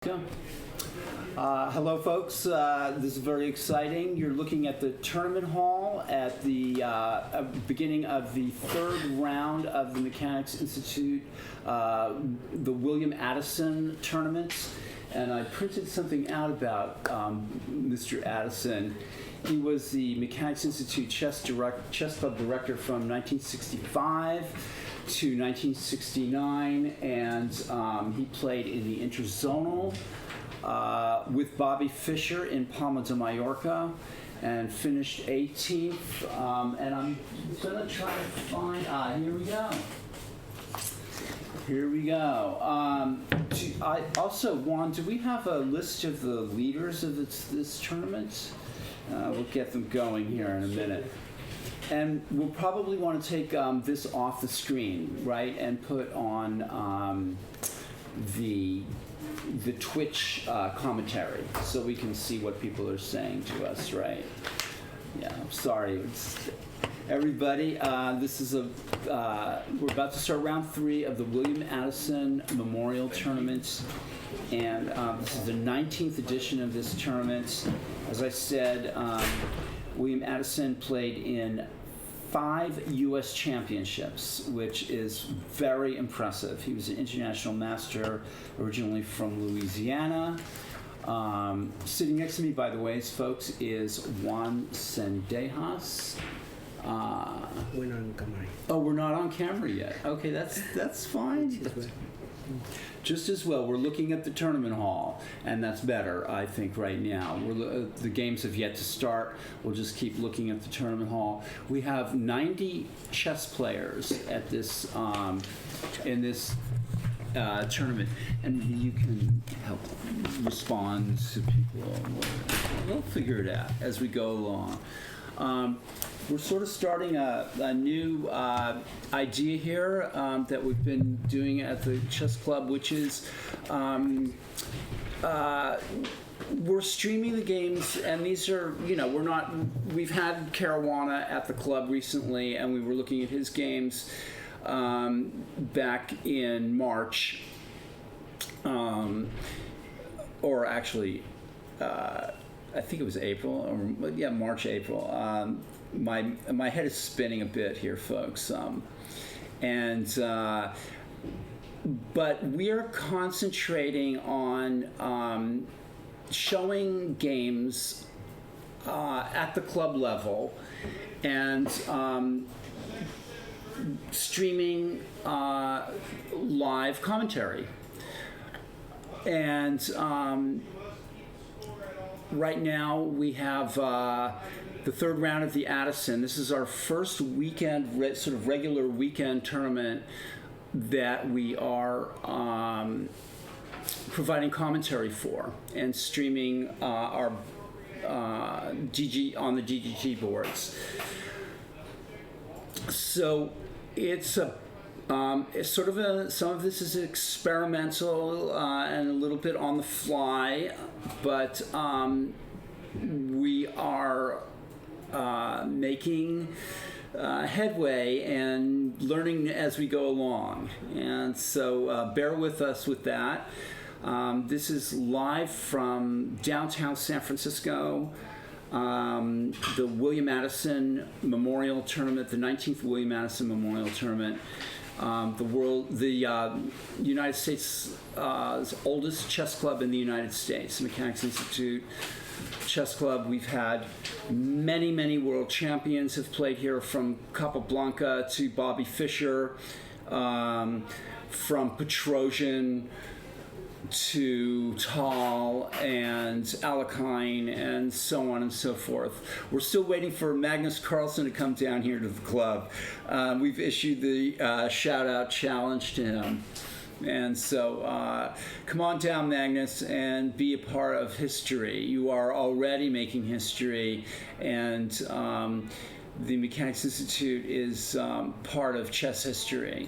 Go. Hello, folks. This is very exciting. You're looking at the tournament hall at the beginning of the third round of the Mechanics Institute, the William Addison tournaments. And I printed something out about Mr. Addison. He was the Mechanics Institute chess club director from 1965 to 1969, and he played in the Interzonal with Bobby Fischer in Palma de Mallorca and finished 18th. And I'm going to try to find, here we go. Here we go. I also, Juan, do we have a list of the leaders of this tournament? We'll get them going here in a minute. And we'll probably want to take this off the screen, right, and put on the Twitch commentary so we can see what people are saying to us, right? Yeah, I'm sorry. Everybody, this is we're about to start round 3 of the William Addison Memorial Tournament, and this is the 19th edition of this tournament. As I said, William Addison played in 5 U.S. championships, which is very impressive. He was an international master, originally from Louisiana. Sitting next to me, by the way, folks, is Juan Sendejas. We're not on camera. Oh, we're not on camera yet. Okay, that's fine. Just as well. We're looking at the tournament hall, and that's better, I think, right now. The games have yet to start. We'll just keep looking at the tournament hall. We have 90 chess players at this in this tournament, and you can help respond to people. We'll figure it out as we go along. We're sort of starting a new idea here that we've been doing at the chess club, which is we're streaming the games, and these are, we've had Caruana at the club recently, and we were looking at his games back in March, or actually, I think it was April, or March, April. My head is spinning a bit here, folks, but we are concentrating on showing games at the club level and streaming live commentary. And right now we have the third round of the Addison. This is our first weekend, sort of regular weekend tournament that we are providing commentary for and streaming our on the DGT boards. So it's sort of some of this is experimental and a little bit on the fly, but we are making headway and learning as we go along. And so bear with us with that. This is live from downtown San Francisco, the William Addison Memorial Tournament, the 19th William Addison Memorial Tournament. The United States' oldest chess club in the United States, the Mechanics Institute Chess Club. We've had many world champions have played here, from Capablanca to Bobby Fischer, from Petrosian to Tal and Alekine, and so on and so forth. We're still waiting for Magnus Carlsen to come down here to the club. We've issued the shout-out challenge to him. And so come on down, Magnus, and be a part of history. You are already making history, and the Mechanics Institute is part of chess history.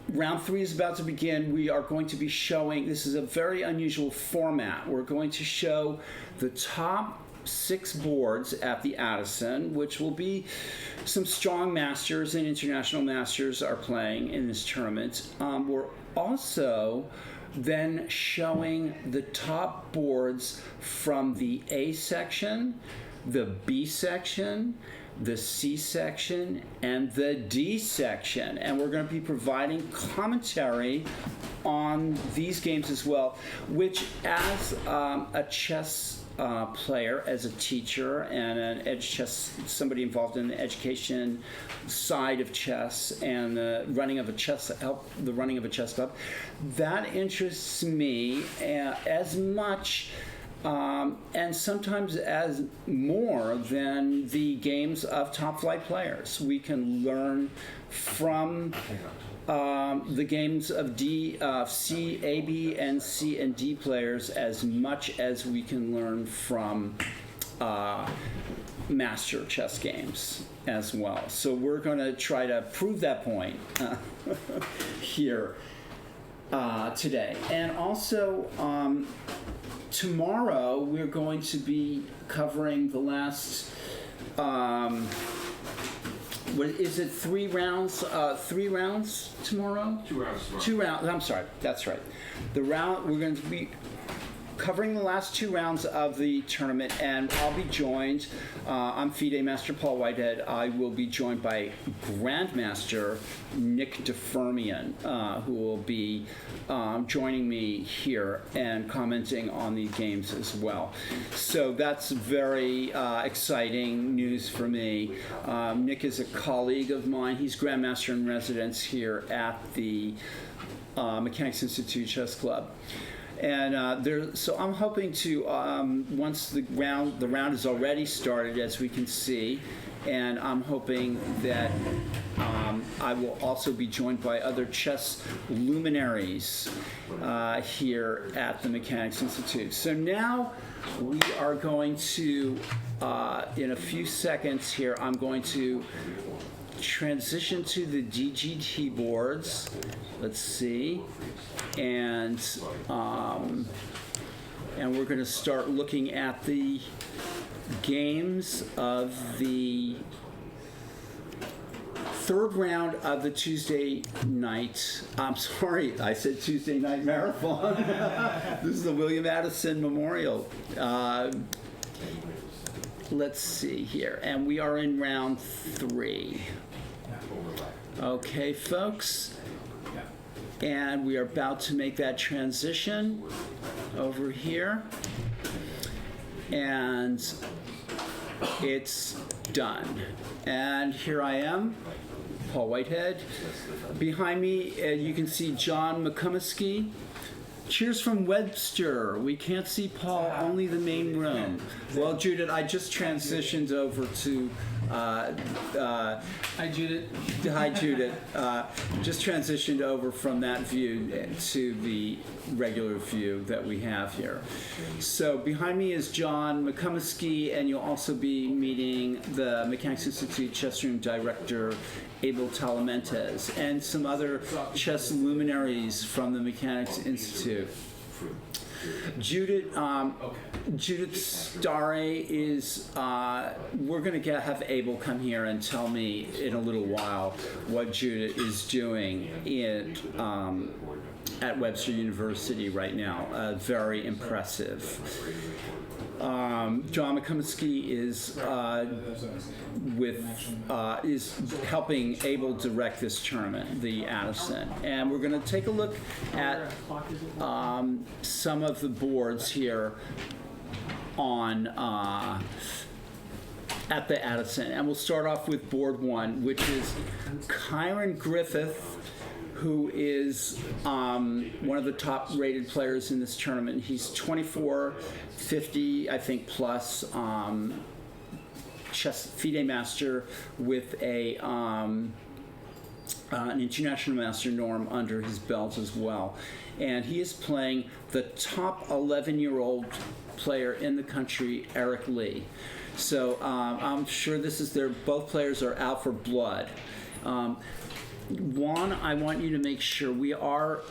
Round 3 is about to begin. We are going to be showing, this is a very unusual format. We're going to show the top 6 boards at the Addison, which will be some strong masters and international masters are playing in this tournament. We're also then showing the top boards from the A section, the B section, the C section, and the D section. And we're going to be providing commentary on these games as well, which as a chess player, as a teacher and an somebody involved in the education side of chess and the running of a chess club, that interests me as much and sometimes as more than the games of top flight players. We can learn from the games of C, A, B, and C and D players as much as we can learn from master chess games as well. So we're going to try to prove that point here today. And also, tomorrow we're going to be covering the last, what is it, 3 rounds? 3 rounds tomorrow? 2 rounds tomorrow. 2 rounds, I'm sorry, that's right. We're going to be covering the last 2 rounds of the tournament, and I'll be joined, I'm FIDE Master Paul Whitehead. I will be joined by Grandmaster Nick DeFermian, who will be joining me here and commenting on the games as well. So that's very exciting news for me. Nick is a colleague of mine. He's Grandmaster in Residence here at the Mechanics Institute Chess Club. And so I'm hoping to, once the round is already started, as we can see, and I'm hoping that I will also be joined by other chess luminaries here at the Mechanics Institute. So now we are going to, in a few seconds here, I'm going to transition to the DGT boards. Let's see. And we're going to start looking at the games of the 3rd round of the Tuesday night. I'm sorry, I said Tuesday night marathon. This is the William Addison Memorial. Let's see here, and we are in round 3. Okay, folks. And we are about to make that transition over here. And it's done. And here I am, Paul Whitehead. Behind me, you can see John McCumsky. Cheers from Webster. We can't see Paul, only the main room. Well, Judith, I just transitioned over to... Hi, Judith. Hi, Judith. Just transitioned over from that view to the regular view that we have here. So behind me is John McCumsky, and you'll also be meeting the Mechanics Institute Chess Room Director, Abel Talamentes, and some other chess luminaries from the Mechanics Institute. Judith Stare is, we're going to have Abel come here and tell me in a little while what Judith is doing at Webster University right now. Very impressive. John McCumsky is is helping Abel direct this tournament, the Addison, and we're going to take a look at some of the boards here on at the Addison, and we'll start off with board 1, which is Kyron Griffith, who is one of the top-rated players in this tournament. He's 2450, I think, plus chess FIDE master with an international master norm under his belt as well. And he is playing the top 11-year-old player in the country, Eric Lee. So I'm sure both players are out for blood. Juan, I want you to make sure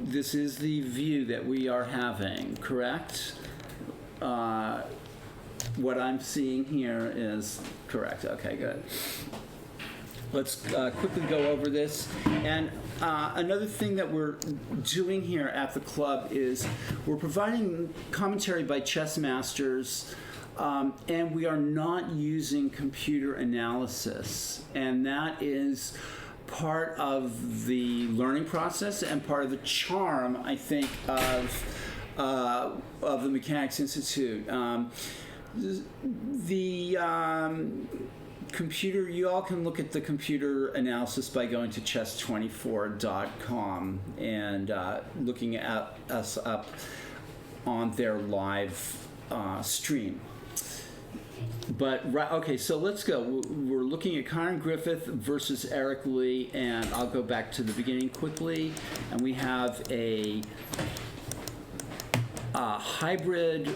this is the view that we are having, correct? what I'm seeing here is correct. Okay, good. Let's quickly go over this. And another thing that we're doing here at the club is we're providing commentary by chess masters, and we are not using computer analysis. And that is part of the learning process and part of the charm, I think, of the Mechanics Institute. Computer, you all can look at the computer analysis by going to chess24.com and looking at us up on their live stream. But, okay, so let's go. We're looking at Conor Griffith versus Eric Lee, and I'll go back to the beginning quickly. And we have a hybrid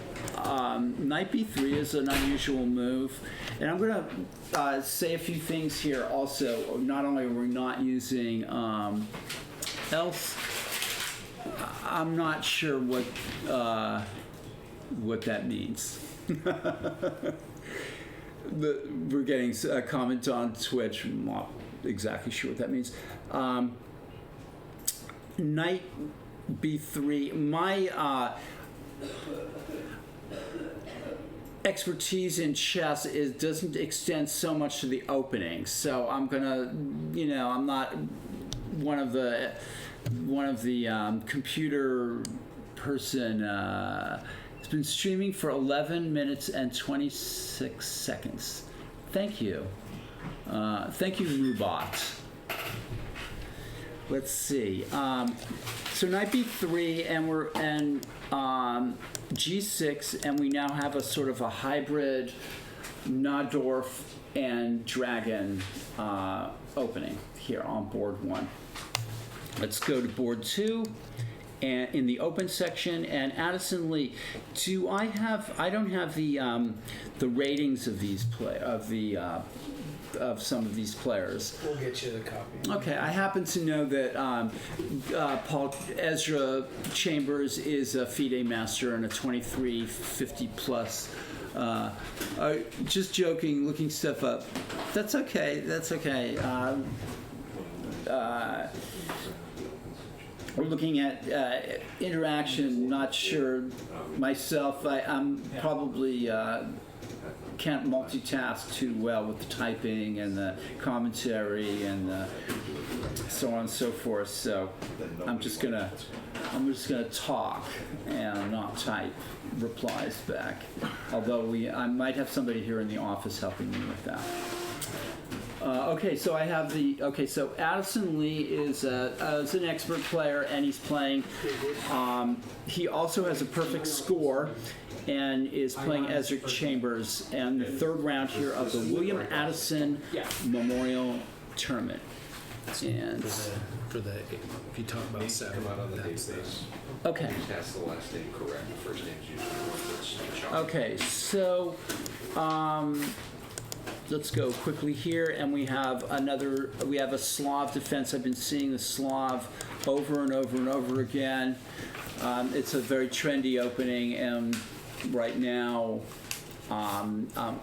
knight b3 is an unusual move. And I'm going to say a few things here also. Not only are we not using else, I'm not sure what that means. We're getting a comment on Twitch. I'm not exactly sure what that means. Knight b3. My expertise in chess doesn't extend so much to the opening. So I'm gonna, I'm not one of the computer person. It's been streaming for 11 minutes and 26 seconds. Thank you. Thank you, Rubot. Let's see. So knight b3, and g6, and we now have a sort of a hybrid Nahdorf and dragon opening here on board 1. Let's go to board 2. And in the open section, and Addison Lee, I don't have the ratings of these of some of these players. We'll get you the copy. Okay, I happen to know that Ezra Chambers is a FIDE master and a 2350 plus. Just joking, looking stuff up. That's okay. We're looking at interaction. Not sure myself. I'm probably can't multitask too well with the typing and the commentary and so on and so forth. So I'm just gonna talk and not type replies back. Although I might have somebody here in the office helping me with that. Okay, so I have so Addison Lee is an expert player, and he's playing. He also has a perfect score, and is playing Ezra Chambers, and the third round here of the William Addison Memorial Tournament. And for the if you talk about 7, come out on the database. okay. That's the last name correct. The first name's usually Okay, so let's go quickly here, and we have a Slav defense. I've been seeing the Slav over and over and over again. It's a very trendy opening, and right now,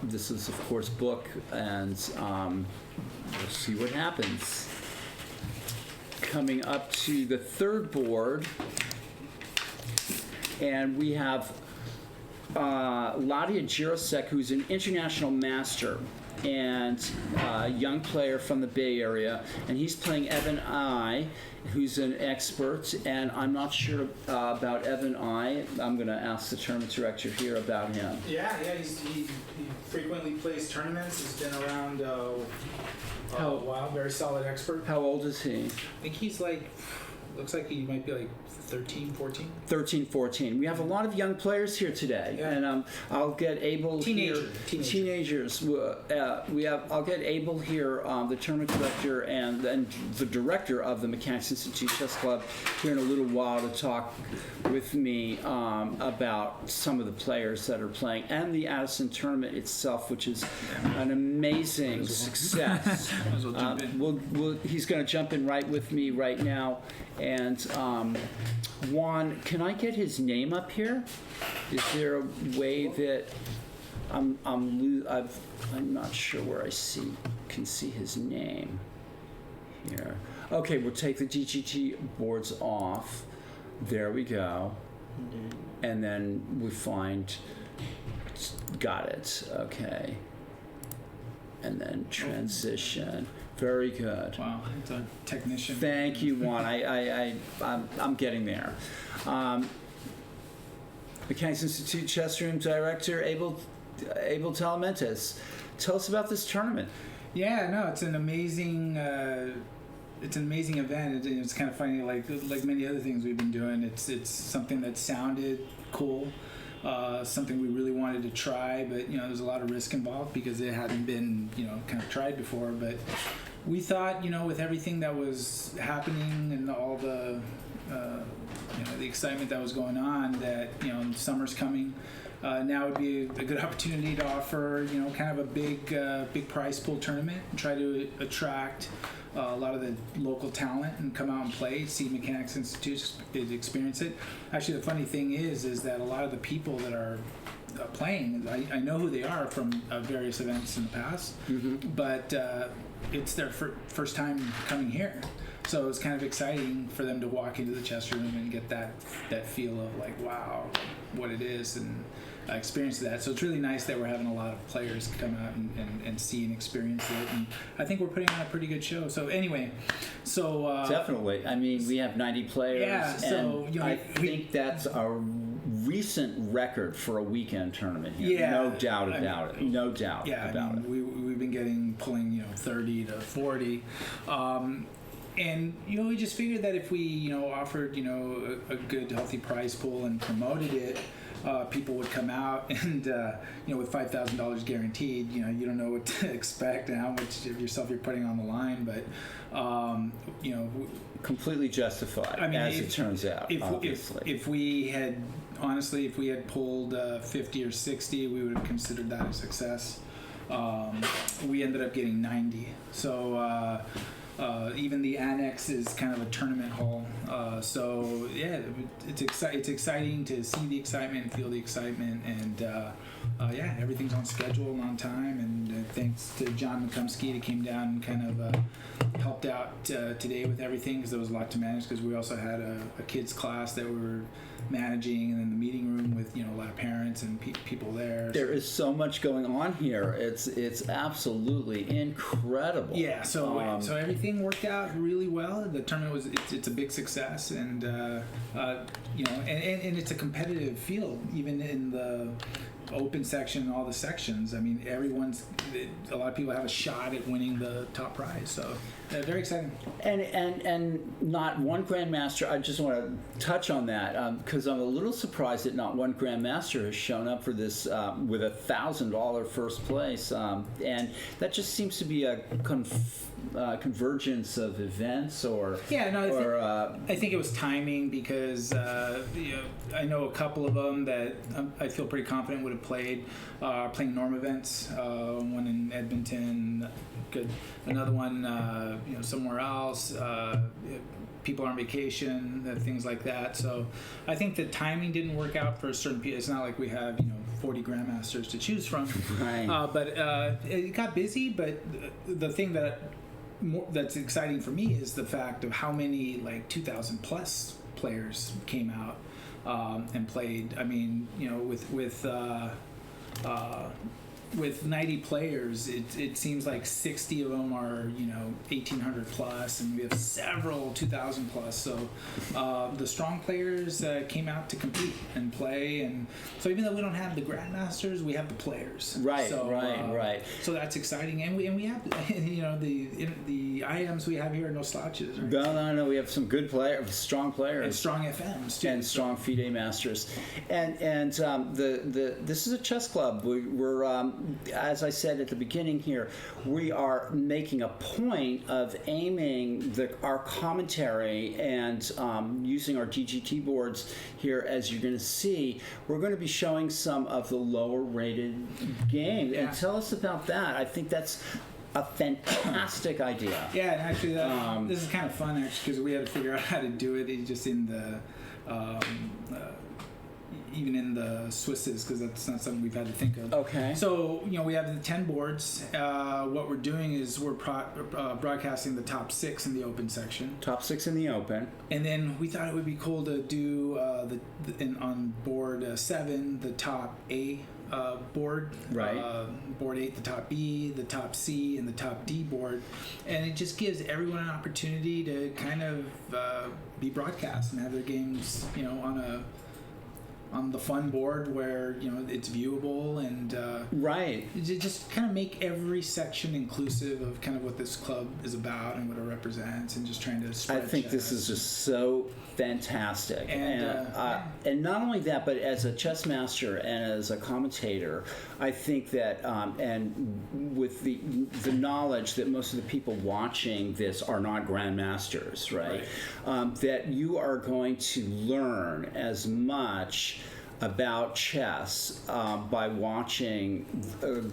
this is of course book, and we'll see what happens. Coming up to the third board, and we have Ladia Jirasek, who's an international master and a young player from the Bay Area, and he's playing Evan I, who's an expert, and I'm not sure about Evan I. I'm going to ask the tournament director here about him. Yeah, he frequently plays tournaments. He's been around a while. Very solid expert. How old is he? I think he's looks like he might be like 13, 14. 13, 14. We have a lot of young players here today, and I'll get Abel here. Teenagers. I'll get Abel here, the tournament director, and then the director of the Mechanics Institute Chess Club, here in a little while to talk with me about some of the players that are playing, and the Addison tournament itself, which is an amazing success. He's going to jump in right with me right now. And Juan, can I get his name up here? Is there a way that I'm not sure where can see his name here. Okay, we'll take the DGT boards off. There we go. And then we find, got it. Okay. And then transition. Very good. Wow, it's a technician. Thank you, Juan. I'm getting there. Mechanics Institute Chess Room Director Abel Talamentes. Tell us about this tournament. Yeah, no, it's an amazing event. It's kind of funny, like many other things we've been doing. It's something that sounded cool, something we really wanted to try, but there's a lot of risk involved because it hadn't been kind of tried before. But we thought with everything that was happening and all the the excitement that was going on, that summer's coming. Now would be a good opportunity to offer, kind of a big prize pool tournament and try to attract a lot of the local talent and come out and play, see Mechanics Institute experience it. Actually, the funny thing is that a lot of the people that are playing, I know who they are from various events in the past, but it's their first time coming here. So it's kind of exciting for them to walk into the chess room and get that feel of like, wow, what it is, and experience that. So it's really nice that we're having a lot of players come out and see and experience it. And I think we're putting on a pretty good show. So anyway, definitely. I mean, we have 90 players. Yeah. So and I think that's a recent record for a weekend tournament here. Yeah. No doubt about it. No doubt about it. We've been pulling 30 to 40. And we just figured that if we offered a good healthy prize pool and promoted it, people would come out, and with $5,000 guaranteed, you don't know what to expect and how much of yourself you're putting on the line, but completely justified. I mean, as it turns out, obviously. If we had pulled 50 or 60, we would have considered that a success. We ended up getting 90, so. Even the annex is kind of a tournament hall. So yeah, it's exciting to see the excitement, feel the excitement, and yeah, everything's on schedule and on time. And thanks to John McCumsky, who came down and kind of helped out today with everything, because there was a lot to manage. Because we also had a kids class that we were managing, and then the meeting room with a lot of parents and people there. There is so much going on here. It's absolutely incredible. Yeah. So everything worked out really well. The tournament it's a big success, and and it's a competitive field, even in the open section and all the sections. I mean, a lot of people have a shot at winning the top prize. So very exciting. And not one grandmaster. I just want to touch on that because I'm a little surprised that not one grandmaster has shown up for this with $1,000 first place, and that just seems to be a convergence of events, or I think it was timing, because I know a couple of them that I feel pretty confident would have played playing norm events. One in Edmonton, another one somewhere else. People are on vacation, things like that. So I think the timing didn't work out for certain people. It's not like we have 40 grandmasters to choose from. Right. But it got busy. But the thing that's exciting for me is the fact of how many 2,000 plus players came out and played. I mean, with 90 players, it seems like 60 of them are 1,800 plus, and we have several 2,000 plus. So the strong players came out to compete and play, and so even though we don't have the grandmasters, we have the players. Right, so, right. So that's exciting, and we have the items we have here are no slouches. Right? No. We have some good players, strong players, and strong FMs too, and strong FIDE masters, and this is a chess club. We're as I said at the beginning here, we are making a point of aiming our commentary and using our DGT boards here, as you're going to see. We're going to be showing some of the lower rated games. Yeah. And tell us about that. I think that's a fantastic idea. Yeah, and actually this is kind of fun, actually, because we had to figure out how to do it just in the even in the Swisses, because that's not something we've had to think of. Okay. So, we have the 10 boards. What we're doing is we're broadcasting the top 6 in the open section. Top 6 in the open. And then we thought it would be cool to do on board 7, the top A board. Right. Board 8, the top B, the top C, and the top D board. And it just gives everyone an opportunity to kind of be broadcast and have their games, on the fun board where it's viewable and Right. just kind of make every section inclusive of kind of what this club is about and what it represents, and just trying to I spread think this chess. is just so fantastic, and not only that, but as a chess master and as a commentator, I think that and with the knowledge that most of the people watching this are not grandmasters, right? That you are going to learn as much about chess by watching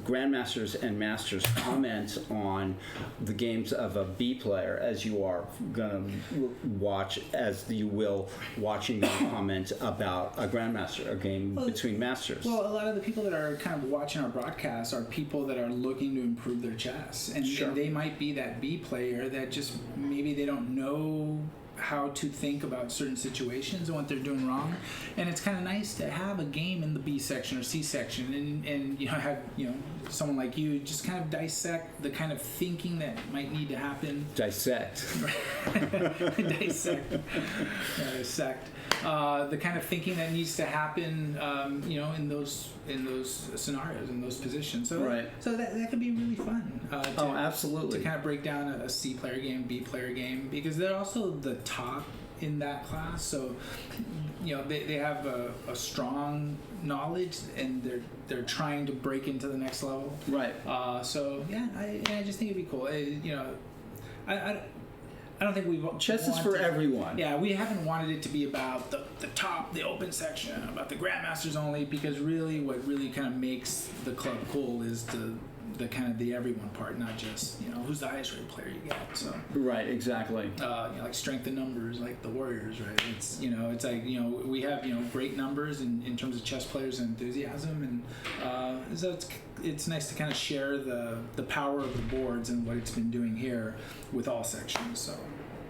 grandmasters and masters comment on the games of a B player, as you are going to watch, as you will watching them comment about a grandmaster, a game between masters. Well, a lot of the people that are kind of watching our broadcasts are people that are looking to improve their chess, and they might be that B player that just maybe they don't know how to think about certain situations and what they're doing wrong, and it's kind of nice to have a game in the B section or C section, and have someone like you just kind of dissect the kind of thinking that might need to happen. Dissect. Dissect the kind of thinking that needs to happen, in those scenarios, in those positions. So so that could be really fun. Absolutely. To kind of break down a C player game, B player game, because they're also the top in that class. So they have a strong knowledge, and they're trying to break into the next level. Right. I just think it'd be cool. I don't think we've chess is for everyone. Yeah, we haven't wanted it to be about the top, the open section, about the grandmasters only, because really what really kind of makes the club cool is the kind of the everyone part, not just who's the highest rated player you get. So right, exactly. Like strength in numbers, like the Warriors, right? It's it's like we have great numbers in terms of chess players and enthusiasm, and so it's nice to kind of share the power of the boards and what it's been doing here with all sections. So.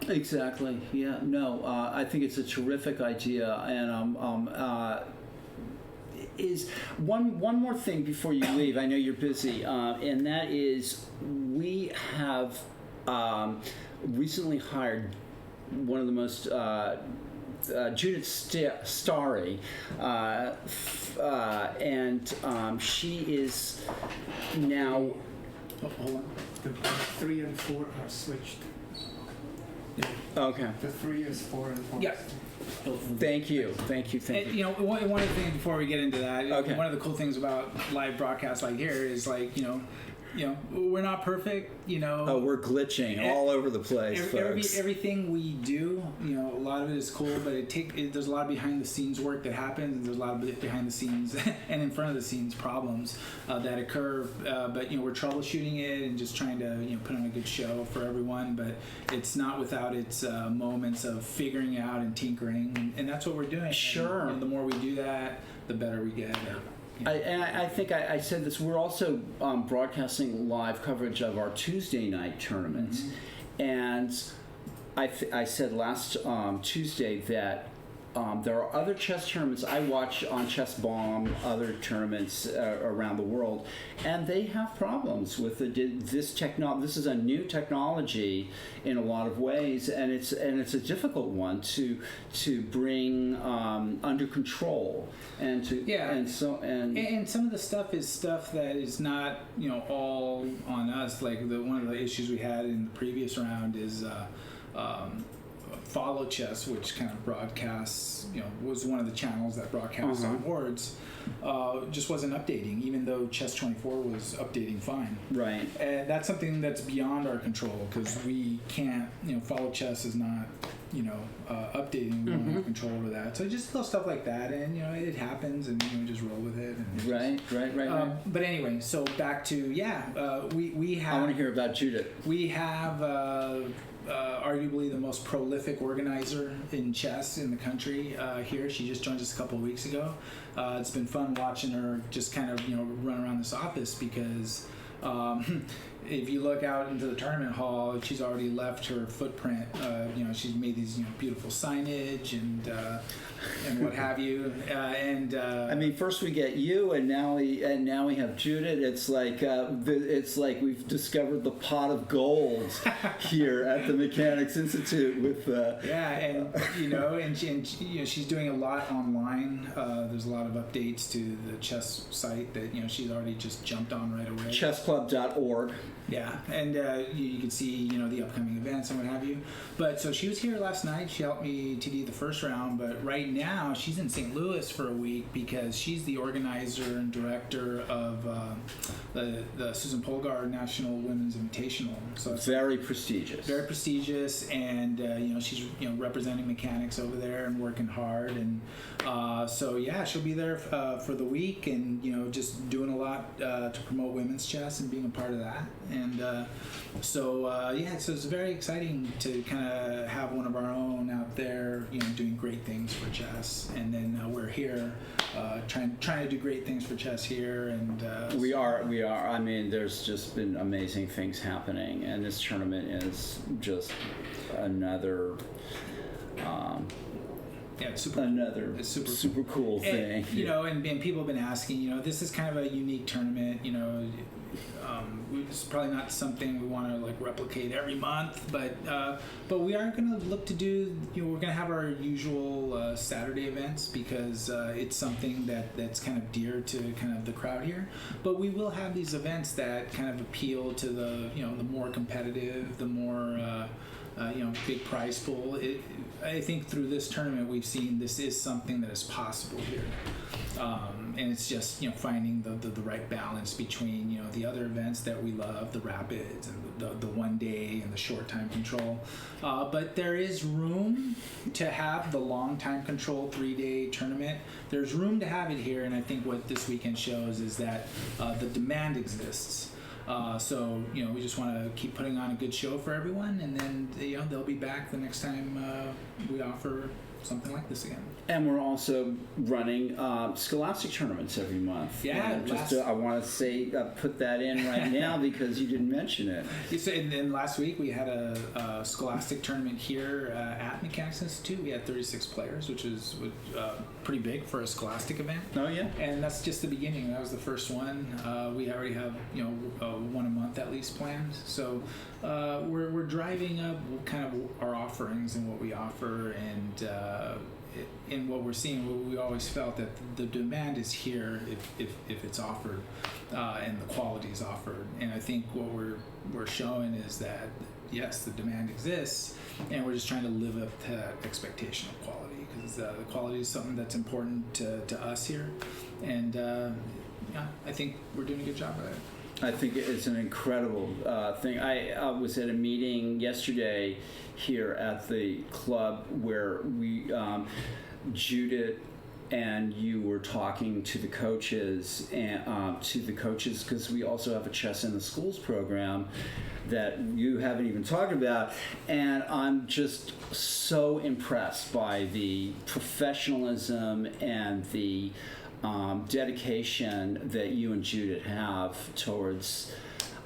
Exactly. Yeah. No. I think it's a terrific idea, and is one more thing before you leave. I know you're busy, and that is we have recently hired one of the most Judith Starry, and she is now. Hold on. The 3 and 4 are switched. Okay. The 3 is 4 and 4. Yeah. Thank you. And, one of the things before we get into that, one of the cool things about live broadcasts like here is we're not perfect, Oh, we're glitching all over the place, folks. Everything we do, a lot of it is cool, but there's a lot of behind the scenes work that happens, and there's a lot of behind the scenes and in front of the scenes problems that occur. But we're troubleshooting it and just trying to put on a good show for everyone. But it's not without its moments of figuring out and tinkering, and that's what we're doing. Sure. And the more we do that, the better we get. I think I said this. We're also broadcasting live coverage of our Tuesday night tournaments, and I said last Tuesday that there are other chess tournaments I watch on Chess Bomb, other tournaments around the world, and they have problems with this technology. This is a new technology in a lot of ways, and it's a difficult one to bring under control and to and some of the stuff is stuff that is not all on us. Like one of the issues we had in the previous round is. Follow Chess, which kind of broadcasts, was one of the channels that broadcasts on boards, just wasn't updating, even though Chess 24 was updating fine. Right. And that's something that's beyond our control, because we can't, Follow Chess is not, updating. We don't have control over that. So just little stuff like that, and, it happens, and we just roll with it. And Right. But anyway, so back to, we have... I want to hear about Judith. We have... arguably the most prolific organizer in chess in the country here. She just joined us a couple of weeks ago. It's been fun watching her just kind of run around this office because if you look out into the tournament hall, she's already left her footprint. She's made these beautiful signage and what have you. I mean, first we get you, and now we have Judith. It's like we've discovered the pot of gold here at the Mechanics Institute with. She's doing a lot online. There's a lot of updates to the chess site that she's already just jumped on right away. Chessclub.org. Yeah, and you can see the upcoming events and what have you. But so she was here last night. She helped me TD the first round. But right now she's in St. Louis for a week because she's the organizer and director of the Susan Polgar National Women's Invitational. So it's very prestigious. Very prestigious, and she's representing mechanics over there and working hard. And she'll be there for the week and just doing a lot to promote women's chess and being a part of that. And so it's very exciting to kind of have one of our own out there, doing great things for chess. And then we're here trying to do great things for chess here. And we are. I mean, there's just been amazing things happening, and this tournament is just another. It's super. It's super cool thing. And people have been asking. This is kind of a unique tournament. It's probably not something we want to replicate every month, but we are going to look to do. We're going to have our usual Saturday events because it's something that's kind of dear to kind of the crowd here. But we will have these events that kind of appeal to the the more competitive, the more big prize pool. I think through this tournament we've seen this is something that is possible here. And it's just finding the right balance between the other events that we love, the rapids and the 1 day and the short time control, but there is room to have the long time control 3-day tournament. There's room to have it here, and I think what this weekend shows is that the demand exists. So we just want to keep putting on a good show for everyone, and then they'll be back the next time we offer something like this again. And we're also running Scholastic tournaments every month. Yeah, I want to say put that in right now because you didn't mention it. And last week we had a Scholastic tournament here at Mechanics Institute. We had 36 players, which is pretty big for a Scholastic event. Oh yeah. And that's just the beginning. That was the first one. We already have one a month at least planned. So we're driving up kind of our offerings and what we offer, and in what we're seeing, we always felt that the demand is here if it's offered, and the quality is offered. And I think what we're showing is that yes, the demand exists, and we're just trying to live up to that expectation of quality, because the quality is something that's important to us here, and I think we're doing a good job of it. I think it's an incredible thing. I was at a meeting yesterday here at the club where we, Judith and you were talking to the coaches because we also have a Chess in the Schools program that you haven't even talked about, and I'm just so impressed by the professionalism and the dedication that you and Judith have towards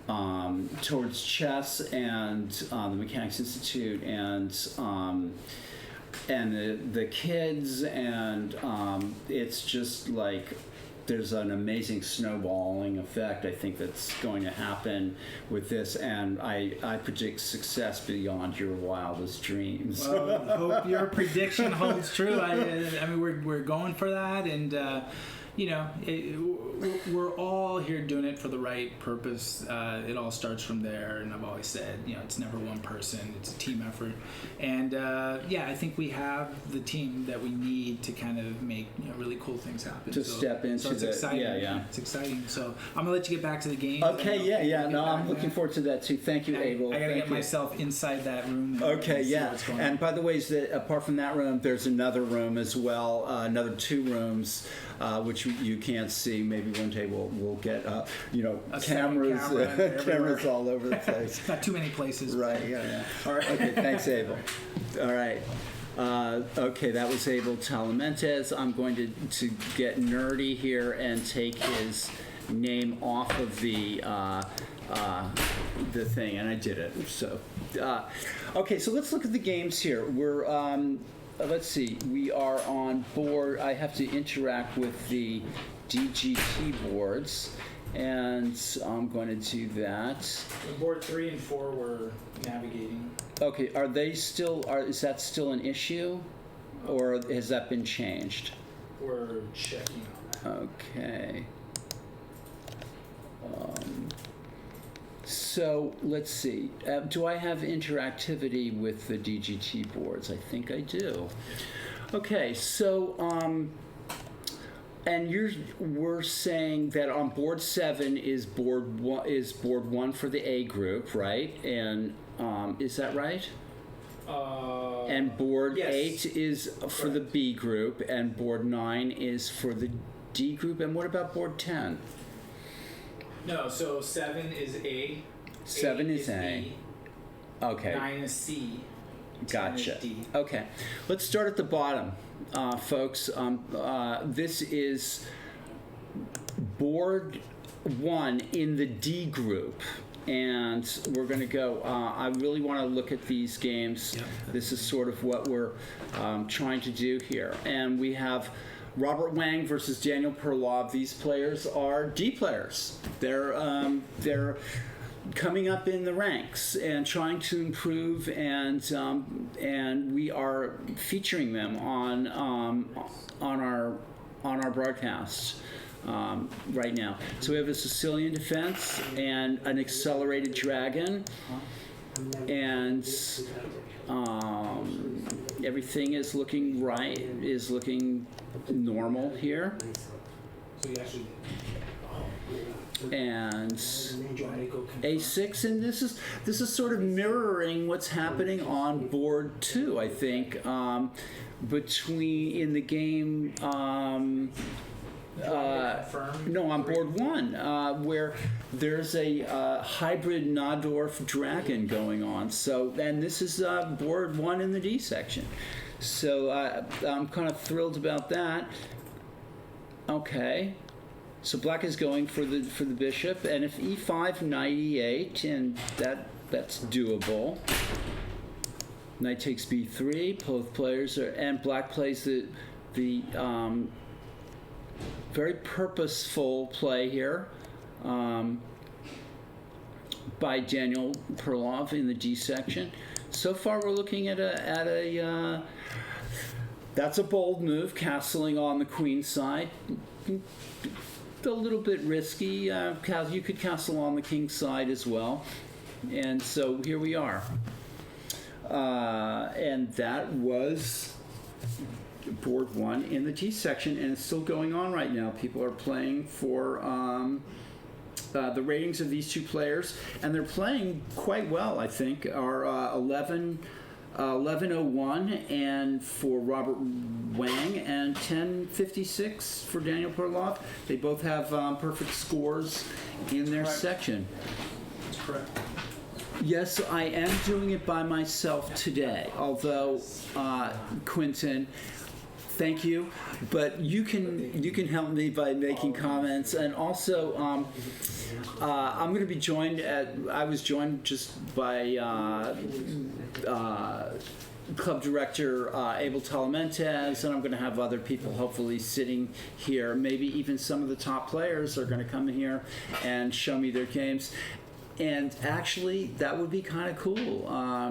chess and the Mechanics Institute and the kids, and it's just like there's an amazing snowballing effect I think that's going to happen with this, and I predict success beyond your wildest dreams. Well, I hope your prediction holds true. I mean, we're going for that, and we're all here doing it for the right purpose. It all starts from there, and I've always said, it's never one person; it's a team effort. And I think we have the team that we need to kind of make really cool things happen. Step into it's exciting. Yeah. It's exciting. So I'm gonna let you get back to the game. Okay, No, I'm looking forward to that too. Thank you, Abel. I gotta get myself inside that room. Okay, yeah. And by the way, apart from that room, there's another room as well, another 2 rooms, which which you can't see. Maybe one day we'll get A cameras camera everywhere. cameras all over the place. Not too many places. Right. Yeah. All right. Okay. Thanks, Abel. All right. Okay, that was Abel Talamantes. I'm going to get nerdy here and take his name off of the thing, and I did it. So, okay, so let's look at the games here. We're let's see. We are on board. I have to interact with the DG keyboards, and I'm going to do that. Board 3 and 4 were navigating. Okay, are they still? Is that still an issue, or has that been changed? We're checking on that. Okay. So let's see. Do I have interactivity with the DGT boards? I think I do. Okay, so and we're saying that on board 7 is board 1 for the A group, right? And is that right? And board yes. 8 is for the B group, and board 9 is for the D group. And what about board 10? No, so 7 is A. 7 8 is A. B, Okay. 9 is C. 10 Gotcha. is D. Okay, let's start at the bottom, folks. This is board 1 in the D group, and we're going to go. I really want to look at these games. Yep. This is sort of what we're trying to do here, and we have Robert Wang versus Daniel Perlov. These players are D players. They're coming up in the ranks and trying to improve, and we are featuring them on our broadcasts right now. So we have a Sicilian defense and an accelerated dragon, and everything is looking normal here. So you actually And A6, A6, and this is sort of mirroring what's happening on board 2, I think, between in the game. No, on board 1, where there's a hybrid Nadorf dragon going on. So, and this is board 1 in the D section. So I'm kind of thrilled about that. Okay. So black is going for the bishop, and if e5, knight e8, and that's doable. Knight takes b3. Both players are, and black plays the very purposeful play here by Daniel Perlov in the D section. So far, we're looking at a that's a bold move, castling on the queen side. A little bit risky. You could castle on the king side as well, and so here we are. And that was board 1 in the T section, and it's still going on right now. People are playing for the ratings of these two players, and they're playing quite well. I think are 1101 and for Robert Wang and 1056 for Daniel Perlov. They both have perfect scores in their section. that's correct. Yes, I am doing it by myself today, although Quentin, thank you, but you can help me by making comments, and also I'm going to be joined I was joined just by club director Abel Talamentes, and I'm going to have other people hopefully sitting here. Maybe even some of the top players are going to come in here and show me their games. And actually, that would be kind of cool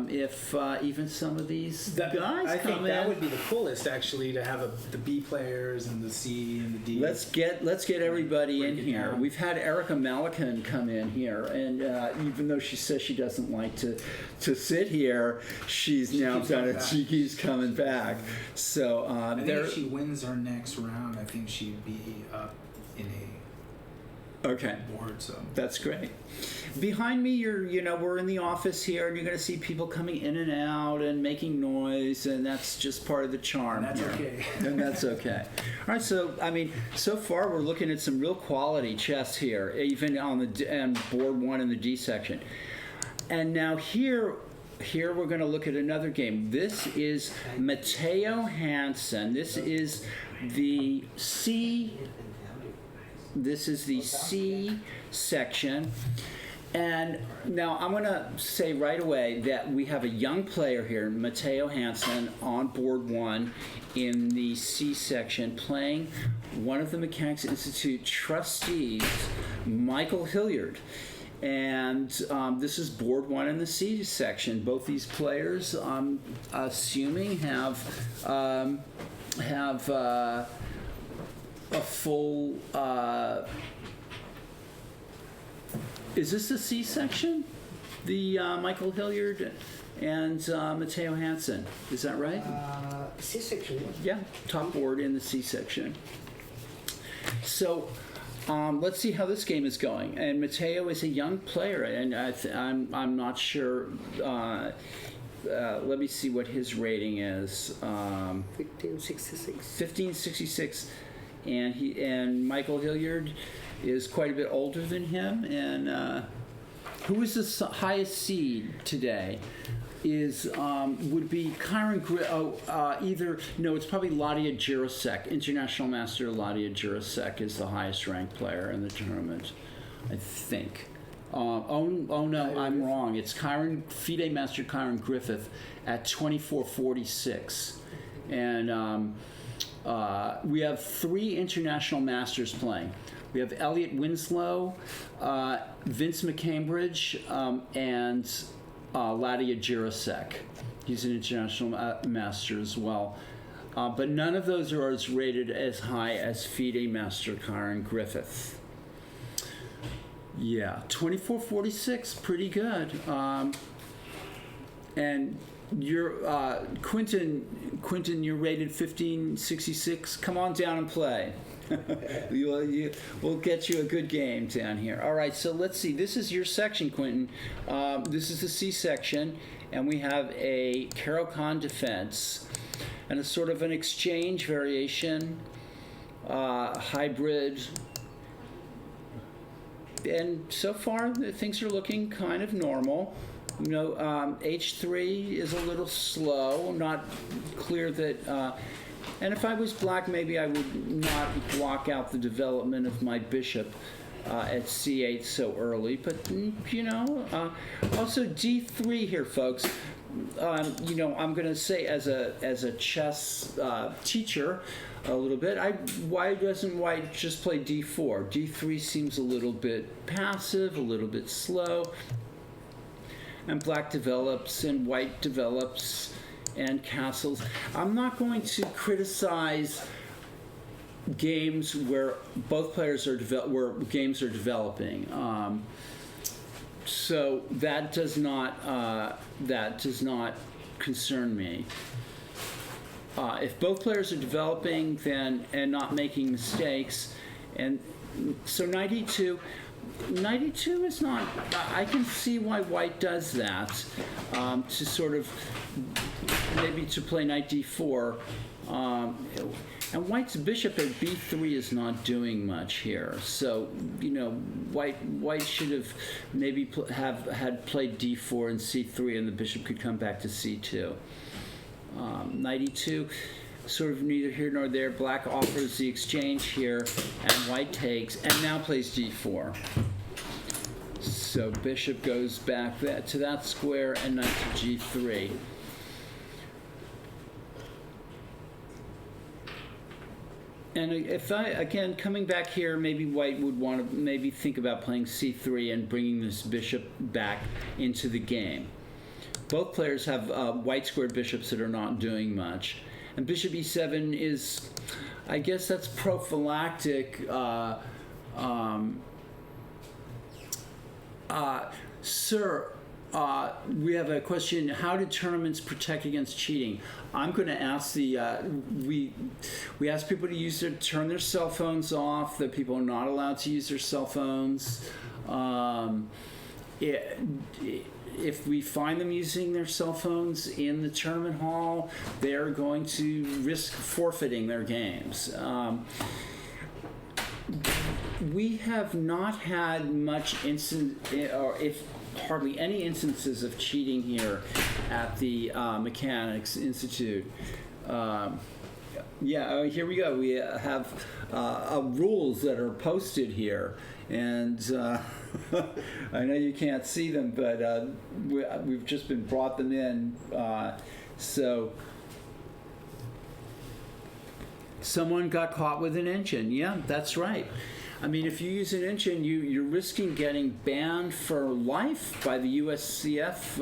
if even some of these guys I come think in. that would be the coolest, actually, to have the B players and the C and the D. Let's get everybody in here. We've had Erica Malikan come in here, and even though she says she doesn't like to sit here, she's now done it. She keeps coming back. So I think if she wins her next round, I think she'd be up in Okay. board. So That's great. Behind me, we're in the office here, and you're going to see people coming in and out and making noise, and that's just part of the charm. and that's here. okay. And that's okay. All right, so so far we're looking at some real quality chess here, even on board 1 in the D section. And now here we're going to look at another game. This is Matteo Hansen. This is the C. This is the C section. And now I'm going to say right away that we have a young player here, Matteo Hansen, on board 1 in the C section, playing one of the Mechanics Institute trustees, Michael Hilliard. And this is board 1 in the C section. Both these players, I'm assuming, have a full. Is this the C section? The Michael Hilliard and Matteo Hansen. Is that right? C-section. Yeah, top board in the C section. So let's see how this game is going. And Matteo is a young player, and I'm not sure. Let me see what his rating is. 1566. 1566, and Michael Hilliard is quite a bit older than him. And who is the highest seed today? Would be Kyron it's probably Ladia Jirasek. International Master Ladia Jirasek is the highest ranked player in the tournament, I think. No, I'm wrong. It's FIDE Master Kyron Griffith at 2446. And we have 3 international masters playing. We have Elliot Winslow, Vince McCambridge, and Ladia Jirasek. He's an international master as well. But none of those are as rated as high as FIDE Master Kyron Griffith. Yeah, 2446, pretty good. And you're Quentin, you're rated 1566. Come on down and play. We'll get you a good game down here. All right, so let's see. This is your section, Quentin. This is the C section, and we have a Caro-Kann defense and a sort of an exchange variation, hybrid. And so far, things are looking kind of normal. H3 is a little slow. I'm not clear that. And if I was black, maybe I would not block out the development of my bishop at C8 so early. But also D3 here, folks. I'm going to say as a chess teacher a little bit. Why doesn't white just play D4? D3 seems a little bit passive, a little bit slow. And black develops and white develops and castles. I'm not going to criticize games where both players are where games are developing. So that does not concern me. If both players are developing and not making mistakes, and so 92 is not. I can see why white does that, to sort of maybe to play knight d4, and white's bishop at b3 is not doing much here. So white should have maybe had played d4 and c3, and the bishop could come back to c2. Knight e2, sort of neither here nor there. Black offers the exchange here, and white takes, and now plays d4. So bishop goes back to that square, and knight to g3. And if again, coming back here, maybe white would want to maybe think about playing c3 and bringing this bishop back into the game. Both players have white squared bishops that are not doing much. And bishop e7 is, I guess that's prophylactic. Sir, we have a question: how do tournaments protect against cheating? I'm going to ask the we ask people to turn their cell phones off. That people are not allowed to use their cell phones. If we find them using their cell phones in the tournament hall, they're going to risk forfeiting their games. We have not had much or if hardly any instances of cheating here at the Mechanics Institute. Here we go. We have rules that are posted here, and I know you can't see them, but we've just been brought them in. So someone got caught with an engine. Yeah, that's right. I mean, if you use an engine, you're risking getting banned for life by the USCF.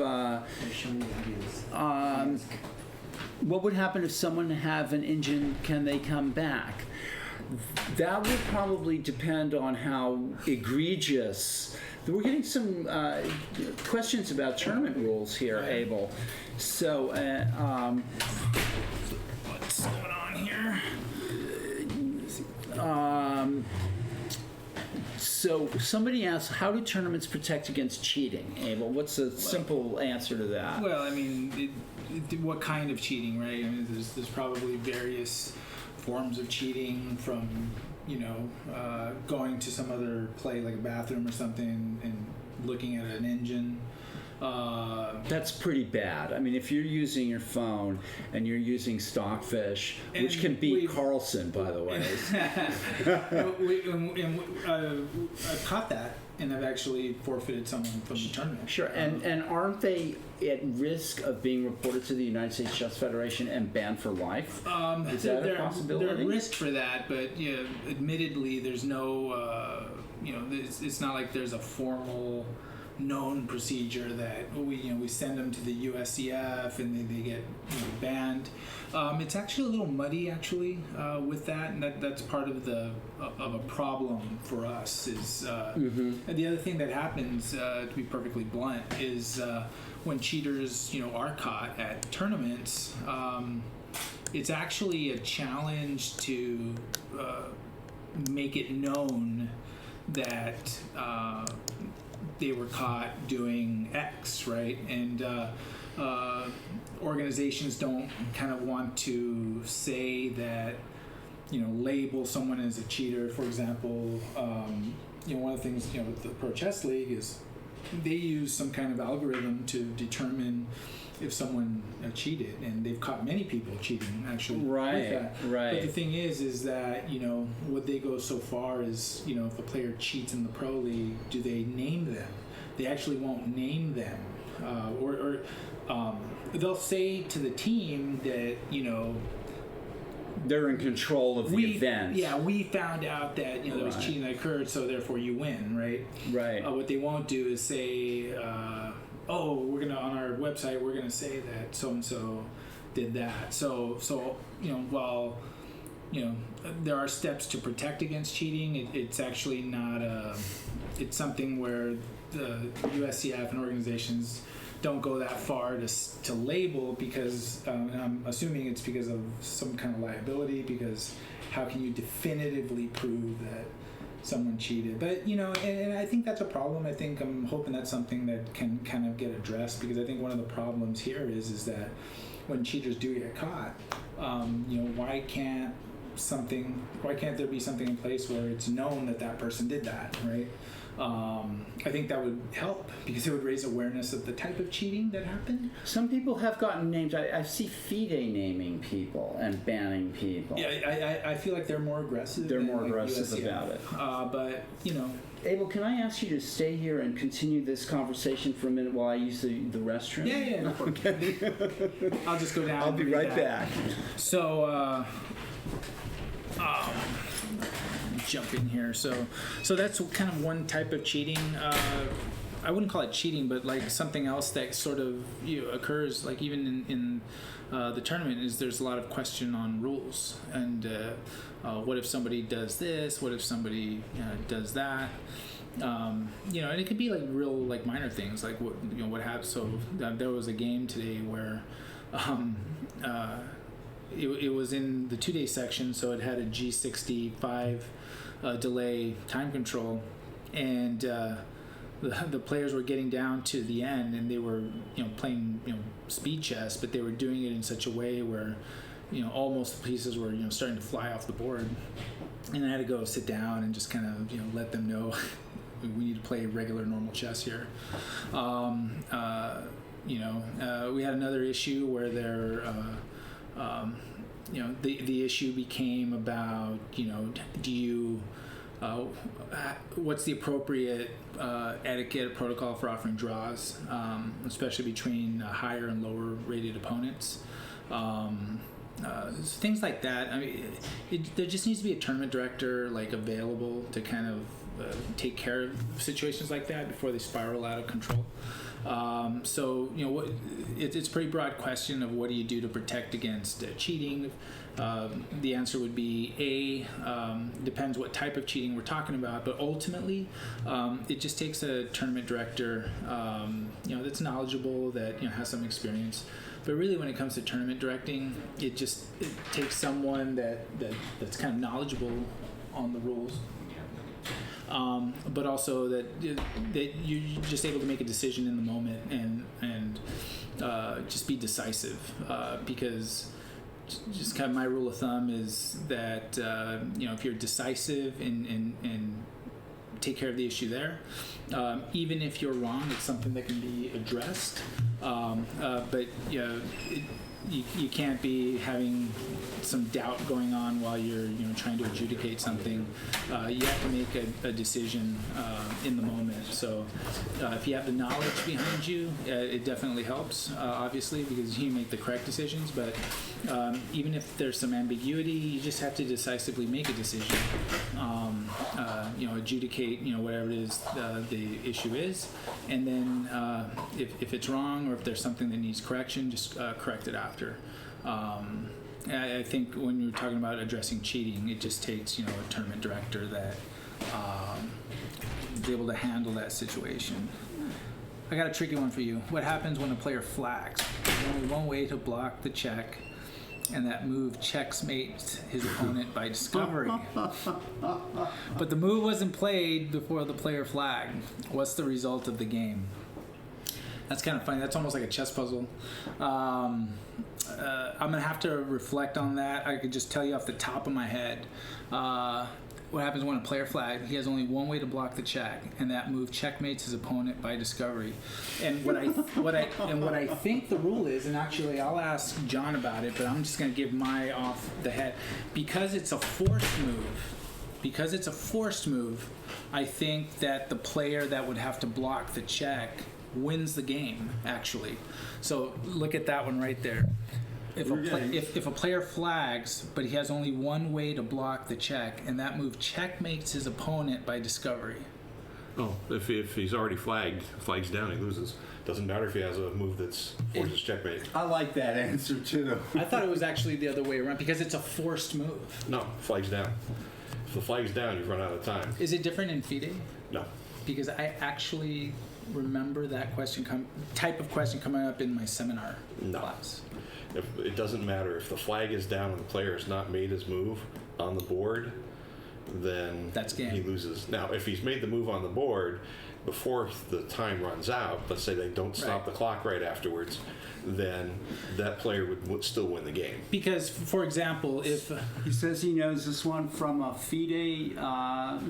What would happen if someone have an engine? Can they come back? That would probably depend on how egregious. We're getting some questions about tournament rules here, Abel. So, what's going on here? So somebody asked, how do tournaments protect against cheating? Abel, what's a simple answer to that? Well, I mean, what kind of cheating, right? I mean, there's probably various forms of cheating, from going to some other play like a bathroom or something and looking at an engine. That's pretty bad. I mean, if you're using your phone and you're using Stockfish, which can beat Carlson, by the way. I've caught that, and I've actually forfeited someone from the tournament. Sure, and aren't they at risk of being reported to the United States Chess Federation and banned for life? Is that a possibility? There's risk for that, but admittedly, there's no, it's not like there's a formal known procedure that we send them to the USCF and they get banned. It's actually a little muddy with that, and that's part of a problem for us. Is and the other thing that happens, to be perfectly blunt, is when cheaters are caught at tournaments, it's actually a challenge to make it known that they were caught doing X, right? And organizations don't kind of want to say that, label someone as a cheater. For example, one of the things, with the Pro Chess League is they use some kind of algorithm to determine if someone cheated, and they've caught many people cheating actually with that. Right. But the thing is that would they go so far as if a player cheats in the pro league, do they name them? They actually won't name them, or they'll say to the team that they're in control of the event. Yeah, we found out that there was cheating that occurred, so therefore you win, right? Right. What they won't do is say, we're gonna, on our website, we're gonna say that so and so did that. So while there are steps to protect against cheating, it's actually not it's something where the USCF and organizations don't go that far to label, because I'm assuming it's because of some kind of liability, because how can you definitively prove that someone cheated? But and I think that's a problem. I'm hoping that's something that can kind of get addressed, because I think one of the problems here is that when cheaters do get caught, why can't there be something in place where it's known that person did that, right? I think that would help, because it would raise awareness of the type of cheating that happened. Some people have gotten named. I see FIDE naming people and banning people. Yeah, I feel like they're more aggressive. They're more aggressive USCF. about it. But Abel, can I ask you to stay here and continue this conversation for a minute while I use the restroom? Yeah, no problem. Okay. I'll just go down. I'll be right back. So, jump in here. So that's kind of one type of cheating. I wouldn't call it cheating, but like something else that sort of occurs, like even in the tournament, is there's a lot of question on rules, and what if somebody does this? What if somebody does that? and it could be like real like minor things like what happened. So there was a game today where it was in the 2-day section, so it had a G65 delay time control, and the players were getting down to the end, and they were playing speed chess, but they were doing it in such a way where almost the pieces were starting to fly off the board, and I had to go sit down and just kind of let them know we need to play regular normal chess here. We had another issue where the issue became about do you what's the appropriate etiquette protocol for offering draws, especially between higher and lower rated opponents. Things like that. I mean, there just needs to be a tournament director available to kind of take care of situations like that before they spiral out of control. It's a pretty broad question of what do you do to protect against cheating. The answer would be depends what type of cheating we're talking about, but ultimately it just takes a tournament director that's knowledgeable, that has some experience. But really, when it comes to tournament directing, it takes someone that's kind of knowledgeable on the rules. But also that you're just able to make a decision in the moment and just be decisive, because just kind of my rule of thumb is that if you're decisive and take care of the issue there, even if you're wrong, it's something that can be addressed. But you can't be having some doubt going on while you're trying to adjudicate something. You have to make a decision in the moment. So if you have the knowledge behind you, it definitely helps, obviously, because you make the correct decisions. But even if there's some ambiguity, you just have to decisively make a decision. Adjudicate whatever it is the issue is, and then if it's wrong or if there's something that needs correction, just correct it after. I think when you're talking about addressing cheating, it just takes a tournament director that is able to handle that situation. I got a tricky one for you. What happens when a player flags? There's only one way to block the check, and that move checkmates his opponent by discovery. But the move wasn't played before the player flagged. What's the result of the game? That's kind of funny. That's almost like a chess puzzle. I'm going to have to reflect on that. I could just tell you off the top of my head. What happens when a player flags? He has only one way to block the check, and that move checkmates his opponent by discovery. And what I think the rule is, and actually I'll ask John about it, but I'm just going to give my off the head, because it's a forced move. I think that the player that would have to block the check wins the game, actually. So look at that one right there. If a player flags, but he has only one way to block the check, and that move checkmates his opponent by discovery. Oh, if he's already flags down, he loses. Doesn't matter if he has a move that's forces checkmate. I like that answer too. I thought it was actually the other way around, because it's a forced move. No, flags down. If the flag's down, you've run out of time. Is it different in FIDE? No. Because I actually remember that type of question coming up in my seminar class. It doesn't matter if the flag is down and the player has not made his move on the board, then that's game. He loses. Now, if he's made the move on the board before the time runs out, let's say they don't stop the clock right afterwards, then that player would still win the game. Because, for example, if he says he knows this one from a FIDE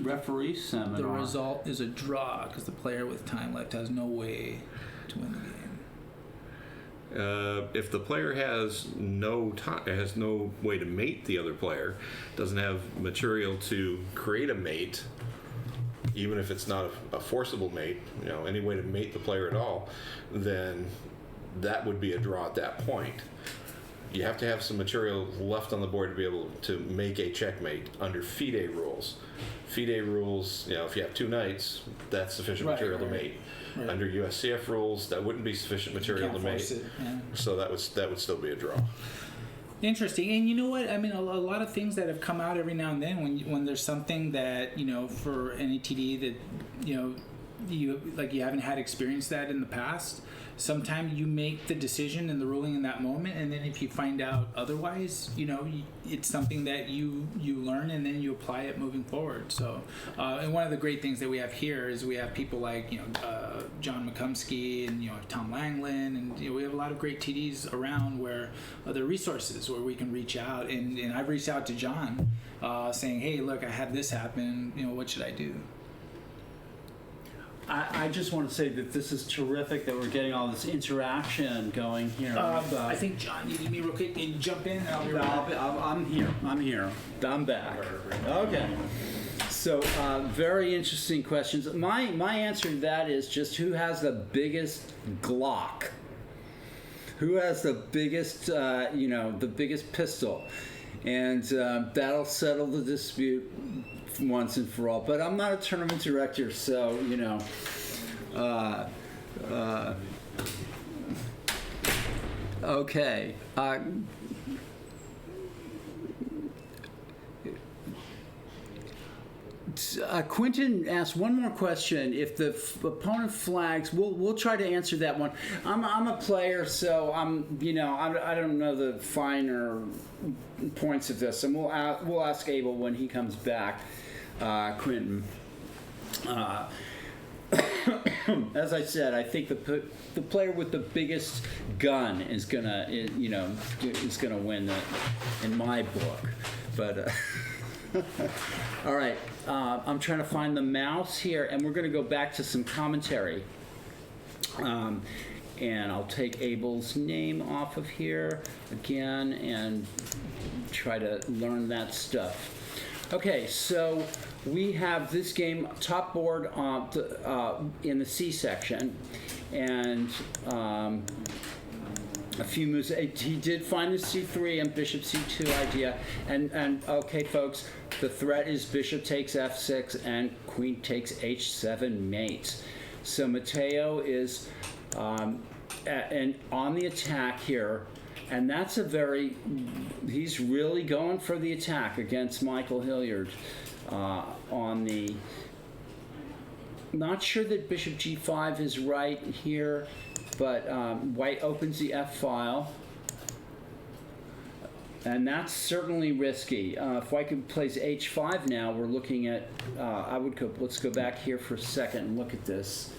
referee seminar, the result is a draw because the player with time left has no way to win the game. If the player has no way to mate the other player, doesn't have material to create a mate, even if it's not a forcible mate, any way to mate the player at all, then that would be a draw at that point. You have to have some material left on the board to be able to make a checkmate under FIDE rules. FIDE rules, if you have two knights, that's sufficient material to mate. Right. Under USCF rules, that wouldn't be sufficient material to mate. So that would still be a draw. Interesting. And you know what? I mean, a lot of things that have come out every now and then when there's something that, for NATD that you haven't had experience that in the past. Sometimes you make the decision and the ruling in that moment, and then if you find out otherwise, it's something that you learn and then you apply it moving forward. So, and one of the great things that we have here is we have people like John McCumsky and Tom Langland, and we have a lot of great TDs around where there are resources where we can reach out, and I've reached out to John saying, hey, look, I had this happen. What should I do? I just want to say that this is terrific that we're getting all this interaction going here. I think, John, you need me real quick and jump in, and I'll be right back. I'm here. I'm back. Okay. So, very interesting questions. My answer to that is just who has the biggest Glock? Who has the biggest, the biggest pistol? And that'll settle the dispute once and for all. But I'm not a tournament director, so okay. Quentin asked one more question. If the opponent flags, we'll try to answer that one. I'm a player, so I don't know the finer points of this, and we'll ask Abel when he comes back. Quentin. As I said, I think the player with the biggest gun is gonna win in my book. But all right, I'm trying to find the mouse here, and we're going to go back to some commentary. And I'll take Abel's name off of here again and try to learn that stuff. Okay, so we have this game top board in the C section, and a few moves. He did find the C3 and Bishop C2 idea, and okay, folks, the threat is Bishop takes F6 and Queen takes H7 mates. So Matteo is and on the attack here. And that's he's really going for the attack against Michael Hilliard on the, not sure that Bishop G5 is right here, but White opens the F file. And that's certainly risky. If White plays H5 now, we're looking at, let's go back here for a second and look at this.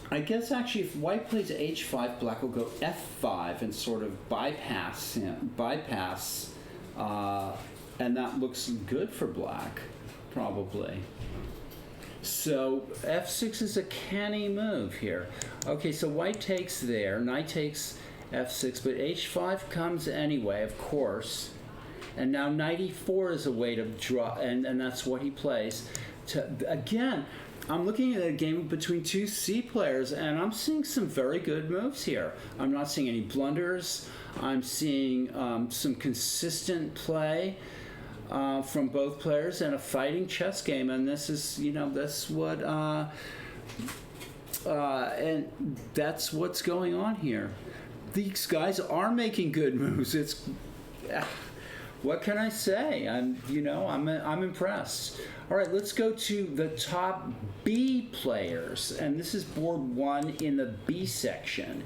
I guess actually if White plays H5, Black will go F5 and sort of bypass, and that looks good for Black, probably. So F6 is a canny move here. Okay, so White takes there, Knight takes F6, but H5 comes anyway, of course. And now Knight E4 is a way to draw, and that's what he plays. Again, I'm looking at a game between two C players, and I'm seeing some very good moves here. I'm not seeing any blunders. I'm seeing some consistent play from both players and a fighting chess game. And this is, that's what, and that's what's going on here. These guys are making good moves. What can I say? I'm impressed. All right, let's go to the top B players, and this is board one in the B section,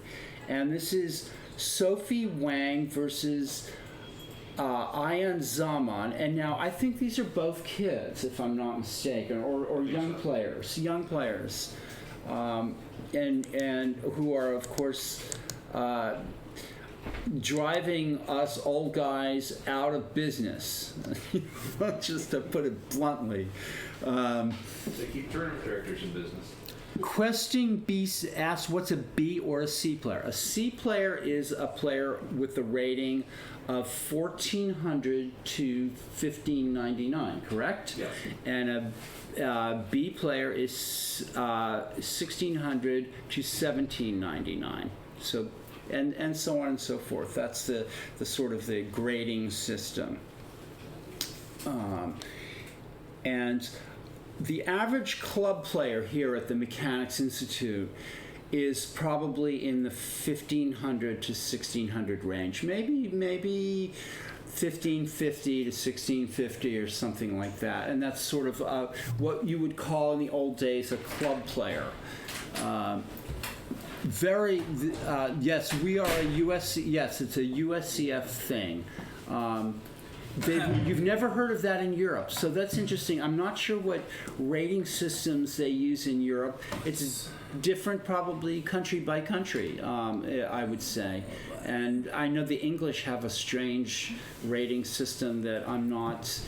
and this is Sophie Wang versus Ayan Zaman. And now I think these are both kids, if I'm not mistaken, or young players, and who are of course. Driving us old guys out of business, just to put it bluntly. They keep tournament directors in business. Questing Beast asks, what's a B or a C player? A C player is a player with the rating of 1400 to 1599, correct? Yes. And a B player is 1600 to 1799. So. And so on and so forth. That's the sort of the grading system. And the average club player here at the Mechanics Institute is probably in the 1500 to 1600 range. Maybe 1550 to 1650 or something like that, and that's sort of what you would call in the old days a club player. Yes, we are a USC. Yes, it's a USCF thing. You've never heard of that in Europe, so that's interesting. I'm not sure what rating systems they use in Europe. It's different, probably country by country, I would say. And I know the English have a strange rating system that I'm not.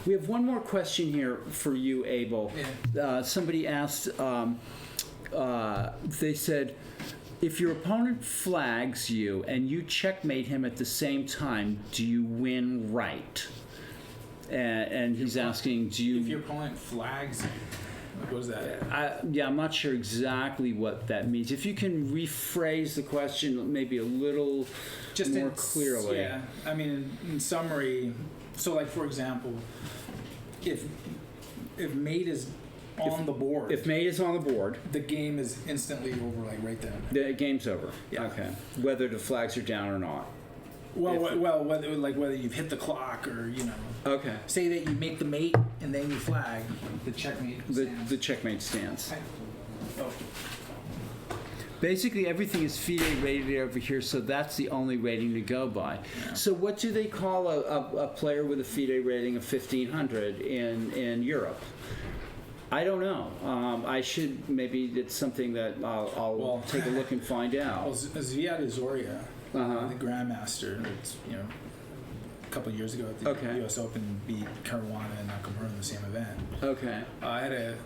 We have one more question here for you, Abel. Somebody asked. They said, if your opponent flags you and you checkmate him at the same time, do you win right? And he's asking, do you... If your opponent flags you, what is that? I'm not sure exactly what that means. If you can rephrase the question maybe a little more clearly. Yeah, I mean, in summary, so like for example, if mate is on the board. If mate is on the board, the game is instantly over, like right then. The game's over. Yeah. Okay. Whether the flags are down or not. Whether you've hit the clock or Okay. Say that you make the mate and then you flag, the checkmate stands. The checkmate stands. Oh. Basically, everything is FIDE rated over here, so that's the only rating to go by. Yeah. So, what do they call a player with a FIDE rating of 1500 in Europe? I don't know. Maybe it's something that I'll take a look and find out. Well, Zviad Zoria, the Grandmaster, it's, a couple of years ago at the U.S. Open, beat Caruana and Nakamura in the same event. Okay. I had a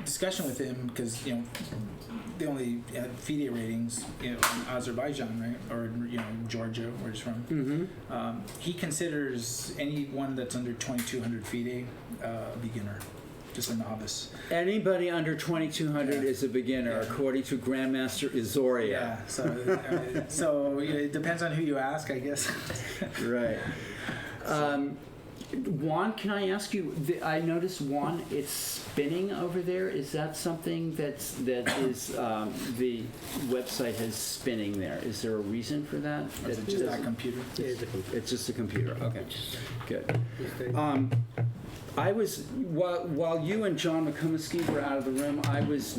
discussion with him because, they only had FIDE ratings in Azerbaijan, right? Or, Georgia, where he's from. Mm-hmm. He considers anyone that's under 2200 FIDE a beginner. Just a novice. Anybody under 2200 is a beginner, according to Grandmaster Izoria. Yeah, so it depends on who you ask, I guess. Right. Juan, can I ask you? I noticed Juan, it's spinning over there. Is that something that is the website has spinning there? Is there a reason for that? Is it just that computer? Yeah, it's a computer. It's just a computer. Okay, good. I was while you and John McComiskey were out of the room, I was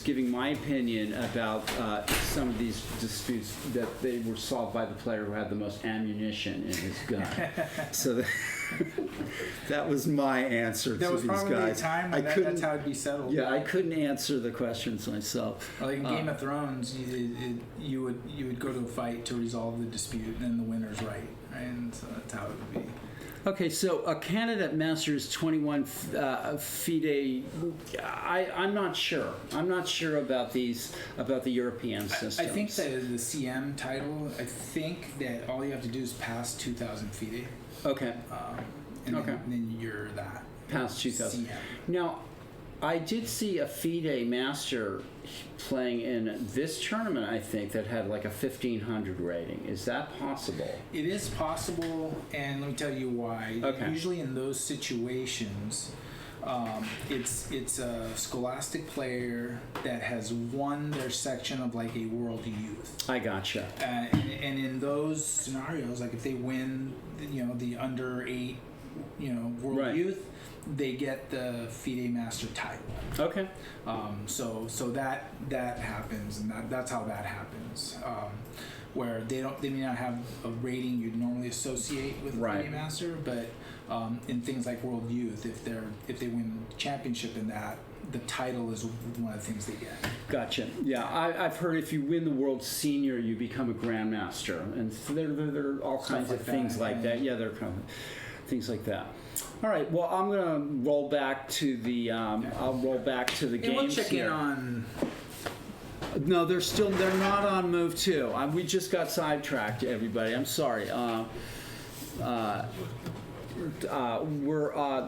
giving my opinion about some of these disputes that they were solved by the player who had the most ammunition in his gun. So that was my answer to these guys. There was probably a time when that's how it'd be settled. Yeah, I couldn't answer the questions myself. Like in Game of Thrones, you would go to a fight to resolve the dispute, and then the winner's right, and so that's how it would be. Okay, so a candidate Masters 21 FIDE. I'm not sure. I'm not sure about the European systems. I think that the CM title. I think that all you have to do is pass 2000 FIDE. Okay. And then you're that. Past 2000. CM. Now, I did see a FIDE Master playing in this tournament, I think, that had like a 1500 rating. Is that possible? It is possible, and let me tell you why. Okay. Usually in those situations, it's a scholastic player that has won their section of like a World Youth. I gotcha. And in those scenarios, like if they win, the under 8, World Youth, they get the FIDE Master title. Okay. So that happens, and that's how that happens. Where they may not have a rating you'd normally associate with FIDE Master, but in things like World Youth, if they win championship in that, the title is one of the things they get. Gotcha. Yeah, I've heard if you win the World Senior, you become a Grandmaster, and so there are all kinds of things like that. Yeah, there are kind of things like that. All right. Well, I'm gonna roll back to the. I'll roll back to the games. We'll check here. in on. No, they're not on move 2. We just got sidetracked, everybody. I'm sorry.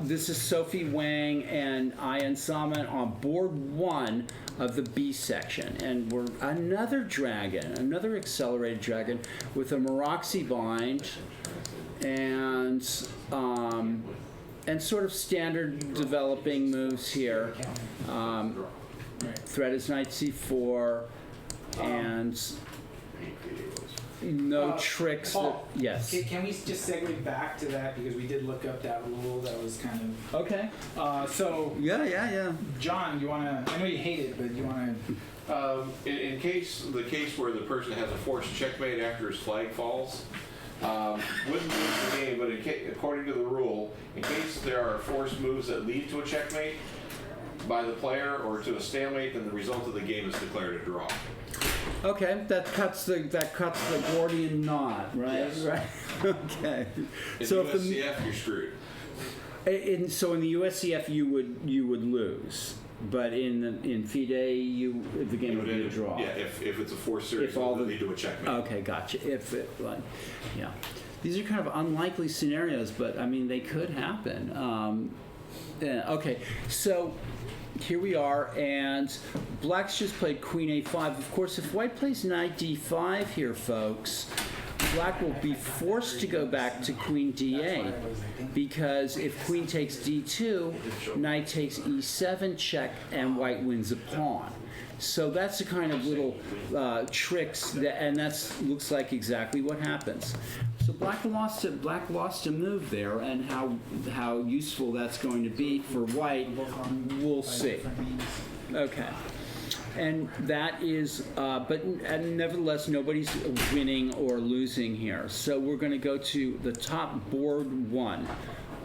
This is Sophie Wang and Ian Salman on board 1 of the B section, and we're another accelerated dragon with a Moroxy bind and sort of standard developing moves here. Threat is knight c4, and no tricks. Paul, Yes. Can we just segue back to that because we did look up that rule that was kind of. Okay. So, Yeah. John, you want to? I know you hate it, but you want to. In the case where the person has a forced checkmate after his flag falls, wouldn't lose the game, but according to the rule, in case there are forced moves that lead to a checkmate by the player or to a stalemate, then the result of the game is declared a draw. Okay, that cuts the Gordian knot, right? Yes. Right. Okay. In So the USCF, you're screwed. so in the USCF you would lose, but in FIDE the game would be a draw. Yeah, if it's a forced series, If all it would the- lead to a checkmate. Okay, gotcha. Yeah. These are kind of unlikely scenarios, but I mean they could happen. Okay, so here we are, and Black's just played Queen A5. Of course, if White plays Knight D5 here, folks, Black will be forced to go back to Queen D8, because if Queen takes D2, Knight takes E7 check, and White wins a pawn. So that's the kind of little tricks, and that looks like exactly what happens. So Black lost a move there, and how useful that's going to be for White, we'll see. Okay. And that is, and nevertheless, nobody's winning or losing here. So we're going to go to the top board one.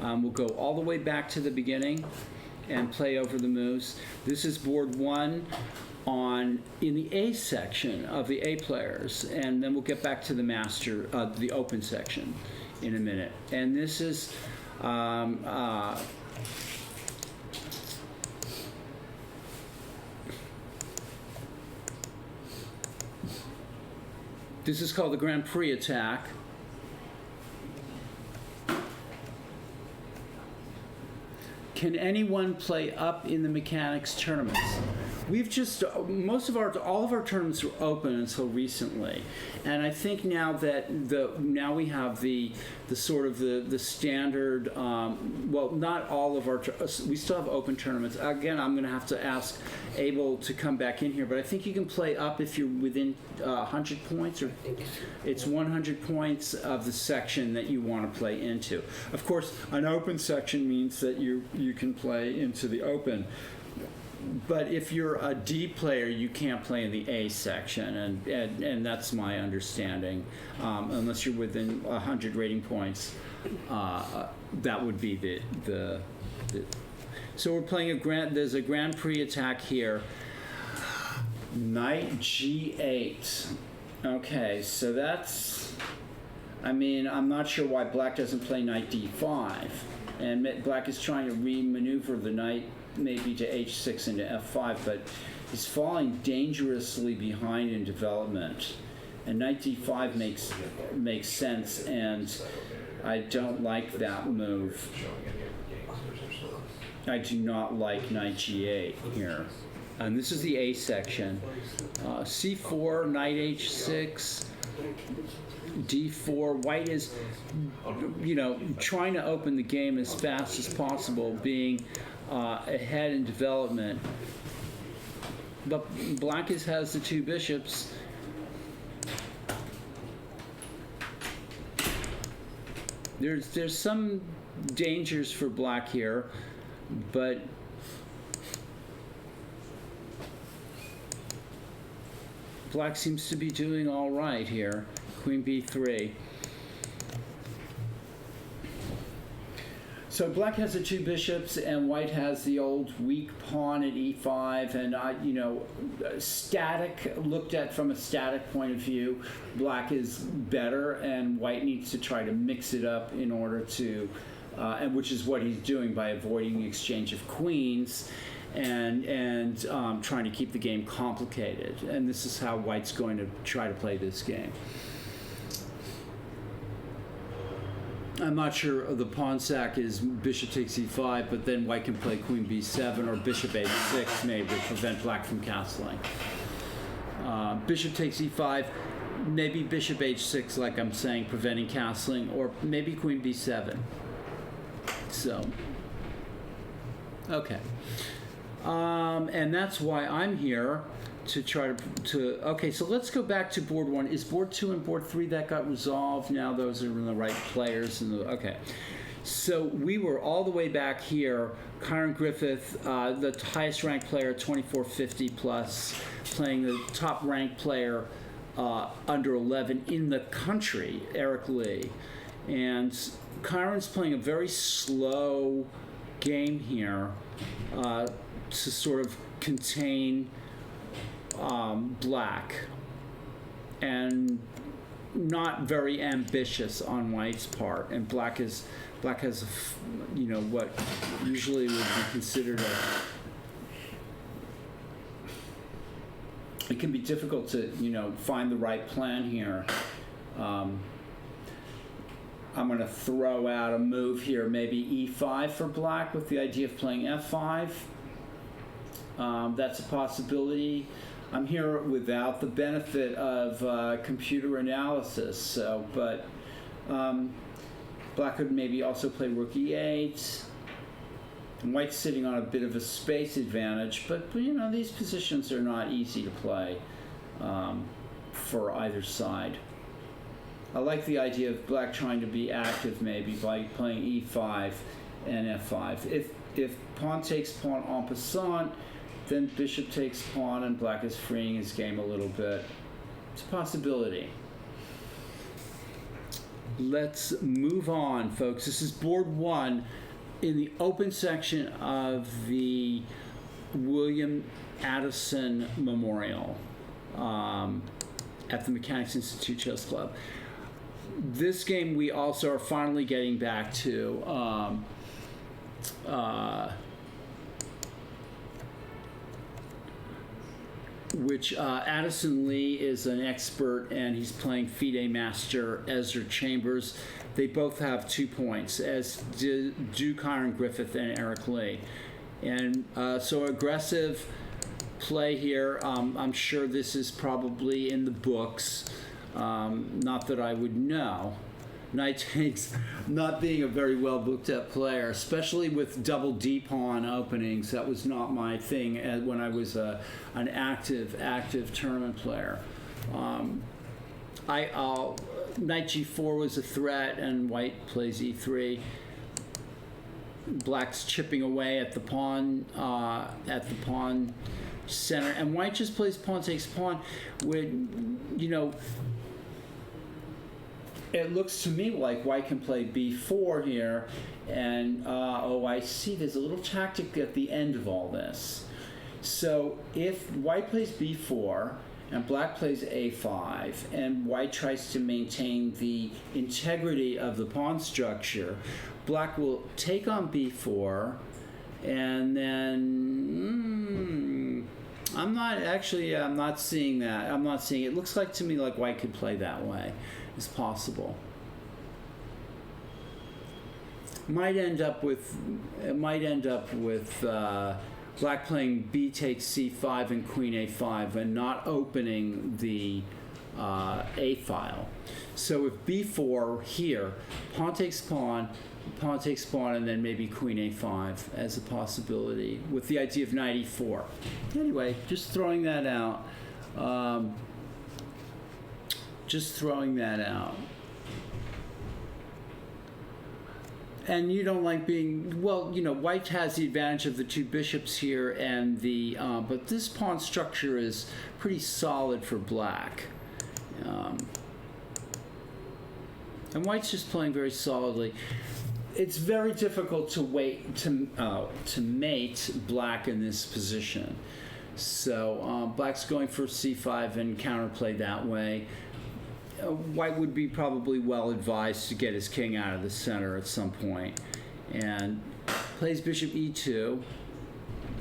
We'll go all the way back to the beginning and play over the moves. This is board one in the A section of the A players, and then we'll get back to the the open section in a minute. And this is this is called the Grand Prix attack. Can anyone play up in the mechanics tournaments? We've just all of our tournaments were open until recently, and I think now that now we have the sort of the standard. Well, not all of our we still have open tournaments. Again, I'm going to have to ask Abel to come back in here, but I think you can play up if you're within 100 points, or it's 100 points of the section that you want to play into. Of course, an open section means that you can play into the open. But if you're a D player, you can't play in the A section, and that's my understanding. Unless you're within 100 rating points, that would be the. So we're playing there's a Grand Prix attack here. Knight G8. Okay, so that's. I mean, I'm not sure why Black doesn't play Knight D5, and Black is trying to re-maneuver the knight maybe to H6 into F5, but he's falling dangerously behind in development. And Knight D5 makes sense, and I don't like that move. I do not like Knight G8 here. And this is the A section. C4, Knight H6, D4. White is, trying to open the game as fast as possible, being ahead in development. But Black has the two bishops. There's some dangers for Black here, but Black seems to be doing all right here. Queen B3. So Black has the two bishops, and White has the old weak pawn at E5, and static, looked at from a static point of view, Black is better, and White needs to try to mix it up in order to, and which is what he's doing by avoiding the exchange of queens, and trying to keep the game complicated. And this is how White's going to try to play this game. I'm not sure the pawn sack is bishop takes e5, but then White can play queen b7 or bishop h6 maybe to prevent Black from castling. Bishop takes e5, maybe bishop h6 like I'm saying, preventing castling, or maybe queen b7. So, okay. And that's why I'm here to try to okay, so let's go back to board 1. Is board 2 and board 3 that got resolved now? Those are in the right players and okay. So we were all the way back here. Kyron Griffith, the highest ranked player, 2450 plus, playing the top ranked player under 11 in the country, Eric Lee. And Kyron's playing a very slow game here to sort of contain Black, and not very ambitious on White's part. And Black has what usually would be considered it can be difficult to find the right plan here. I'm going to throw out a move here, maybe e5 for Black with the idea of playing f5. That's a possibility. I'm here without the benefit of computer analysis, but Black could maybe also play rook e8. And White's sitting on a bit of a space advantage, but these positions are not easy to play for either side. I like the idea of Black trying to be active maybe by playing e5 and f5. If pawn takes pawn en passant, then bishop takes pawn and Black is freeing his game a little bit. It's a possibility. Let's move on, folks. This is board 1 in the open section of the William Addison Memorial at the Mechanics Institute Chess Club. This game we also are finally getting back to. Which Addison Lee is an expert, and he's playing FIDE Master Ezra Chambers. They both have 2 points, as do Kyron Griffith and Eric Lee. And so aggressive play here. I'm sure this is probably in the books. Not that I would know. Knight takes, not being a very well booked up player, especially with double D pawn openings. That was not my thing when I was an active tournament player. Knight G4 was a threat, and White plays E3. Black's chipping away at the pawn center, and White just plays pawn takes pawn. It looks to me like White can play b4 here, and I see there's a little tactic at the end of all this. So if White plays b4 and Black plays a5, and White tries to maintain the integrity of the pawn structure, Black will take on b4, and then I'm not seeing that. I'm not seeing it. It looks like to me like White could play that way. Is possible. Might end up with Black playing b takes c5 and queen a5 and not opening the a file. So if b4 here, pawn takes pawn, and then maybe queen a5 as a possibility with the idea of knight e4. Anyway, just throwing that out. And you don't like being, White has the advantage of the 2 bishops here, and but this pawn structure is pretty solid for Black. And White's just playing very solidly. It's very difficult to mate Black in this position. So Black's going for c5 and counterplay that way. White would be probably well advised to get his king out of the center at some point, and plays bishop e2.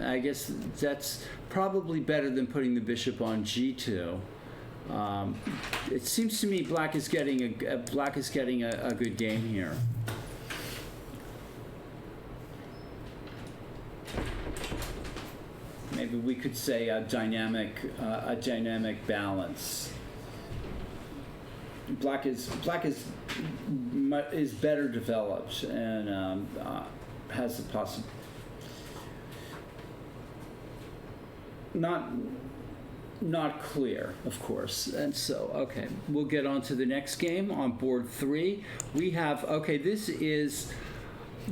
I guess that's probably better than putting the bishop on g2. It seems to me Black is getting a good game here. Maybe we could say a dynamic balance. Black is better developed and has the possibility. not clear, of course. And so, okay, we'll get on to the next game on board 3. We have, okay, this is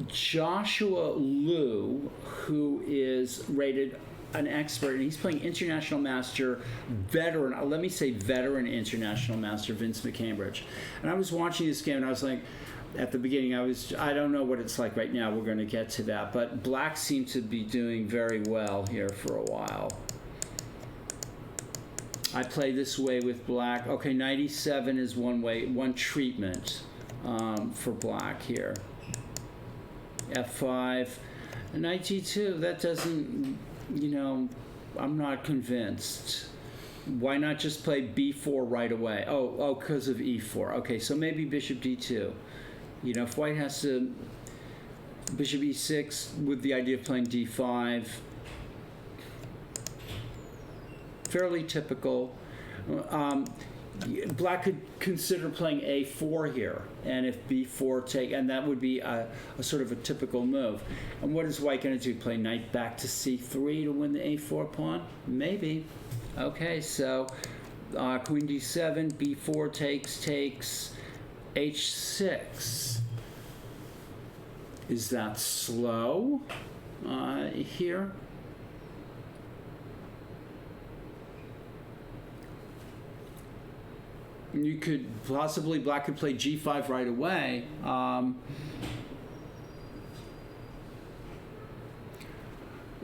Joshua Liu, who is rated an expert, and he's playing International Master veteran, let me say veteran International Master Vince McCambridge. And I was watching this game and I was like, at the beginning, I don't know what it's like right now, we're going to get to that, but black seemed to be doing very well here for a while. I play this way with black. Okay, 97 is one treatment for black here. F5. Knight G2, that doesn't, I'm not convinced. Why not just play B4 right away? Oh, because of E4. Okay, so maybe bishop D2. If white has to bishop E6 with the idea of playing D5. Fairly typical. Black could consider playing A4 here, and if B4 take, and that would be a sort of a typical move. And what is white going to do? Play knight back to C3 to win the A4 pawn? Maybe. Okay, so queen D7, B4 takes, H6. Is that slow here? You could possibly, black could play G5 right away.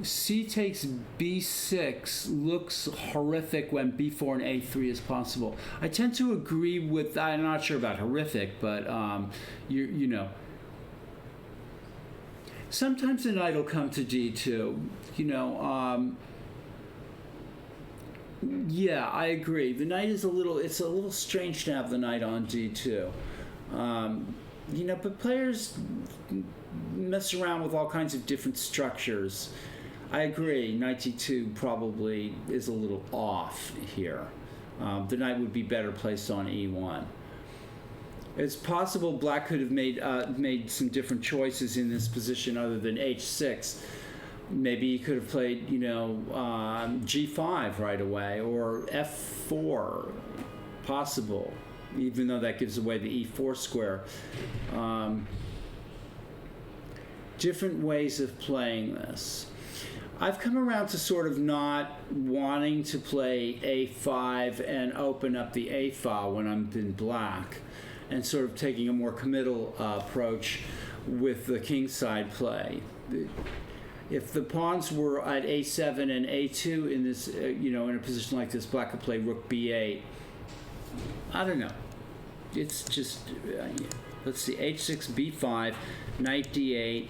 C takes B6 looks horrific when B4 and A3 is possible. I tend to agree with, I'm not sure about horrific, but you know. Sometimes the knight will come to D2, yeah, I agree. The knight is it's a little strange to have the knight on D2. But players mess around with all kinds of different structures. I agree, knight D2 probably is a little off here. The knight would be better placed on E1. It's possible black could have made some different choices in this position other than H6. Maybe he could have played, G5 right away, or F4, possible, even though that gives away the E4 square. Different ways of playing this. I've come around to sort of not wanting to play A5 and open up the A file when I'm in black, and sort of taking a more committal approach with the kingside play. If the pawns were at A7 and A2 in this, in a position like this, black could play rook B8. I don't know. It's just, let's see, H6, B5, knight D8,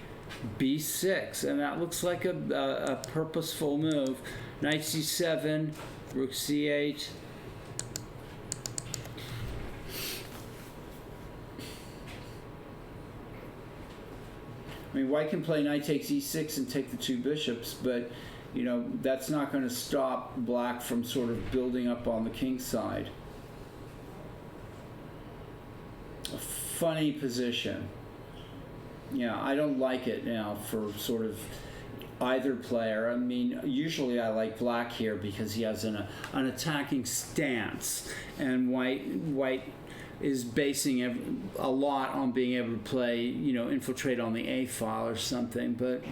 B6, and that looks like a purposeful move. Knight C7, rook C8. I mean, white can play knight takes E6 and take the two bishops, but, that's not going to stop black from sort of building up on the king side. A funny position. Yeah, I don't like it now for sort of either player. I mean, usually I like black here because he has an attacking stance, and white is basing a lot on being able to play, infiltrate on the A file or something, but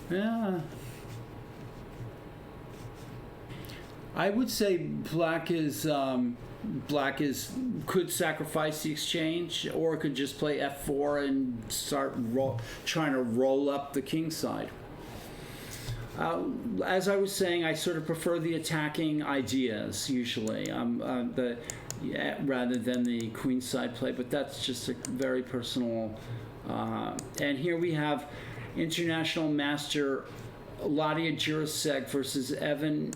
yeah. I would say black could sacrifice the exchange, or could just play F4 and start trying to roll up the king side. As I was saying, I sort of prefer the attacking ideas usually. Rather than the queenside play, but that's just a very personal. And here we have International Master Ladia Jurasek versus Evan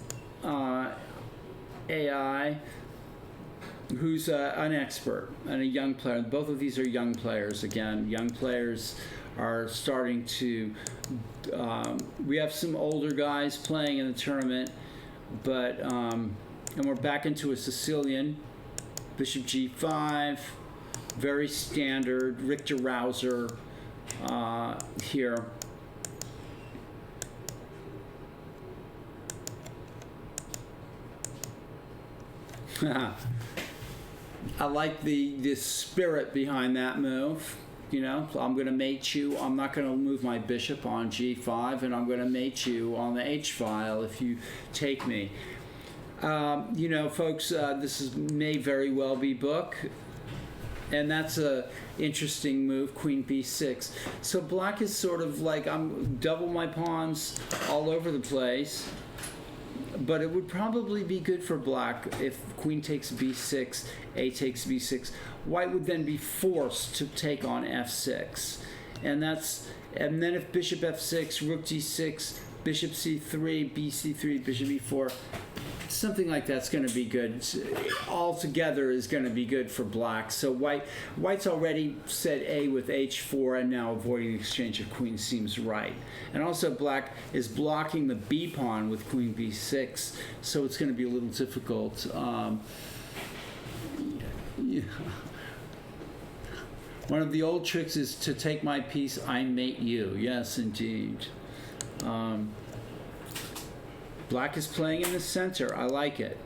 AI, who's an expert and a young player. Both of these are young players. Again, young players are starting to. We have some older guys playing in the tournament, but and we're back into a Sicilian. Bishop G5, very standard, Richter Rouser here. I like the spirit behind that move. You know, I'm going to mate you. I'm not going to move my bishop on g5, and I'm going to mate you on the h file if you take me. You know, folks, may very well be book, and that's a interesting move, queen b6. So black is sort of like, I'm double my pawns all over the place. But it would probably be good for black if queen takes b6, a takes b6. White would then be forced to take on f6. And then if bishop f6, rook d6, bishop c3, bc3, bishop e4, something like that's going to be good. Altogether is going to be good for black. So white's already said A with h4, and now avoiding the exchange of queens seems right. And also black is blocking the b pawn with queen b6, so it's going to be a little difficult. Yeah. One of the old tricks is to take my piece, I mate you. Yes, indeed. Black is playing in the center. I like it.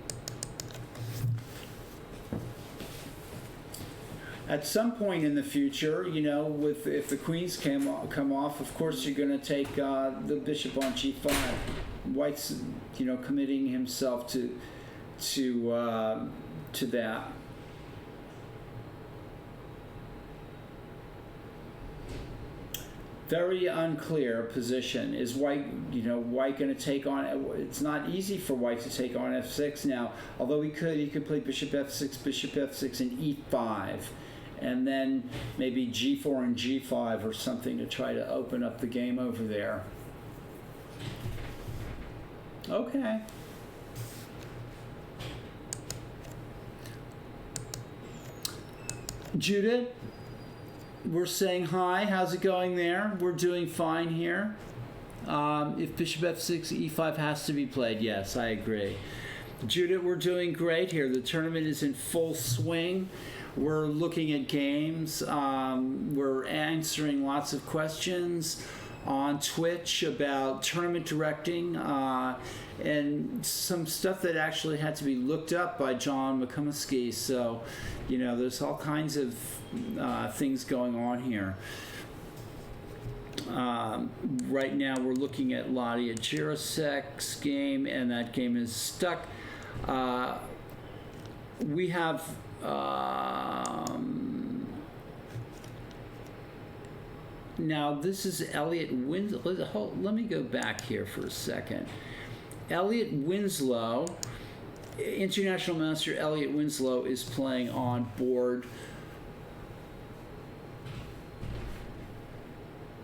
At some point in the future, you know, if the queens come off, of course you're going to take the bishop on g5. White's, you know, committing himself to that. Very unclear position. Is white, you know, white going to take on? It's not easy for white to take on f6 now. Although he could play bishop f6, and e5, and then maybe g4 and g5 or something to try to open up the game over there. Okay. Judith, we're saying hi. How's it going there? We're doing fine here. If bishop f6, e5 has to be played, yes, I agree. Judith, we're doing great here. The tournament is in full swing. We're looking at games. We're answering lots of questions on Twitch about tournament directing and some stuff that actually had to be looked up by John McComiskey. So, you know, there's all kinds of things going on here. Right now we're looking at Ladia Jirasek's game, and that game is stuck. We have now this is Elliot Winslow. Let me go back here for a second. Elliot Winslow, International Master Elliot Winslow, is playing on board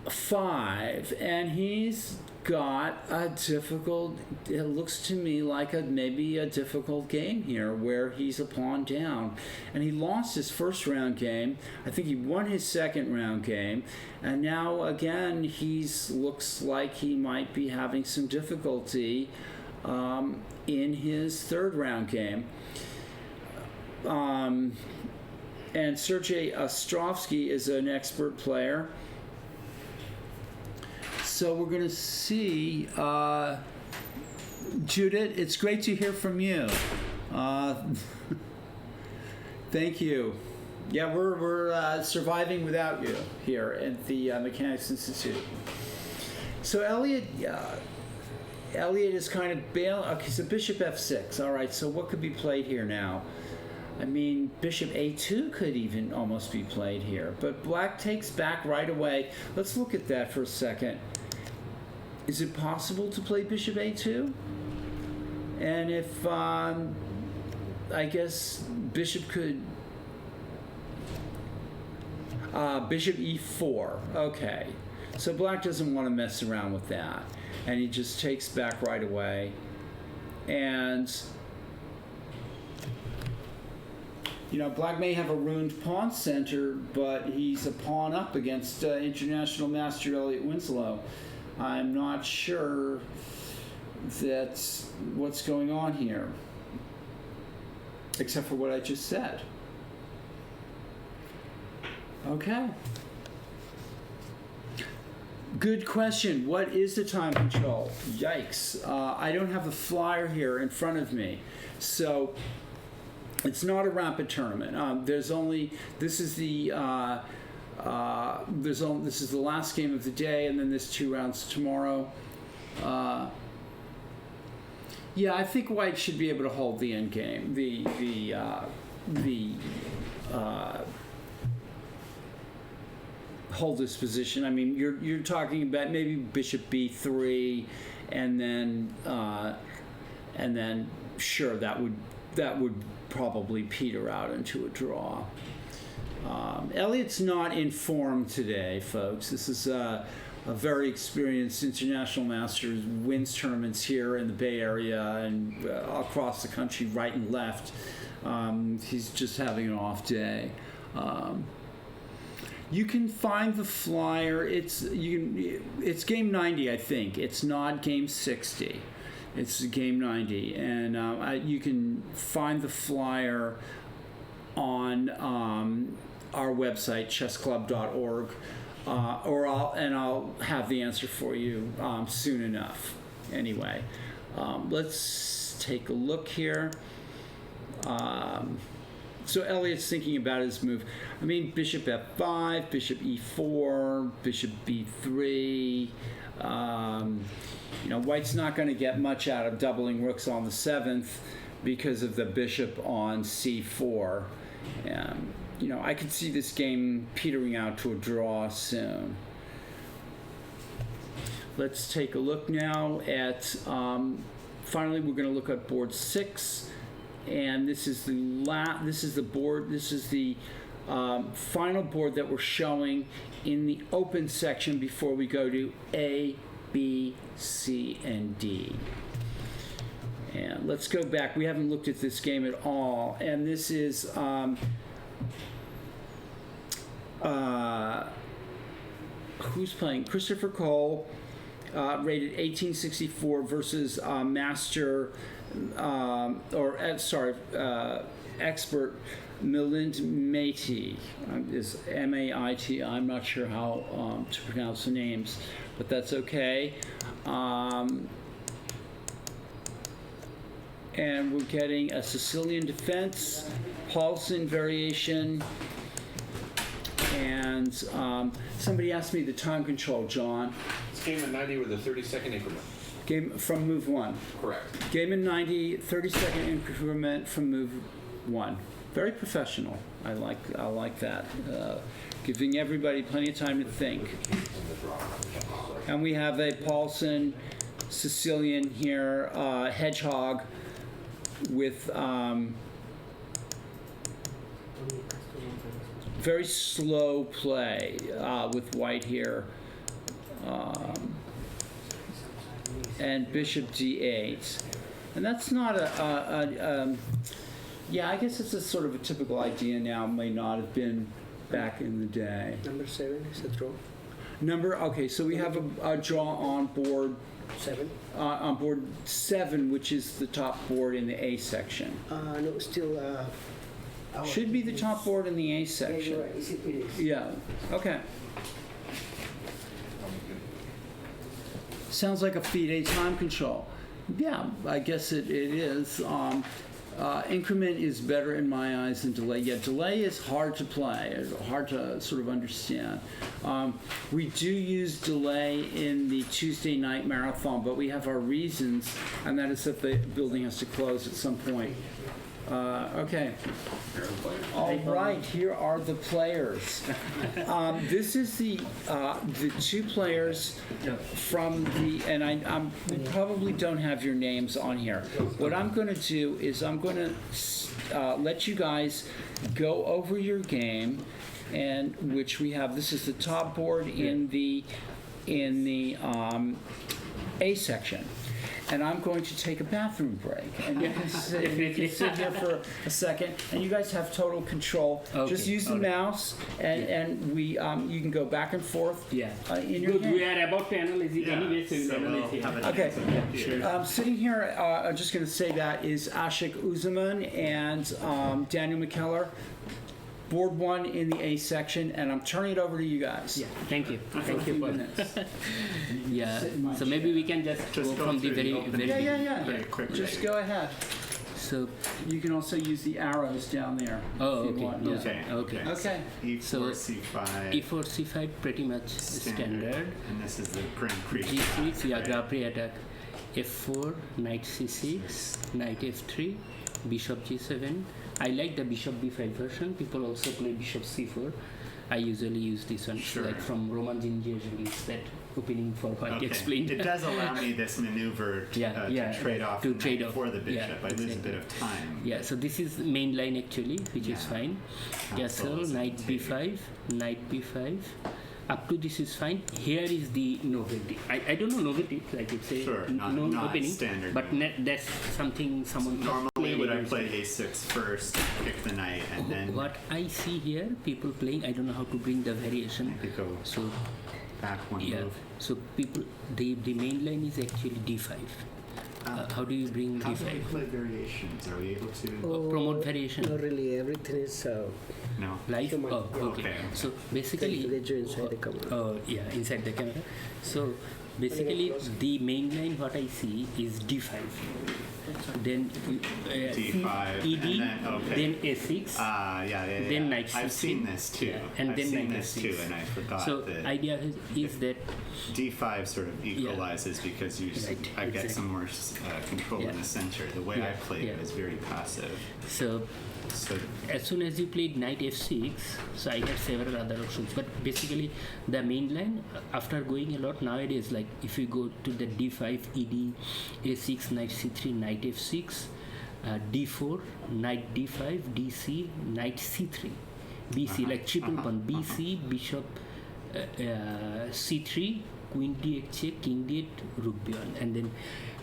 5, and he's got a difficult, it looks to me like maybe a difficult game here where he's a pawn down, and he lost his first round game. I think he won his second round game, and now again looks like he might be having some difficulty in his third round game. And Sergei Ostrovsky is an expert player. So we're going to see, Judith, it's great to hear from you. Thank you. Yeah, we're surviving without you here at the Mechanics Institute. So Elliot is kind of bailing. Okay, so bishop f6. All right, so what could be played here now? I mean, bishop a2 could even almost be played here, but black takes back right away. Let's look at that for a second. Is it possible to play bishop a2? And if, I guess bishop could, bishop e4, okay. So black doesn't want to mess around with that. And he just takes back right away. And, you know, black may have a ruined pawn center, but he's a pawn up against International Master Elliot Winslow. I'm not sure that's what's going on here, except for what I just said. Okay. Good question. What is the time control? Yikes. I don't have the flyer here in front of me. So It's not a rapid tournament. There's only this is the this is the last game of the day, and then there's 2 rounds tomorrow. Yeah, I think White should be able to hold the end game. Hold this position. I mean, you're talking about maybe Bishop B3, and then sure that would probably peter out into a draw. Elliot's not in form today, folks. This is a very experienced international master, wins tournaments here in the Bay Area and across the country, right and left. He's just having an off day. You can find the flyer. It's game 90, I think. It's not game 60. It's game 90, and you can find the flyer on our website, chessclub.org, or I'll have the answer for you soon enough. Anyway, let's take a look here. So Elliot's thinking about his move. I mean, Bishop F5, Bishop E4, Bishop B3. White's not going to get much out of doubling rooks on the 7th because of the bishop on C4. And, I could see this game petering out to a draw soon. Let's take a look now at, finally we're going to look at board 6. And this is the final board that we're showing in the open section before we go to A, B, C, and D. And let's go back. We haven't looked at this game at all. And this is who's playing? Christopher Cole, rated 1864 versus master. Expert Milind Maiti is M-A-I-T. I'm not sure how to pronounce the names, but that's okay. And we're getting a Sicilian defense, Paulson variation, and somebody asked me the time control, John. It's game of 90 with a 30-second increment. Game from move 1. Correct. Game in 90, 30-second increment from move 1. Very professional. I like that. Giving everybody plenty of time to think. And we have a Paulson Sicilian here, hedgehog with very slow play with White here. And Bishop D8, and that's not yeah, I guess it's a sort of a typical idea now, may not have been back in the day. Number 7 is a draw. Okay, so we have a draw on board 7. On board 7, which is the top board in the A section. No, still. Should be the top board in the A Yeah, section. you're right. It is. Yeah. Okay. Sounds like a FIDE time control. Yeah, I guess it is. Increment is better in my eyes than delay. Yeah, delay is hard to play, it's hard to sort of understand. We do use delay in the Tuesday night marathon, but we have our reasons, and that is that the building has to close at some point. Okay. All right, here are the players. This is the 2 players from the, and we probably don't have your names on here. What I'm going to do is I'm going to let you guys go over your game, and which we have. This is the top board in the A section. And I'm going to take a bathroom break, and you can sit here for a second, and you guys have total control. Okay, Just use the mouse, and we you can go back and forth. Yeah. In your Good. game. We are about to analyze it anyway, so we'll analyze it. Okay. Sure. Sitting here, I'm just going to say that is Ashik Uzaman and Daniel McKellar. Board 1 in the A section, and I'm turning it over to you guys. Yeah. Thank you. For a Thank few you for minutes. Yeah. So maybe we can just go from the very Yeah. very Just go ahead. So you can also use the arrows down there. Oh, if you okay, want. yeah. Okay. Okay. E4, So, C5. E4, C5 pretty much standard. And this is the Grand Prix. G6, yeah, right? Grand Prix attack. F4, Knight C6, Knight F3, Bishop G7. I like the Bishop B5 version. People also play Bishop C4. I usually use this one, Sure. like from Roman Gingier use that opening for white explained. It does allow me this maneuver to, to trade off to the trade knight off. for the bishop. Yeah, I lose a exactly. bit of time. Yeah, so this is main line actually, which is Yeah. fine. Castle, Castles Knight and take. B5, Knight B5. Up to this is fine. Here is the novelty. I don't know novelty, like it's a Sure, not opening, standard. but that's something someone Normally, played would I against play me. A6 first, pick the knight, and then What I see here, people playing, I don't know how to bring the variation. maybe go So back one yeah, move? so people, the main line is actually D5. How do you bring How do we D5? play variations? Are we able to? Promote variation. Not really. Everything is No. Live? Come on. Oh, Yeah. okay. Okay. So trying basically, to get you inside the camera. oh yeah, inside the camera. So basically, the main line what I see is D5. Then D5, ED, and then- okay. then A6. Yeah. Then knight I've C3. seen this too. Yeah, and I've then seen knight this F6. too, and I forgot So that idea is that D5 sort of equalizes because you Right, I get exactly. some more control in Yeah. the center. The way I Yeah, played yeah. it was very passive. so So as soon as you played knight f6, so I had several other options, but basically the main line after going a lot nowadays, like if you go to the d5, ed, a6, knight c3, knight f6, d4, knight d5, dc, knight c3, bc, like triple pawn, bc, bishop c3, queen d8 check, king d8, rook b1, and then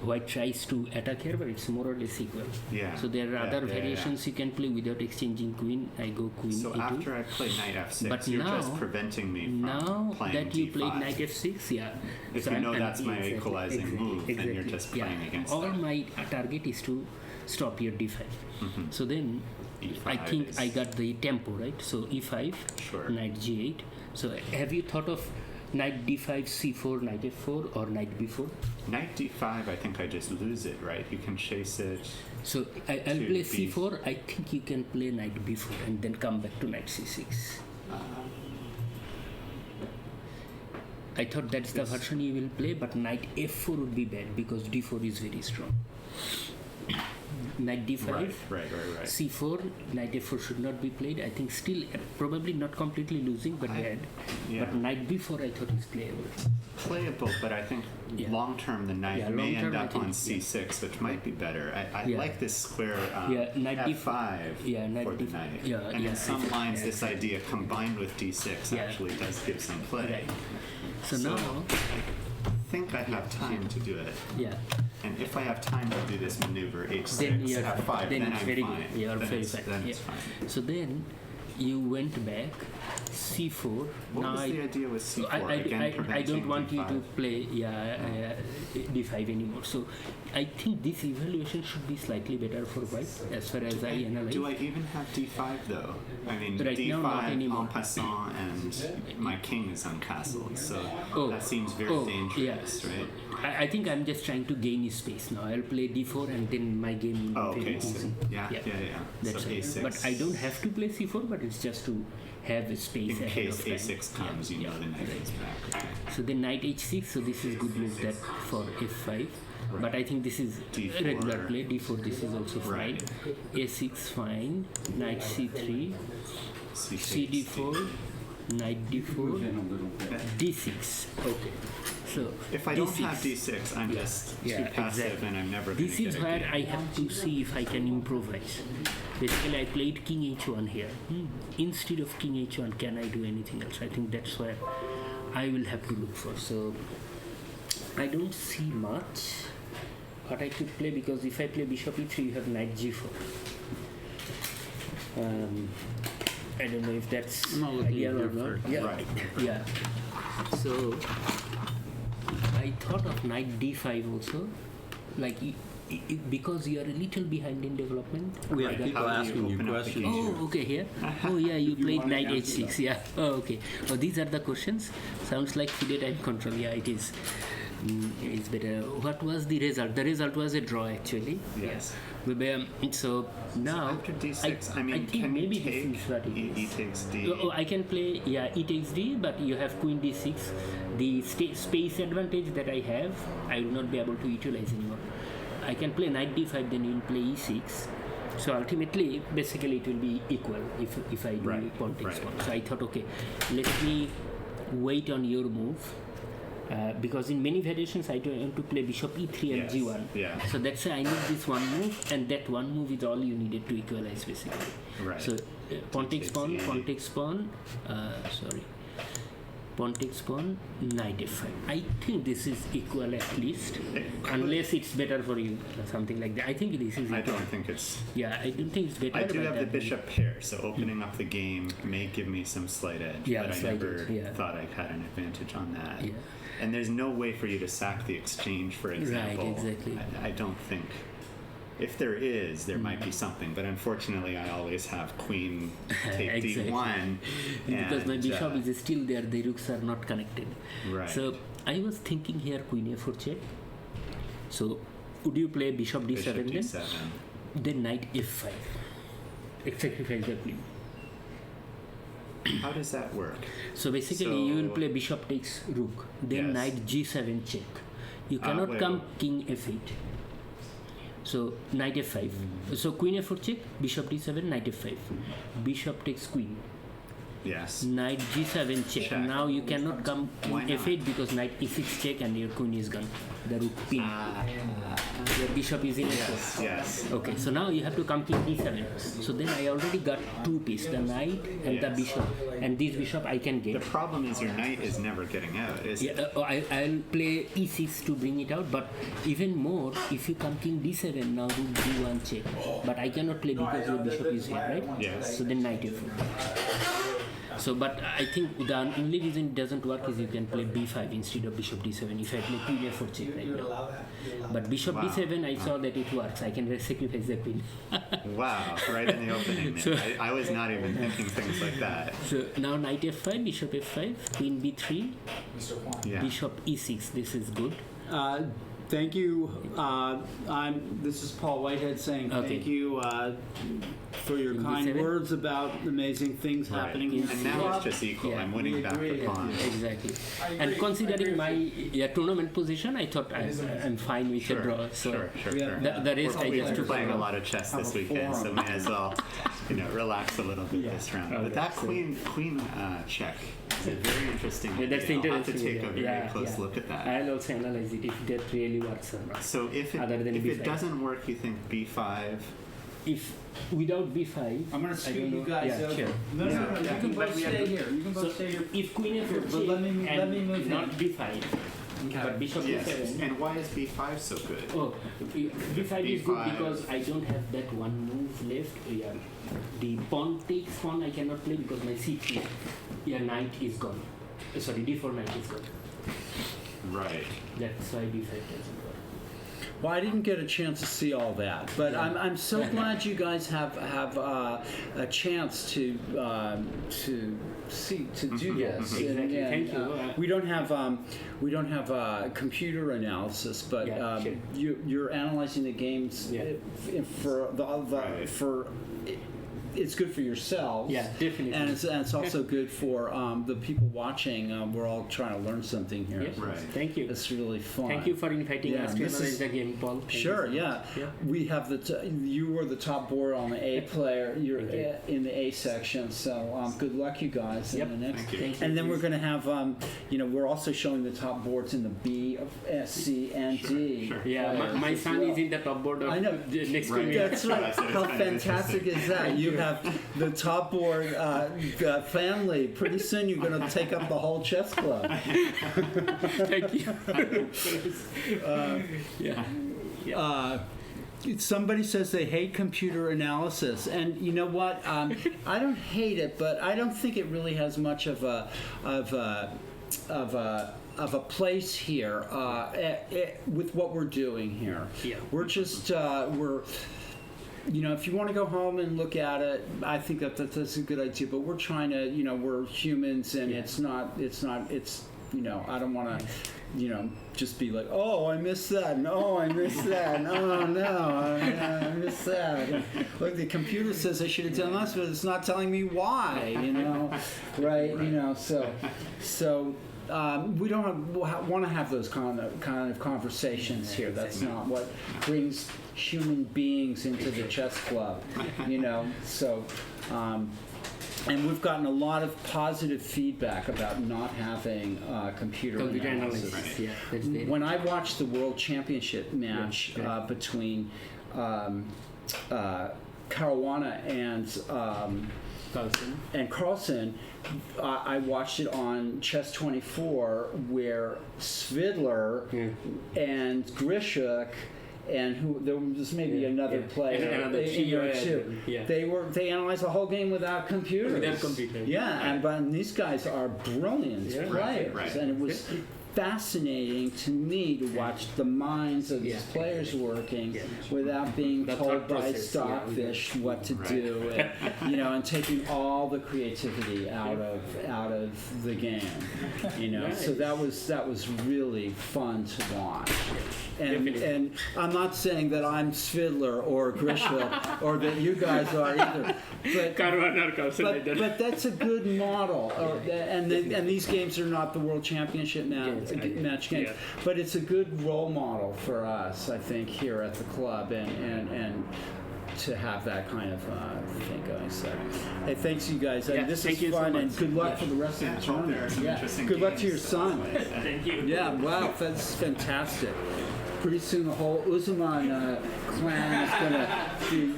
white tries to attack here, but it's more or less equal. yeah. So there are Yeah, other yeah, yeah. variations you can play without exchanging queen. I go queen So a2. after I play knight f6, But you're now- just preventing me from Now playing that you d5. played knight f6, yeah. If So you I'm- know I'm- that's my exactly, equalizing move, then you're just playing against All that. my target is to stop your d5. Mhm. So then E5 I think is- I got the tempo, right? So e5, Sure. knight g8. So have you thought of knight d5, c4, knight f4, or knight b4? Knight d5, I think I just lose it, right? You can chase it. So I'll To play B. c4. I think you can play knight b4 and then come back to knight c6. I thought that's the Yes. version you will play, but knight f4 would be bad because d4 is very strong. Knight d5, Right. c4, knight f4 should not be played. I think still probably not completely losing, but bad. Yeah. But knight b4 I thought is playable. Playable, but I think Yeah. long term the knight Yeah, may long term, end I up think, on yeah. c6, which might be better. I Yeah. like this square Yeah, knight d5. f5 Yeah, knight for the d5. knight. Yeah, and yeah, in some I- lines, yeah, this idea combined with d6 Yeah. actually does give some play. Right. So So- now, I think I have time to do it. yeah. And if I have time to do this maneuver, h6, Then you're f5, then then it's I'm very fine. good. You're then very it's, fine. Then Yeah. it's fine. So then you went back c4. What now was I, the idea with so c4? Again, I preventing don't want you d5. to play d5 anymore. So I think this evaluation should be slightly better for white as far as I analyze. Do I even have d5 though? I mean, Right d5 now, not anymore. en passant, and my king is uncastled, so Oh. that seems very Oh, dangerous, yeah. right? I think I'm just trying to gain space now. I'll play d4 and then my game will Oh, be okay, very so easy. yeah. That's So right. a6. But I don't have to play c4, but it's just to have a space in ahead case of time. a6 comes, you know the knight right. is back. Okay. So then knight h6, so this is good move that for f5. But I think this is D4. regular play. d4, this is also fine. Right. a6 fine. Knight c3, C cd4, knight d4, d6. Okay. So If I don't d6. have d6, I'm just too Yeah, passive, exactly. and I'm never going This to get is a where game. I have to see if I can improvise. Basically, I played king h1 here. Instead of king h1, can I do anything else? I think that's where I will have to look for. So I don't see much what I could play, because if I play bishop e3, you have knight g4. I don't know if that's I'm not looking ideal or here not. for- Yeah. Right. Yeah. So I thought of knight d5 also, like because you are a little behind in development. We I have got- people How do you asking you open up the questions. game? Oh, okay, here. Oh, yeah, you played knight h6. Yeah. Oh, okay. Oh, these are the questions. Sounds like FIDE time control. Yeah, it is. It's better. What was the result? The result was a draw actually. Yes. Yeah. So now After d6, I mean, I think can maybe you take this is what it is. e takes d? Oh, I can play, e takes d, but you have queen d6. The space advantage that I have, I will not be able to utilize anymore. I can play knight d5, then you will play e6. So ultimately, basically, it will be equal if I do pawn takes pawn. So I thought, okay, let me wait on your move. Because in many variations I don't want to play bishop e3 and g1. Yeah. So that's why I need this one move, and that one move is all you needed to equalize basically. Right. So pawn takes pawn, e. pawn takes pawn, pawn takes pawn, knight f5. I think this is equal at least, unless it's better for you or something like that. I think this is equal. I don't think it's. Yeah, I don't think it's better. I do but have the that- bishop pair, so opening up the game may give me some slight edge, Yeah, but I slight never edge, yeah. thought I had an advantage on that. Yeah. And there's no way for you to sack the exchange, for example. exactly. I don't think. If there is, there might be something, but unfortunately, I always have queen take Exactly. d1. Because my and, bishop is still there, the rooks are not connected. Right. So I was thinking here queen a4 check. So would you play bishop d7 bishop then? d7. Then knight f5. Sacrifice the queen. How does that work? So basically you will So- play bishop takes rook. Then Yes. knight g7 check. You cannot wait, come king f8. So knight f5. So queen f4 check, bishop d7, knight f5. Bishop takes queen. Yes. Knight g7 check. Check. Now you cannot come Why not? f8 because knight e6 check and your queen is gone. The rook pin. Your bishop is in Yes. f4. Yes. Okay, so now you have to come king d7. So then I already got two pieces, the knight and the Yes. bishop. And this bishop I can The get. problem is your knight is never getting out, is it? Yeah, I'll play e6 to bring it out, but even more, if you come king d7, now rook d1 check. But I cannot play because your bishop is here, right? Yes. So then knight f4. So, but I think the only reason it doesn't work is you can play b5 instead of bishop d7. If I play queen f4 check right now. But bishop Wow. d7, I saw that it works. I can sacrifice the queen. Wow, right in the opening there. So- I was not even thinking things like that. So now knight f5, bishop f5, queen b3, Yeah. bishop e6. This is good. Thank you. This is Paul Whitehead saying Okay. thank you for your King kind D7? words about amazing things Right. happening in And now it's just equal. Yeah. I'm winning We back agree. the pawn. Exactly. And considering my tournament position, I thought I'm fine with Sure, a draw. So sure. Yeah. the rest I We're just took playing a over. lot of chess this Have a weekend, so forum. may as well, relax a little bit this round. But Okay. that queen check is a very interesting. Yeah, that's idea. I'll have to interesting. take a very close look at that. I'll also analyze it if that really works or not. So if Other than it B5. doesn't work, you think b5? If without b5, I'm going to I scoot don't you know. guys Yeah, over. sure. No, Yeah. you can But both we have stay to- here. You can both So stay here. if queen f4 Here, but check let me move and not b5, but bishop Yes. d7. And why is b5 so good? Oh, b5 is good B5. because I don't have that one move left. Yeah. The pawn takes pawn I cannot play because my c3, knight is gone. Sorry, d4 knight is gone. Right. That's why b5 doesn't work. Well, I didn't get a chance to see all that, but I'm so glad you guys have a chance to see to do this. Exactly. Thank you. We don't have computer analysis, but Yeah, sure. you're analyzing the games Yeah. for the Right. for. It's good for yourselves. Yeah, definitely. And it's also good for the people watching. We're all trying to learn something here. Yes. Right. Thank you. It's really fun. Thank you for inviting Yeah, us to this analyze is- the game, Paul. Thank you Sure, so yeah. much. Yeah. We have you were the top board on the A player. You're Thank you. in the A section. So good luck, you guys. Yep. In the next. Thank you. Thank you. And then we're going to have, we're also showing the top boards in the B, S, C, and D. Sure. Yeah, players my as son well. is in the top board of I know. the next Right. to me. That's right. So it's How kind of fantastic is that? You have the top board family. Pretty soon you're going to take up the whole chess club. Thank you. Yeah. Somebody says they hate computer analysis, and you know what? I don't hate it, but I don't think it really has much of a place here with what we're doing here. Yeah. We're just if you want to go home and look at it, I think that's a good idea. But we're trying to, we're humans, and Yeah. it's not. I don't want to. just be like, oh, I missed that, and oh, I missed that, and oh no, I missed that. And, look, the computer says I should have done this, but it's not telling me why, right? So we don't want to have those kind of conversations here. That's not what brings human beings into the chess club, So. And we've gotten a lot of positive feedback about not having computer analysis. analysis. Yeah, that's very When I watched the World Championship match between Caruana and Carlsen, I watched it on Chess 24, where Svidler and Grishuk and there was maybe another player, and another too. Yeah. They analyzed the whole game without computers. Without computers. Yeah, but these guys are brilliant players, Right. and it was fascinating to me to watch the minds of these players working without being The told thought by process, Stockfish what to do, and, and taking all the creativity out of the game. So that was really fun to watch. And I'm not saying that I'm Svidler or Grishka or that you guys are either, but that's a good model. And these games are not the World Championship match games, but it's a good role model for us, I think, here at the club, and to have that kind of thing going. So, hey, thanks you guys. This is fun, and good luck for the rest of the tournament. Good luck to your son. Thank you. Yeah, wow, that's fantastic. Pretty soon the whole Uzman clan is gonna be.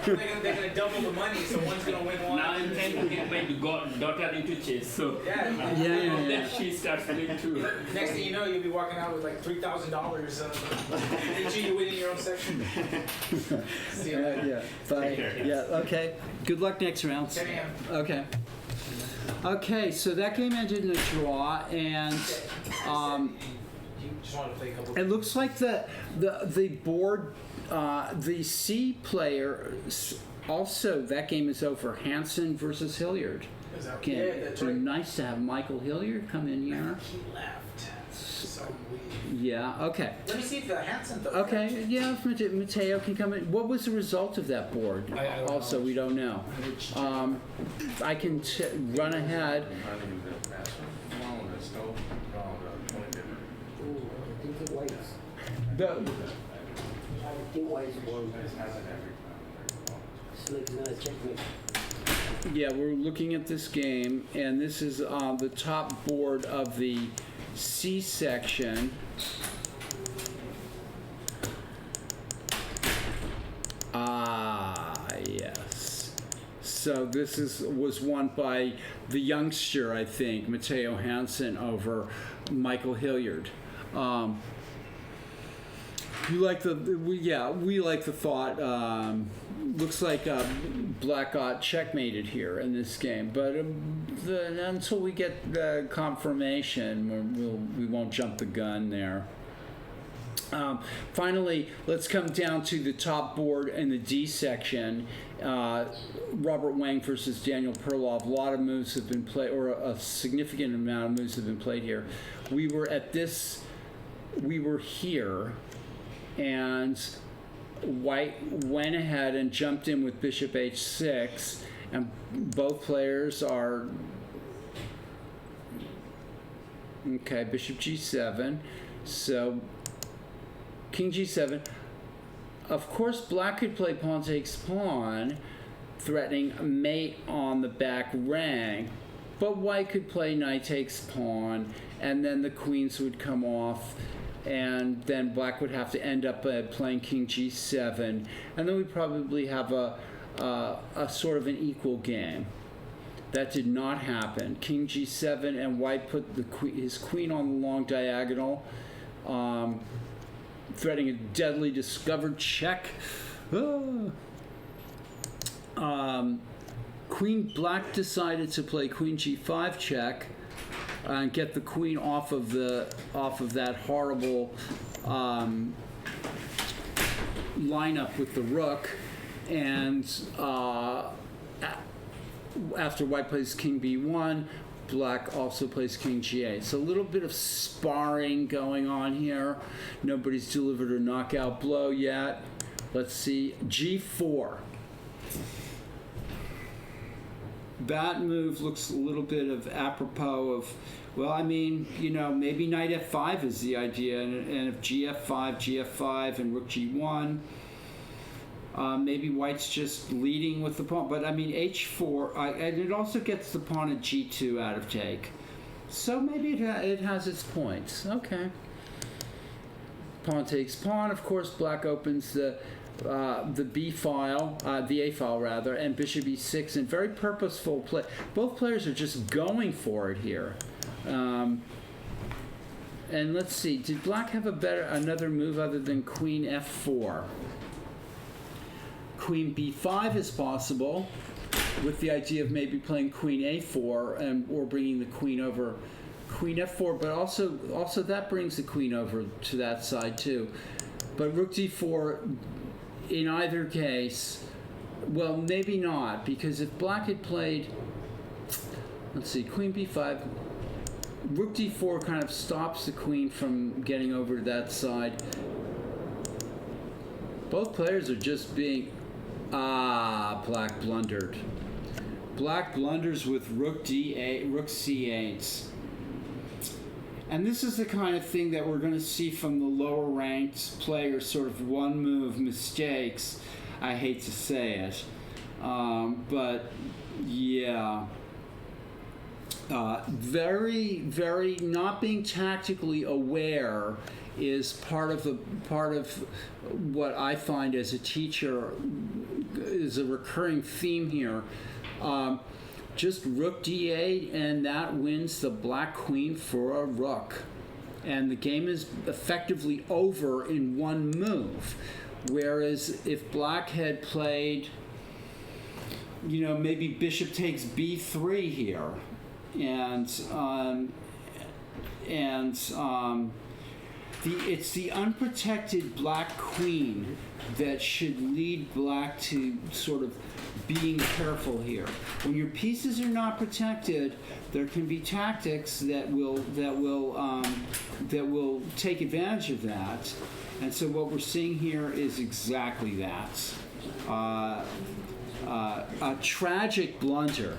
They're gonna double the money, so one's gonna win one. Now I'm trying to get my daughter into chess, so Yeah. she starts playing too. Next thing you know, you'll be walking out with like $3,000. You win in your own section. See you later. Yeah. Bye. Yeah. Okay. Good luck next round. 10 a.m. Okay. Okay. So that game ended in a draw, and You just want to play a couple. it looks like the board, the C player. Also, that game is over. Hansen versus Hilliard. Is that- Again, Yeah, that's it's right. nice to have Michael Hilliard come in here. He left. So weird. Yeah. Okay. Let me see if the Hanson though. Okay, yeah, if Mateo can come in. What was the result of that board? I don't Also, know. we don't know. I can run ahead. The, yeah, we're looking at this game, and this is the top board of the C section. Yes. So this was won by the youngster, I think, Matteo Hansen over Michael Hilliard. We like the thought. Looks like Black got checkmated here in this game, but until we get the confirmation, we won't jump the gun there. Finally, let's come down to the top board in the D section. Robert Wang versus Daniel Perlov. A lot of moves have been played, or a significant amount of moves have been played here. We were here, and White went ahead and jumped in with Bishop H6, and both players are okay. Bishop G7, so King G7. Of course, Black could play pawn takes pawn, threatening a mate on the back rank, but White could play knight takes pawn, and then the queens would come off, and then Black would have to end up playing King G7, and then we'd probably have a sort of an equal game. That did not happen. King G7, and White put his queen on the long diagonal, threatening a deadly discovered check. Queen Black decided to play Queen G5 check and get the queen off of that horrible lineup with the rook, and after White plays King B1, black also plays king g8. So a little bit of sparring going on here. Nobody's delivered a knockout blow yet. Let's see, g4. That move looks a little bit of apropos of, well, I mean, you know, maybe knight f5 is the idea, and if gf5, and rook g1, maybe white's just leading with the pawn. But I mean, h4, and it also gets the pawn at g2 out of take. So maybe it has its points. Okay. Pawn takes pawn. Of course, black opens the B file, the A file rather, and bishop e6 in very purposeful play. Both players are just going for it here. And let's see, did black have another move other than queen f4? Queen b5 is possible, with the idea of maybe playing queen a4 or bringing the queen over. Queen f4, but also that brings the queen over to that side too. But rook d4. In either case, well, maybe not, because if black had played, let's see, queen b5, rook d4 kind of stops the queen from getting over to that side. Both players are just being, black blundered. Black blunders with rook d8, rook c8. And this is the kind of thing that we're going to see from the lower ranked players, sort of one move mistakes. I hate to say it. But yeah. Very, very not being tactically aware is part of what I find as a teacher is a recurring theme here. Just rook d8, and that wins the black queen for a rook. And the game is effectively over in one move. Whereas if black had played, you know, maybe bishop takes b3 here, it's the unprotected black queen that should lead black to sort of being careful here. When your pieces are not protected, there can be tactics that will take advantage of that. And so what we're seeing here is exactly that. A tragic blunder.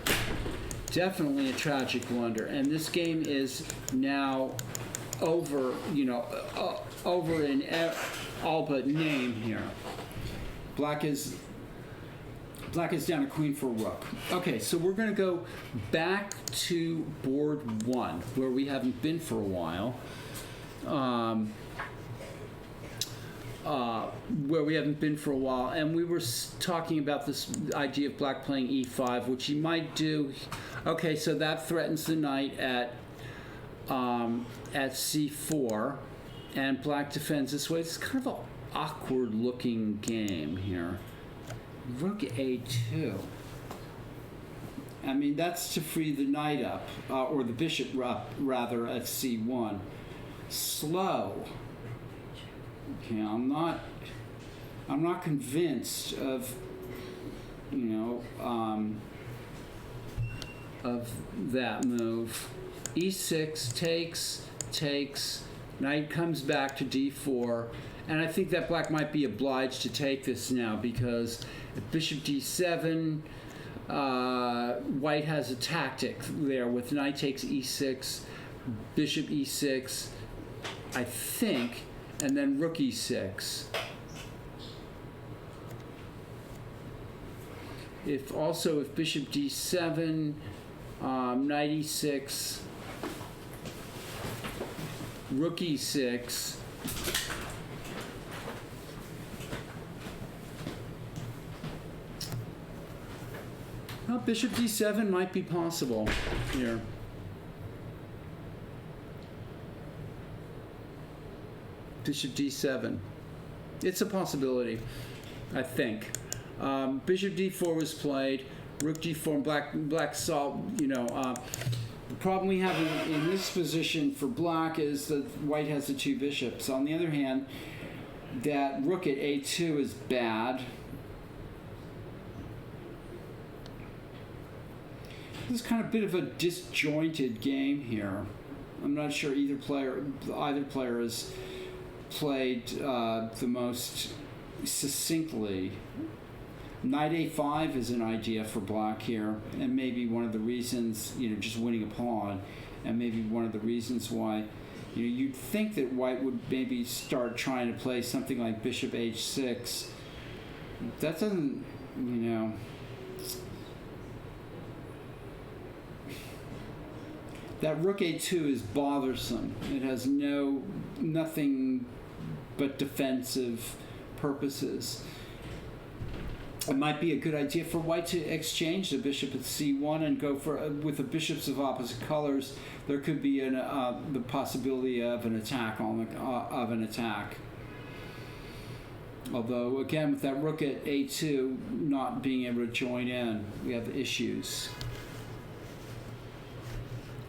Definitely a tragic blunder. And this game is now over, over in all but name here. Black is down a queen for rook. Okay, so we're going to go back to board one, where we haven't been for a while. And we were talking about this idea of black playing e5, which he might do. Okay, so that threatens the knight at c4, and black defends this way. It's kind of an awkward-looking game here. Rook a2. I mean, that's to free the knight up, or the bishop up, rather, at c1. Slow. Okay, I'm not convinced of, of that move. e6 takes, knight comes back to d4, and I think that black might be obliged to take this now, because if bishop d7, white has a tactic there with knight takes e6, bishop e6, I think, and then rook e6. If bishop d7, knight e6, rook e6, well, bishop d7 might be possible here. Bishop d7. It's a possibility, I think. Bishop d4 was played. Rook d4, black saw, the problem we have in this position for black is that white has the two bishops. On the other hand, that rook at a2 is bad. This is kind of a bit of a disjointed game here. I'm not sure either player has played the most succinctly. Knight A5 is an idea for black here, and maybe one of the reasons, just winning a pawn, and maybe one of the reasons why, you'd think that white would maybe start trying to play something like bishop H6. That doesn't, that rook A2 is bothersome. It has nothing but defensive purposes. It might be a good idea for white to exchange the bishop at C1 and go for with the bishops of opposite colors. There could be the possibility of an attack Although again, with that rook at A2 not being able to join in, we have issues.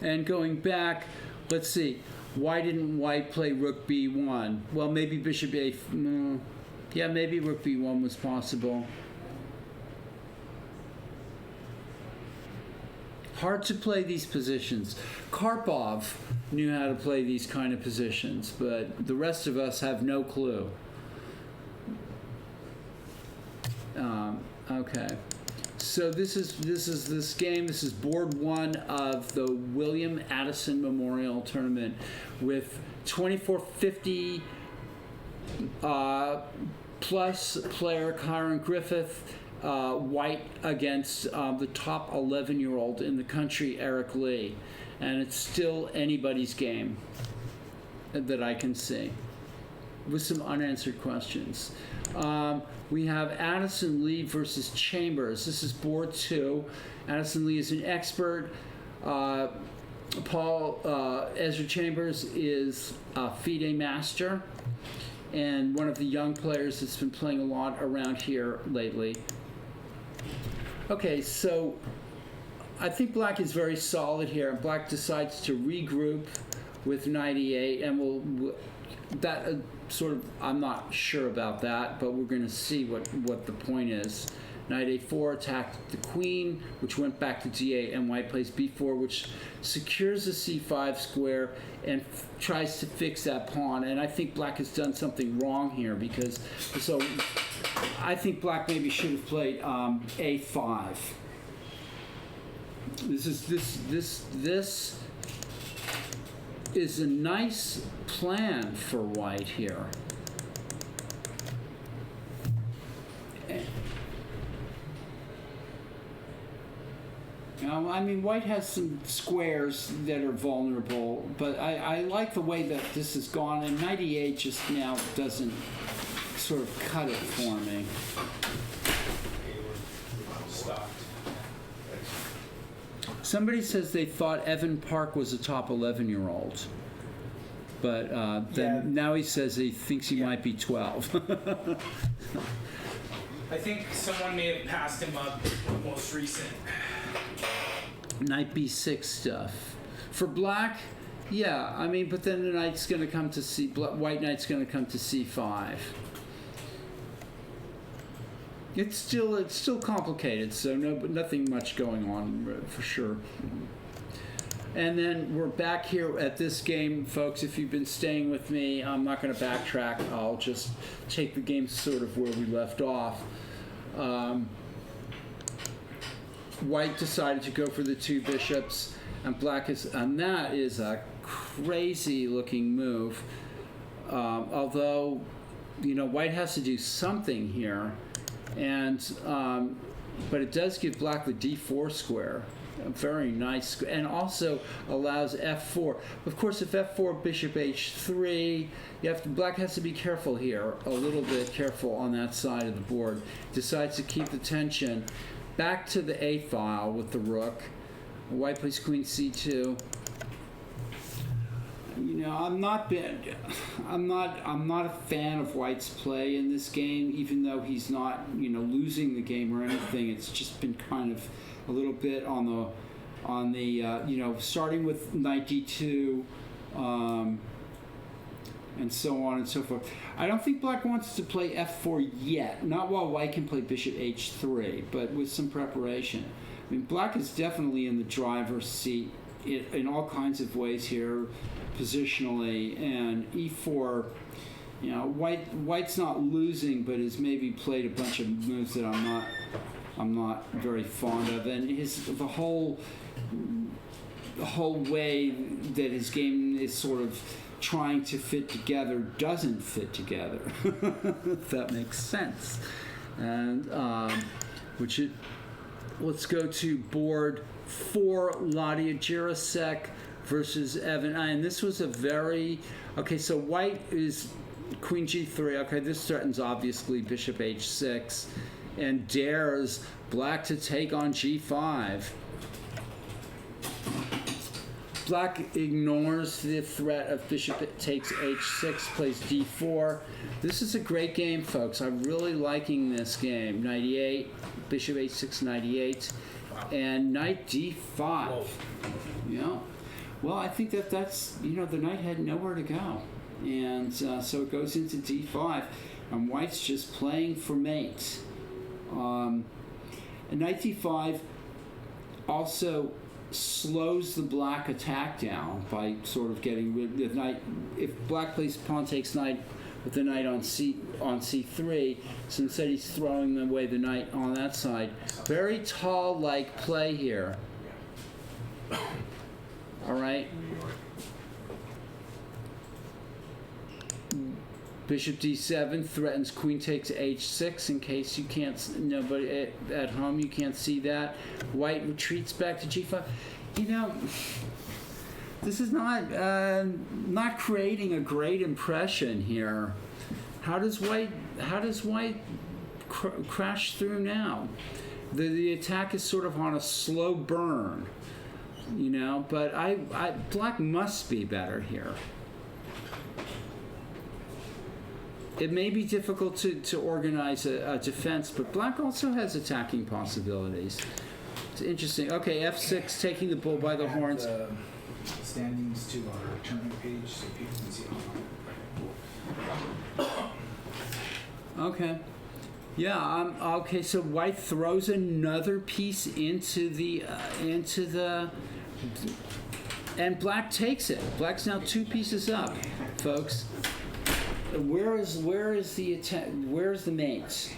And going back, let's see. Why didn't white play rook B1? Well, maybe bishop A. No. Yeah, maybe rook B1 was possible. Hard to play these positions. Karpov knew how to play these kind of positions, but the rest of us have no clue. Okay. So this is this game. This is board 1 of the William Addison Memorial Tournament with 2450 plus player Kyron Griffith, white against the top 11-year-old in the country, Eric Lee, and it's still anybody's game that I can see, with some unanswered questions. We have Addison Lee versus Chambers. This is board 2. Addison Lee is an expert. Ezra Chambers is a FIDE master and one of the young players that's been playing a lot around here lately. Okay, so I think black is very solid here. Black decides to regroup with knight e8, and I'm not sure about that, but we're going to see what the point is. Knight a4 attacked the queen, which went back to d8, and white plays b4, which secures the c5 square and tries to fix that pawn. And I think black has done something wrong here, because I think black maybe should have played a5. This is a nice plan for white here. I mean, white has some squares that are vulnerable, but I like the way that this has gone, and knight e8 just now doesn't sort of cut it for me. Somebody says they thought Evan Park was a top 11-year-old, but now he says he thinks he might be 12. I think someone may have passed him up most recent. Knight b6 stuff. For black, yeah, I mean, but then the knight's going to come to white knight's going to come to c5. It's still complicated, so nothing much going on for sure. And then we're back here at this game, folks. If you've been staying with me, I'm not going to backtrack. I'll just take the game sort of where we left off. White decided to go for the two bishops, and and that is a crazy looking move. Although, white has to do something here, and but it does give black the d4 square, a very nice, and also allows f4. Of course, if f4 bishop h3, black has to be careful here, a little bit careful on that side of the board. Decides to keep the tension. Back to the A file with the rook. White plays queen c2. I'm not a fan of white's play in this game, even though he's not, losing the game or anything. It's just been kind of a little bit on the starting with knight d2, and so on and so forth. I don't think black wants to play f4 yet, not while white can play bishop h3, but with some preparation. I mean, black is definitely in the driver's seat in all kinds of ways here, positionally, and e4. You know, white's not losing, but has maybe played a bunch of moves that I'm not very fond of, and the whole way that his game is sort of trying to fit together doesn't fit together. If that makes sense. And let's go to board 4, Ladia Jirasek versus Evan I. And this was a very so white is Queen G3. Okay, this threatens obviously Bishop H6, and dares black to take on G5. Black ignores the threat of bishop takes H6, plays D4. This is a great game, folks. I'm really liking this game. Knight E8, bishop H6, Knight E8, and Knight D5. Whoa. Yeah. Well, I think that's the knight had nowhere to go, and so it goes into D5, and white's just playing for mate. And Knight D5 also slows the black attack down by sort of getting rid of the knight. If black plays pawn takes knight with the knight on C3, so instead he's throwing away the knight on that side. Very tall-like play here. All right. Bishop D7 threatens queen takes H6 in case you can't, nobody at home, you can't see that. White retreats back to G5. This is not creating a great impression here. How does white crash through now? The attack is sort of on a slow burn, but black must be better here. It may be difficult to organize a defense, but black also has attacking possibilities. It's interesting. Okay, F6, taking the bull by the horns. Standings to our tournament page so people can see all. Okay. Yeah. Okay. So white throws another piece into the and black takes it. Black's now 2 pieces up, folks. Where is the attack? Where's the mates?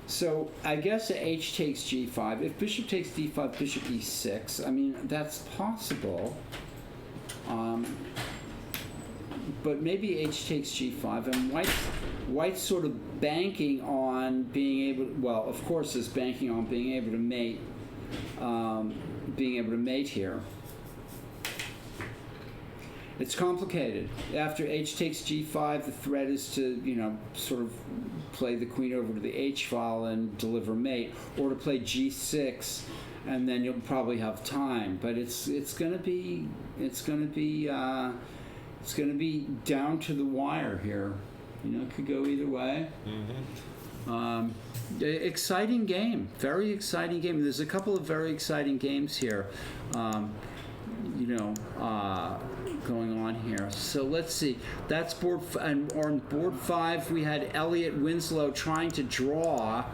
So I guess H takes G5. If bishop takes D5, bishop E6. I mean, that's possible. But maybe H takes G5, and white's sort of banking on being able. Well, of course, is banking on being able to mate. Being able to mate here. It's complicated. After H takes G5, the threat is to, sort of play the queen over to the H file and deliver mate, or to play G6, and then you'll probably have time. But it's gonna be down to the wire here. It could go either way. Mm-hmm. Exciting game, very exciting game. There's a couple of very exciting games here. Going on here. So let's see. That's board and on board 5 we had Elliot Winslow trying to draw.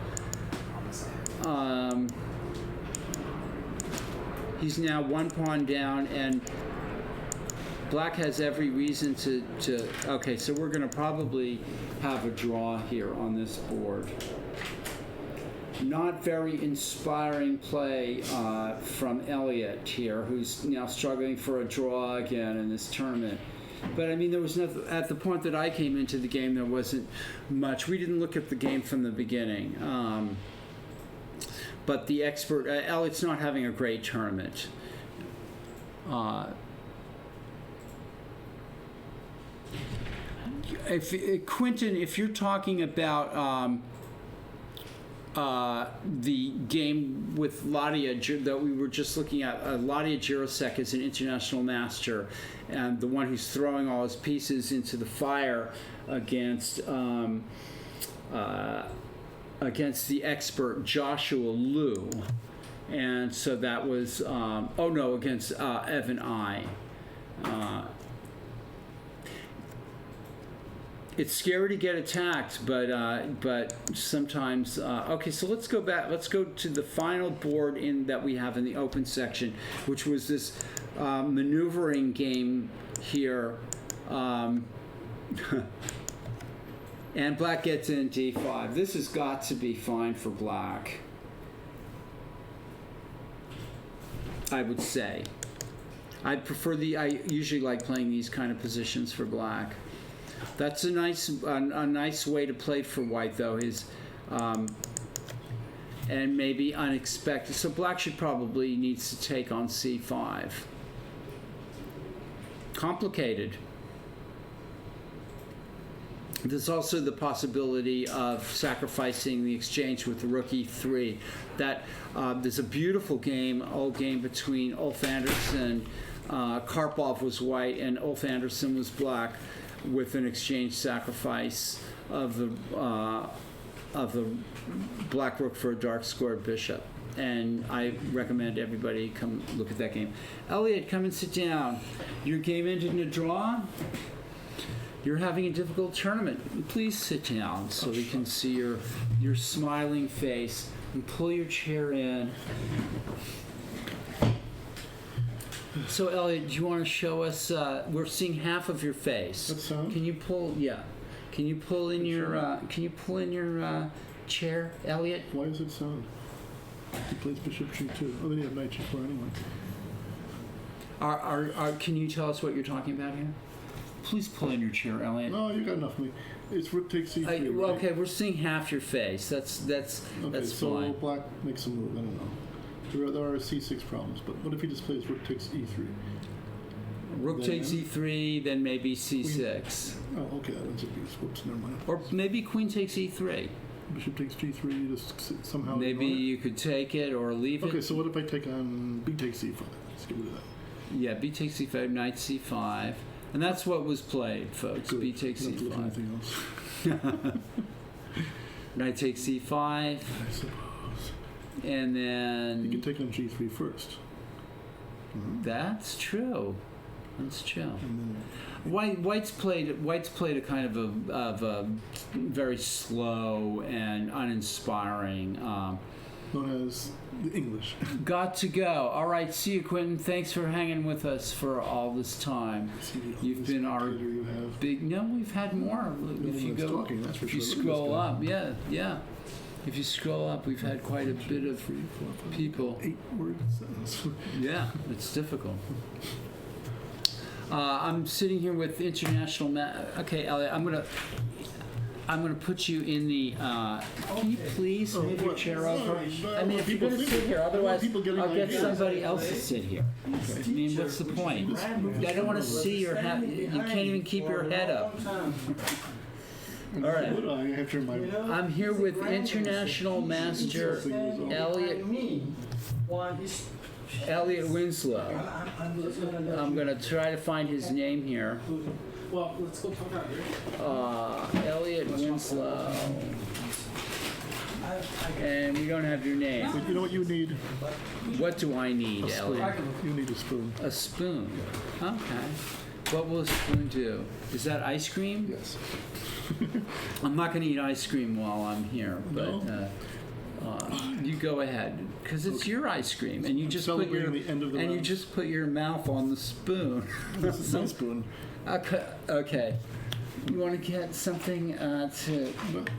He's now 1 pawn down, and black has every reason to. Okay, so we're going to probably have a draw here on this board. Not very inspiring play from Elliot here, who's now struggling for a draw again in this tournament. But I mean, there was nothing at the point that I came into the game. There wasn't much. We didn't look at the game from the beginning. But the expert Elliot's not having a great tournament. Quentin, if you're talking about the game with Ladia that we were just looking at, Ladia Jirasek is an international master, and the one who's throwing all his pieces into the fire against the expert Joshua Liu. And so that was against Evan I. it's scary to get attacked, but sometimes. Okay, so let's go back. Let's go to the final board that we have in the open section, which was this maneuvering game here. And black gets in d5. This has got to be fine for black, I would say. I usually like playing these kind of positions for black. That's a nice way to play for white, though, and maybe unexpected. So black should probably needs to take on c5. Complicated. There's also the possibility of sacrificing the exchange with the rook e3. There's a beautiful old game between Ulf Andersson. Karpov was white and Ulf Andersson was black, with an exchange sacrifice of the black rook for a dark squared bishop. And I recommend everybody come look at that game. Elliot, come and sit down. Your game ended in a draw. You're having a difficult tournament. Please sit down so we can see your smiling face. And pull your chair in. So Elliot, do you want to show us? We're seeing half of your face. That sound? Can you pull? Yeah. Can you pull in your? Can you pull in your chair, Elliot? Why does it sound? He plays bishop g2. Oh, then you have knight g4 anyway. Can you tell us what you're talking about here? Please pull in your chair, Elliot. No, you got enough of me. It's rook takes c3. Right? Okay, we're seeing half your face. That's Okay, so fine. black makes a move. I don't know. There are c6 problems, but what if he just plays rook takes e3? Rook Then- takes e3, then maybe c6. Oh, okay, that one's a piece. Whoops, never mind. Or maybe queen takes e3. Bishop takes g3, you just somehow Maybe ignore it? you could take it or leave Okay, it. so what if I take on b takes c5? Let's get rid of that. Yeah, b takes c5, knight c5. And that's what was played, folks. Good. B takes Not to look at c5. anything else. Knight takes c5. I suppose. And You then... can take on g3 first. That's true. That's true. And then White's played a kind of a very slow and uninspiring. known as the English. Got to go. All right, see you, Quentin. Thanks for hanging with us for all this time. You've been our You have big. No, we've had more. If you go, talking, that's for if you sure. Look at this scroll guy. up, yeah. If you scroll up, we've had quite a bit of 3, 4, 5, people. 8-word sentence. Yeah, it's difficult. I'm sitting here with international. Okay, Elliot, I'm gonna put you in the. Can you please move your chair over? I mean, if you're gonna sit here, otherwise I'll get somebody else to sit here. I mean, what's the point? I don't want to see your head. You can't even keep your head up. All right. I have to my. I'm here with international master Elliot Winslow. I'm gonna try to find his name here. Well, let's go talk out here. Elliot Winslow. And we don't have your name. But you know what you need? What do I need, Elliot? You need a spoon. A spoon. Okay. What will a spoon do? Is that ice cream? Yes. I'm not going to eat ice cream while I'm here, but you go ahead because it's your ice cream, and you just put your Celebrating the end of the and you round. just put your mouth on the spoon. This is my spoon. Okay. You want to get something to? What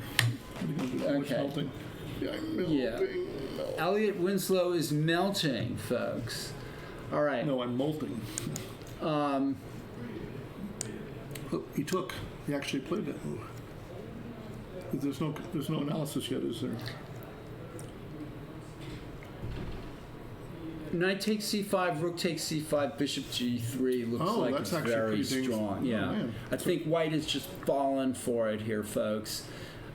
are you gonna do? What's Okay. melting? Yeah, I'm melting. Yeah. Elliot Winslow is melting, folks. All right. No, I'm molting. Look, he took. He actually played that move. There's no analysis yet, is there? Knight takes c5, rook takes c5, bishop g3 looks Oh, like that's it's actually very pretty dangerous. strong. Oh, Yeah, man. I think white has just fallen for it here, folks.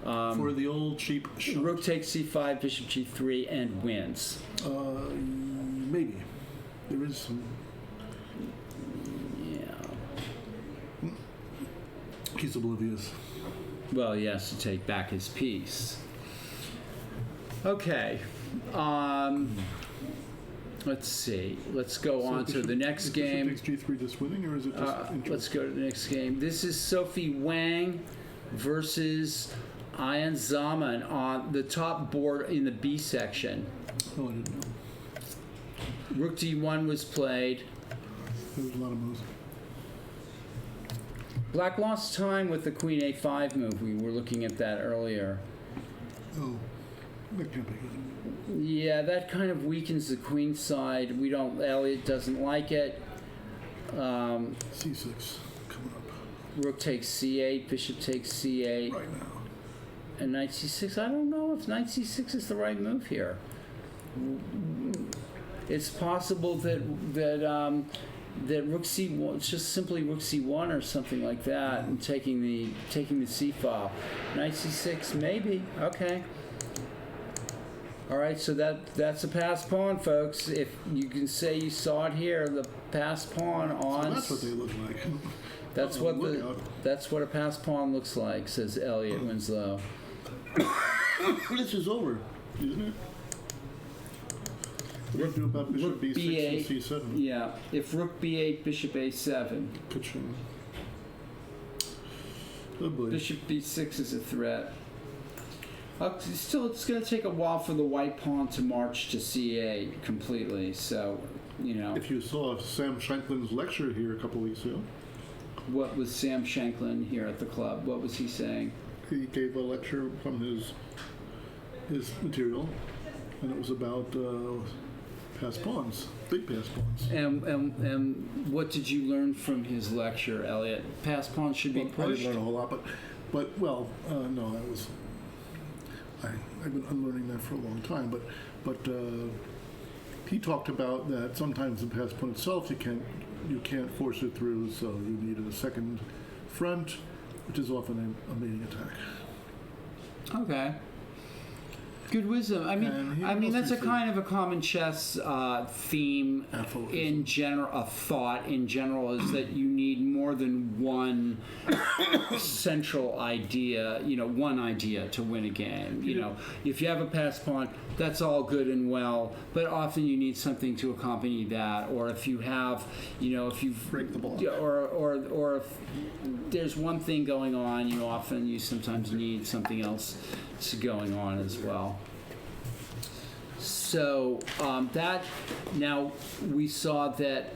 For the old cheap shot. Rook takes c5, bishop g3, and wins. Maybe. There is some. Yeah. He's oblivious. Well, he has to take back his piece. Okay. Let's see. Let's go on to the next game. Bishop takes g3 just winning, or is it just Let's go to the next game. This is Sophie Wang versus Ian Zaman on the top board in the B section. Oh, I didn't know. Rook D1 was played. There was a lot of moves. Black lost time with the Queen A5 move. We were looking at that earlier. Oh, that can't be good. Yeah, that kind of weakens the queen side. Elliot doesn't like it. C6 coming up Rook takes C8, bishop takes C8, right now. and knight C6. I don't know if knight C6 is the right move here. It's possible that Rook C1, it's just simply Rook C1 or something like that, and taking the C file. Knight C6, maybe. Okay. All right, so that's a passed pawn, folks. If you can say you saw it here, the passed pawn on. So that's what they look like. That's what a passed pawn looks like, says Elliot Winslow. This is over, isn't it? What do you do about bishop Rook B6 and C7? Yeah, if Rook B8, bishop A7. Ka-ching. Oh boy. Bishop B6 is a threat. Still, it's going to take a while for the white pawn to march to C8 completely. So, If you saw Sam Shanklin's lecture here a couple weeks ago, what was Sam Shanklin here at the club? What was he saying? he gave a lecture from his material, and it was about passed pawns, big passed pawns. And what did you learn from his lecture, Elliot? Passed pawns should be I pushed. didn't learn a whole lot, no, I've been unlearning that for a long time. But he talked about that sometimes the passed pawn itself you can't force it through, so you need a second front, which is often a mating attack. Okay. Good wisdom. I mean that's a kind of a common chess theme in general. A thought in general is that you need more than one central idea. One idea to win a game. If you have a passed pawn, that's all good and well, but often you need something to accompany that. Or if you have, if you break the block, or if there's one thing going on, you sometimes need something else going on as well. So now we saw that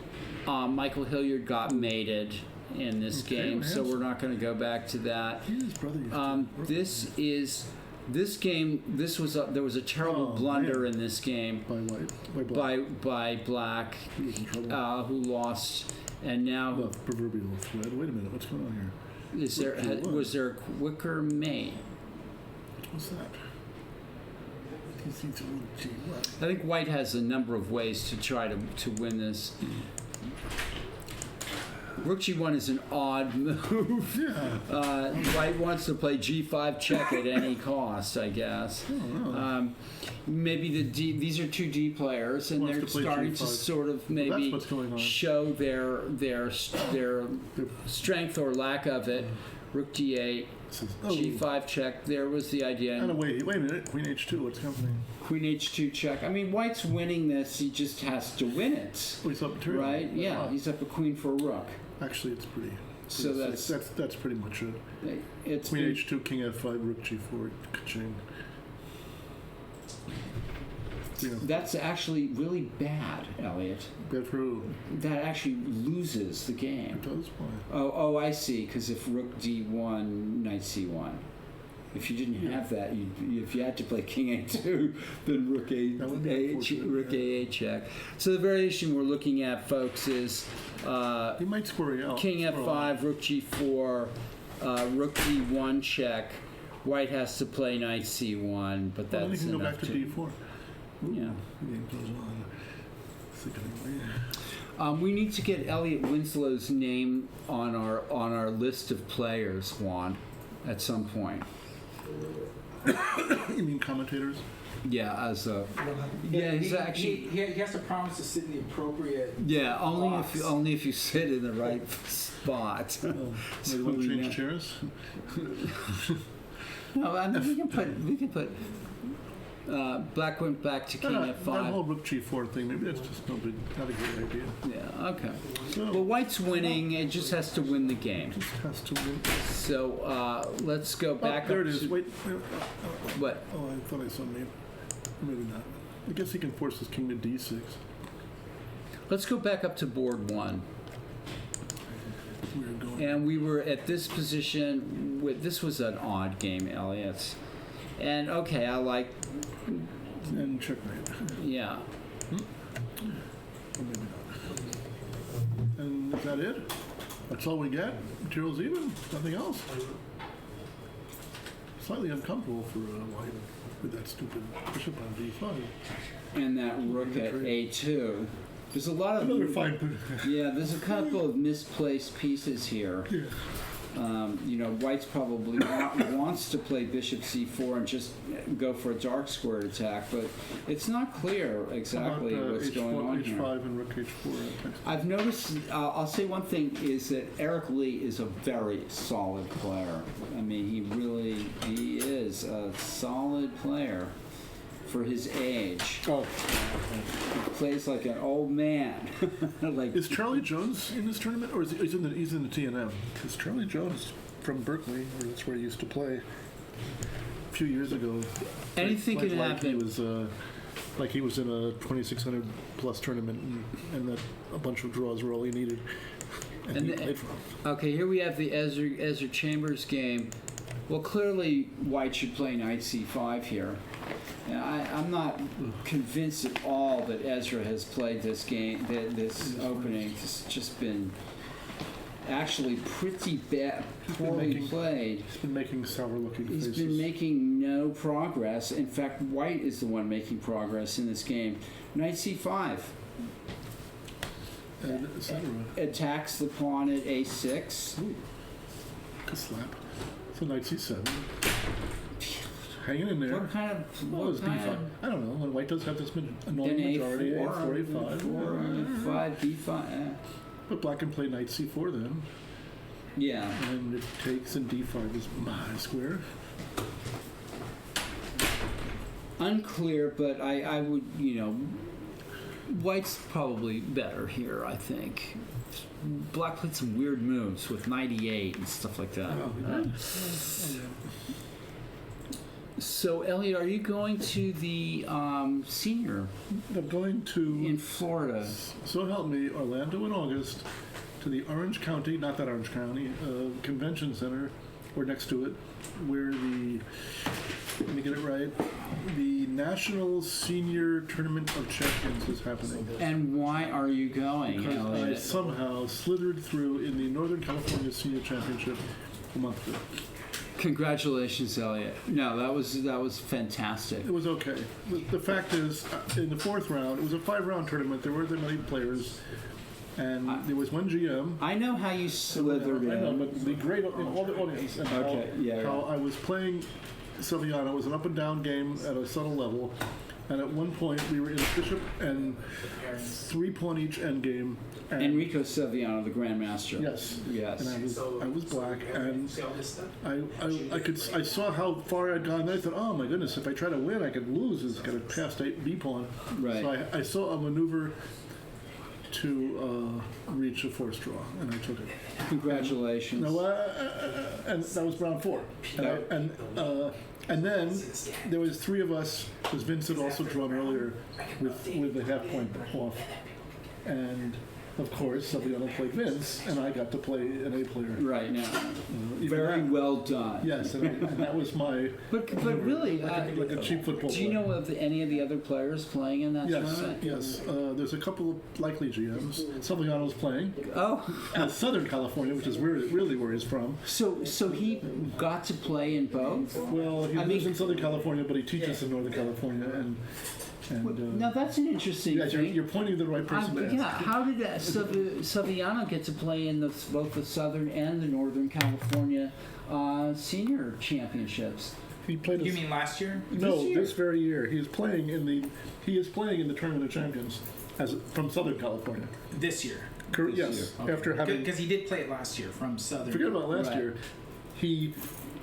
Michael Hilliard got mated in this game, so we're not going to go back to that. There was a terrible blunder in this game by Black, who lost, and now the proverbial thread. Wait a minute, what's going on here? Was there a quicker mate? What's that? I think White has a number of ways to try to win this. Rook G1 is an odd move. Yeah. White wants to play G5 check at any cost, I guess. Maybe these are two D players, and they're starting to sort of maybe show their strength or lack of it. Rook D8. G5 check. There was the idea. And wait a minute. Queen H2. What's happening? Queen H2 check. I mean, White's winning this. He just has to win it. Oh, he's up material. Right? Yeah. He's up a queen for a rook. Actually, it's pretty. So that's pretty much it. It's Queen H2, King F5, Rook G4, ka-ching. That's actually really bad, Elliot. Bad for who? That actually loses the game. It does. Why? Oh, I see. Because if Rook D1, Knight C1. If you didn't have that, if you had to play King A2, then Rook A8 check. So the variation we're looking at, folks, is he might square you out. King F5, Rook G4, Rook D1 check. White has to play Knight C1, but that's enough. Then he can go back to D4. Yeah. The game goes on. We need to get Elliot Winslow's name on our list of players, Juan, at some point. You mean commentators? Yeah, he's actually. He has to promise to sit in the appropriate. Yeah, box. only if you sit in the right spot. So you want to change chairs? No, I mean we can put. Black went back to king That whole f5. rook g4 thing, maybe that's just not a great idea. Yeah, okay. So, Well, white's winning. It just has to win the game. just has to win. So let's go back there up it is. to- Wait. What? Oh, I thought I saw maybe not. I guess he can force his king to d6. Let's go back up to board 1. We're going. And we were at this position. This was an odd game, Elliot. And okay, I like. And checkmate. Yeah. Or maybe not. And is that it? That's all we get? Materials even? Nothing else? Slightly uncomfortable for white with that stupid bishop on d5. And that rook at a2. There's a lot of. Another fine. Yeah, there's a couple of misplaced pieces here. Yeah. White's probably wants to play bishop c4 and just go for a dark squared attack, but it's not clear exactly what's going on here. H5 and rook h4. I've noticed, I'll say one thing, is that Eric Lee is a very solid player. I mean, he is a solid player for his age. Oh. He plays like an old man. Like, Is Charlie Jones in this tournament, or is he's in the TNM? Because Charlie Jones from Berkeley, or that's where he used to play a few years ago. anything can He happen. was like he was in a 2600 plus tournament, and that a bunch of draws were all he needed. And he played for him. Okay, here we have the Ezra Chambers game. Well, clearly White should play knight c5 here. And I'm not convinced at all that Ezra has played this game, this opening. It's just been actually pretty bad, poorly played. He's been making sour-looking He's faces. been making no progress. In fact, White is the one making progress in this game. Knight c5. And etc. Attacks the pawn at a6. Ooh, good slap. So knight c7. Hanging in there. What kind of... Well, What it's kind b5. of... I don't know. When white does have this annoying Then majority, a4, a4, a5. a5, b5. But black can play knight c4 then. Yeah. And it takes, and d5 is my square. Unclear, but I would, White's probably better here, I think. Black played some weird moves with knight e8 and stuff like that. So, Elliot, are you going to the senior I'm going to, in Florida? so help me, Orlando in August, to the Orange County, not that Orange County, Convention Center, or next to it, where let me get it right, the National Senior Tournament of Champions is happening. And why are you going, Because I Elliot? somehow slithered through in the Northern California Senior Championship a month ago. Congratulations, Elliot. No, that was fantastic. It was okay. The fact is, in the fourth round, it was a 5-round tournament. There weren't that many players, and there was one GM. I know how you slithered I know, in. but the great, all the audience, and how I was playing Silviano. It was an up and down game at a subtle level, and at one point we were in bishop and 3-pawn each endgame. And Enrico Silviano, the Grandmaster. Yes. Yes. And I was black, and I saw how far I'd gone. And I thought, oh my goodness, if I try to win, I could lose. It's got a past 8 B pawn. Right. So I saw a maneuver to reach a forced draw, and I took it. Congratulations. No, and that was round 4. And then there was 3 of us, because Vince had also drawn earlier with a half point off, and of course, Silviano played Vince, and I got to play an A player. Right now. Even Very that- well done. Yes, and that was my But really, like a cheap football. do you player. know of any of the other players playing in that Yes, tournament? yes. There's a couple of likely GMs. Silviano's playing Oh, at Southern California, which is really where he's from. so he got to play in both? Well, he I lives mean- in Southern California, but he teaches in Northern California, and Now that's an interesting yeah, thing. you're pointing to the right person to ask. Yeah, how did Silviano get to play in both the Southern and the Northern California senior championships? He played. You mean last year? No, this year? this very year. He is playing in the Tournament of Champions from Southern California. This year. Yes, year. Okay. after having. Because he did play it last year from Southern. Forget about last Right. year. He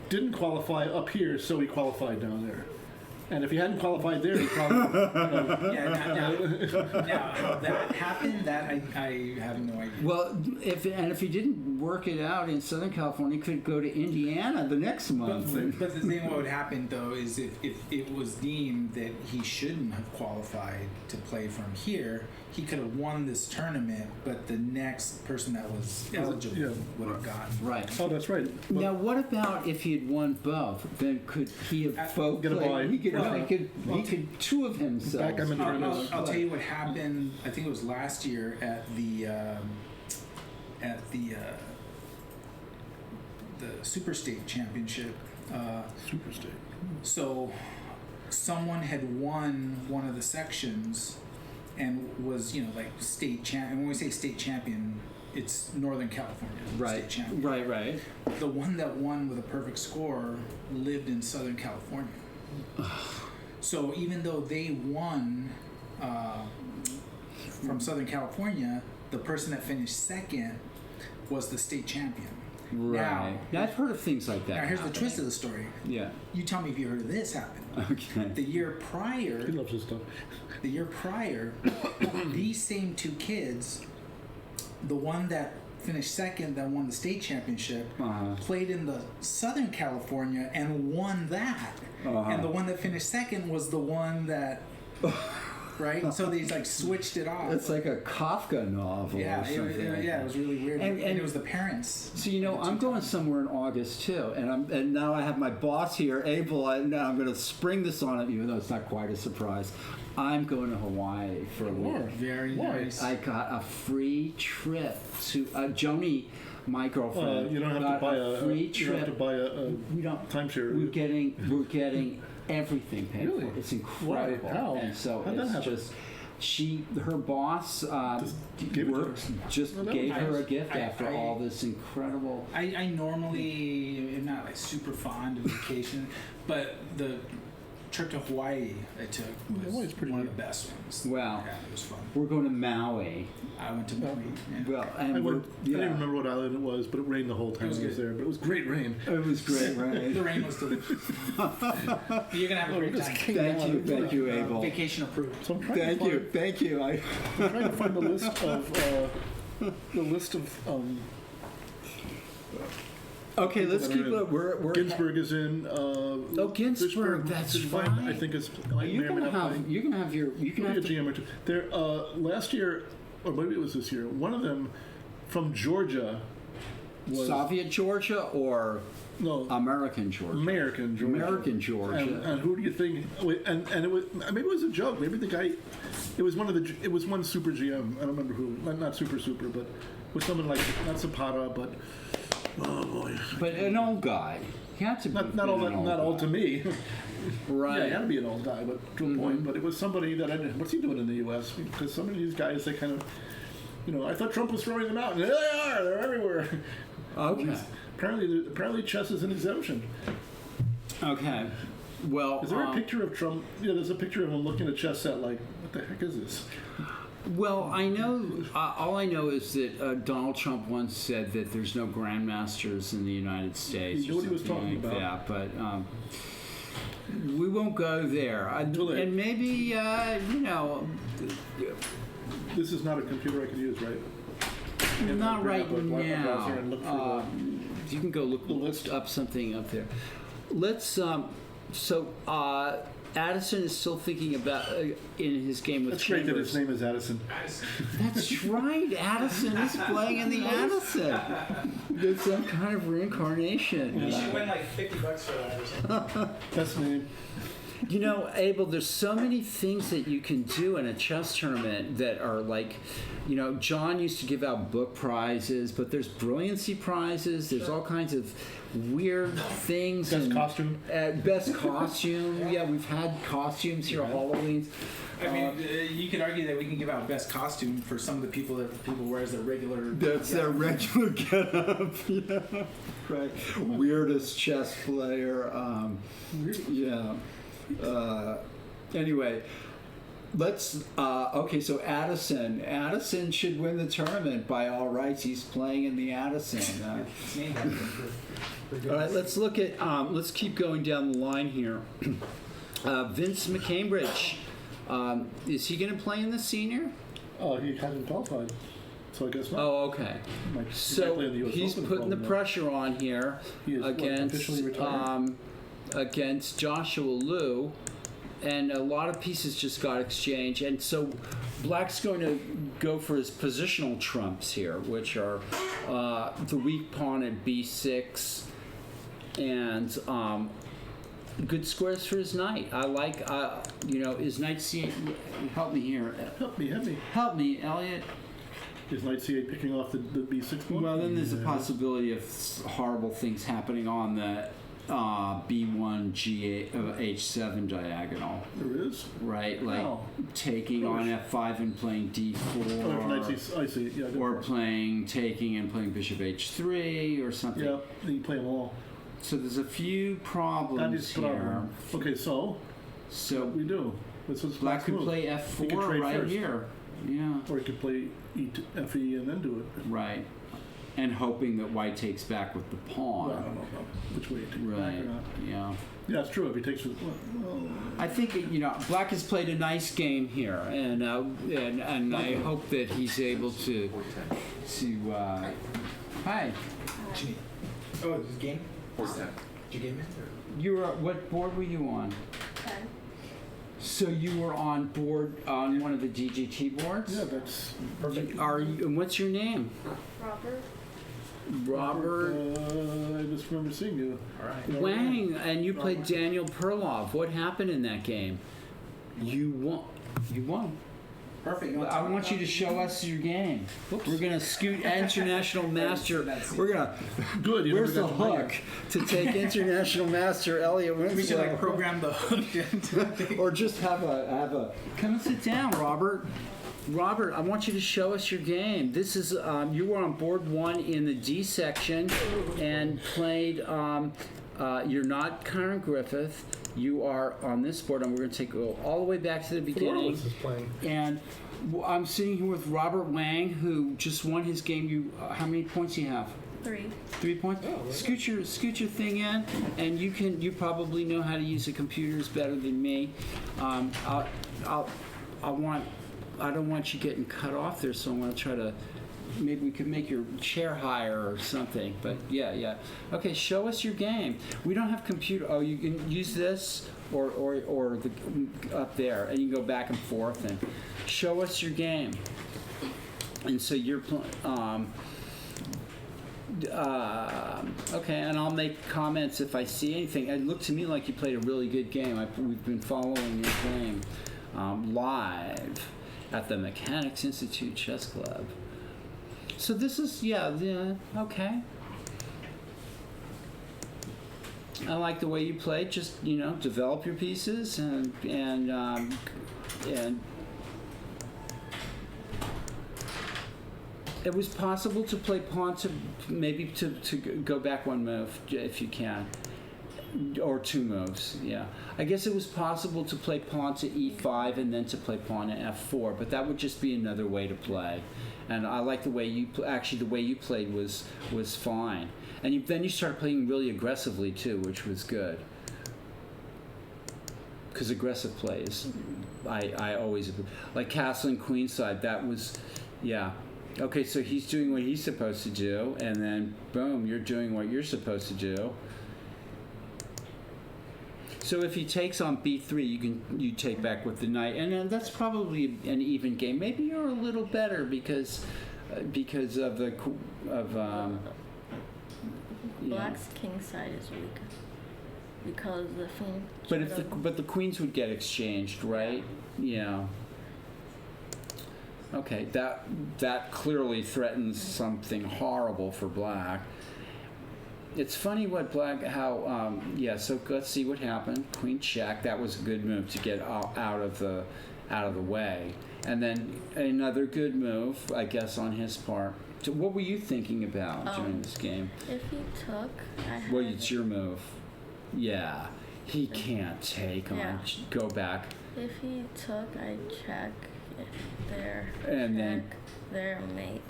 didn't qualify up here, so he qualified down there. And if he hadn't qualified there, he probably. Yeah, now how that happened, that I have no idea. Well, if he didn't work it out in Southern California, he could go to Indiana the next month. But the thing what would happen though is if it was deemed that he shouldn't have qualified to play from here, he could have won this tournament, but the next person that was eligible would have gotten. Right. Oh, that's right. Now, what about if he had won both? Then could he have both Get a played? bye. He could two of himself. Back, I'm in tournaments. I'll tell you what happened. I think it was last year at the Super State Championship. Super State. So someone had won one of the sections and was, like state champ. And when we say state champion, it's Northern California state champion. Right. The one that won with a perfect score lived in Southern California. So even though they won from Southern California, the person that finished second was the state champion. Right. Now, I've heard of things like that. Now here's the twist of the story. Yeah. You tell me if you heard of this happen. Okay. The year prior, He loves his stuff. these same two kids, the one that finished second that won the state championship, played in the Southern California and won that. And the one that finished second was the one that right? So they switched it off. It's like a Kafka novel. Yeah, or something it was really weird. And it was the parents. So I'm going somewhere in August too, and now I have my boss here, Abel. Now I'm going to spring this on him, even though it's not quite a surprise. I'm going to Hawaii for a week. Very nice. I got a free trip to Joni, my girlfriend. You don't have got to buy a free You trip. don't have to buy a We don't. timeshare. We're getting everything paid Really? for. It's incredible. Why? How? And so How'd that it's happen? just her boss gave it to her. just Oh, that gave was her a nice. gift after all this incredible. I normally am not super fond of vacation, but the trip to Hawaii I took was Hawaii's pretty one neat. of the best ones. Wow. Yeah, it was fun. We're going to Maui. I went to Maui. Yeah. Well, and I we're, don't remember what island it was, but it rained the whole time was I was good. there. But it was great rain. It was great, right? The rain was delicious. You're gonna have a great time. Thank you, Abel. Vacation approved. So I'm trying to Thank you. I'm trying to find the list of Okay, let's that are keep in. it. We're Ginsburg is in. Ginsburg, that's Fishburne, right. I think it's. You're gonna have your. You can have a GM or two. There, last year, or maybe it was this year. One of them from Georgia was Soviet Georgia or no American Georgia. American Georgia. American Georgia. And who do you think? And it was maybe it was a joke. Maybe the guy. It was one super GM. I don't remember who. Not super, but with someone like not Zapata, but. Oh boy! But an old guy. He had to be not old to me. Right. Yeah, he had to be an old guy, but to a point. But it was somebody that I didn't. What's he doing in the U.S.? Because some of these guys, they kind of, I thought Trump was throwing them out, and there they are. They're everywhere. Okay. Apparently, chess is an exemption. Okay. Well, is there a picture of Trump? Yeah, there's a picture of him looking at a chess set. Like, what the heck is this? Well, I know. All I know is that Donald Trump once said that there's no grandmasters in the United States. You know what he was talking like about. That, but we won't go there. And maybe This is not a computer I can use, right? not right a browser and look now. for You can go look up something up there. Let's. Addison is still thinking about in his game with That's great that Chambers. his name is Addison. That's right. Addison is playing in the Addison. It's some kind of reincarnation. You should win like $50 for that or something. That's name. Abel, there's so many things that you can do in a chess tournament that are like, John used to give out book prizes, but there's brilliancy prizes. There's all kinds of weird things. Best costume. Best costume. Yeah, we've had costumes here at Halloween. I mean, you could argue that we can give out best costume for some of the people that people wear as their regular. That's their regular get-up. Yeah, right. Weirdest chess player. Yeah. Anyway, let's. Okay, so Addison should win the tournament by all rights. He's playing in the Addison. All right, let's look at. Let's keep going down the line here. Vince McCambridge, is he going to play in the senior? He hasn't qualified, so I guess not. Oh, okay. He might So play in the US he's Open putting the probably. pressure on here He is, what, against officially retired? against Joshua Liu, and a lot of pieces just got exchanged, and so Black's going to go for his positional trumps here, which are the weak pawn at b6 and good squares for his knight. I like his knight c8. Help me here. Help me. Help me, Elliot. Is knight c8 picking off the b6 pawn? Well, then there's a Yeah. possibility of horrible things happening on the b1 g8 h7 diagonal, There is? right? Like Oh. taking on f5 and playing Oh, if knight d4, c, I see, yeah. or taking and playing bishop h3 or something. Yeah, then you play them all. So there's a few That problems is here. problem. Okay, so what So we do? What's Black could move? play He could f4 trade right first. here. Yeah, Or he could play fe and then do it. right. And hoping that white takes back with the pawn. Well, I don't know which way to take it back Right. or not. Yeah. Yeah, it's true. If he takes it, well, I think Black has played a nice game here, and I hope that he's able to. Hi, Oh, this game? What's that? Did you game it? you were what board were you on? So you were on board on one of the DGT boards. yeah, that's Are you? And what's your name? Robert I just remember seeing you. Wang, and you played Daniel Perlov. What happened in that game? You won. You won. Perfect. I want you to show us your game. We're gonna scoot international master. We're gonna. Good. You Where's the never got to hook to take international master Elliot We should Winslow? program the hook. Or just have a. Come and sit down, Robert. Robert, I want you to show us your game. This is you were on board 1 in the D section and played. You're not Karen Griffith. You are on this board, and we're going to go all the way back to the beginning. Florless is playing. And I'm sitting here with Robert Wang, who just won his game. You, how many points do you have? 3 points. Scoot your thing in, and you probably know how to use the computers better than me. I don't want you getting cut off there, so I'm going to try to. Maybe we could make your chair higher or something. But yeah. Okay, show us your game. We don't have computer. Oh, you can use this or the up there, and you can go back and forth and show us your game. And so you're playing. Okay, and I'll make comments if I see anything. It looked to me like you played a really good game. We've been following your game live at the Mechanics Institute Chess Club. So this is, okay. I like the way you played. Just, develop your pieces and it was possible to play pawn to go back one move if you can. Or 2 moves, yeah. I guess it was possible to play pawn to e5 and then to play pawn to f4, but that would just be another way to play. And I like the way you the way you played was fine. And then you started playing really aggressively too, which was good. Because aggressive plays, I always like castling queenside. That was, yeah. Okay, so he's doing what he's supposed to do, and then boom, you're doing what you're supposed to do. So if he takes on b3, you take back with the knight, and then that's probably an even game. Maybe you're a little better because of the Black's king side is weaker because the thing. But the queens would get exchanged, right? Yeah. Okay, that clearly threatens something horrible for Black. It's funny what Black, so let's see what happened. Queen check, that was a good move to get out of the way. And then another good move, I guess, on his part. So what were you thinking about during this game? If he took, Well, it's your move. Yeah, he can't take on, go back. If he took, I check there, And then their mate.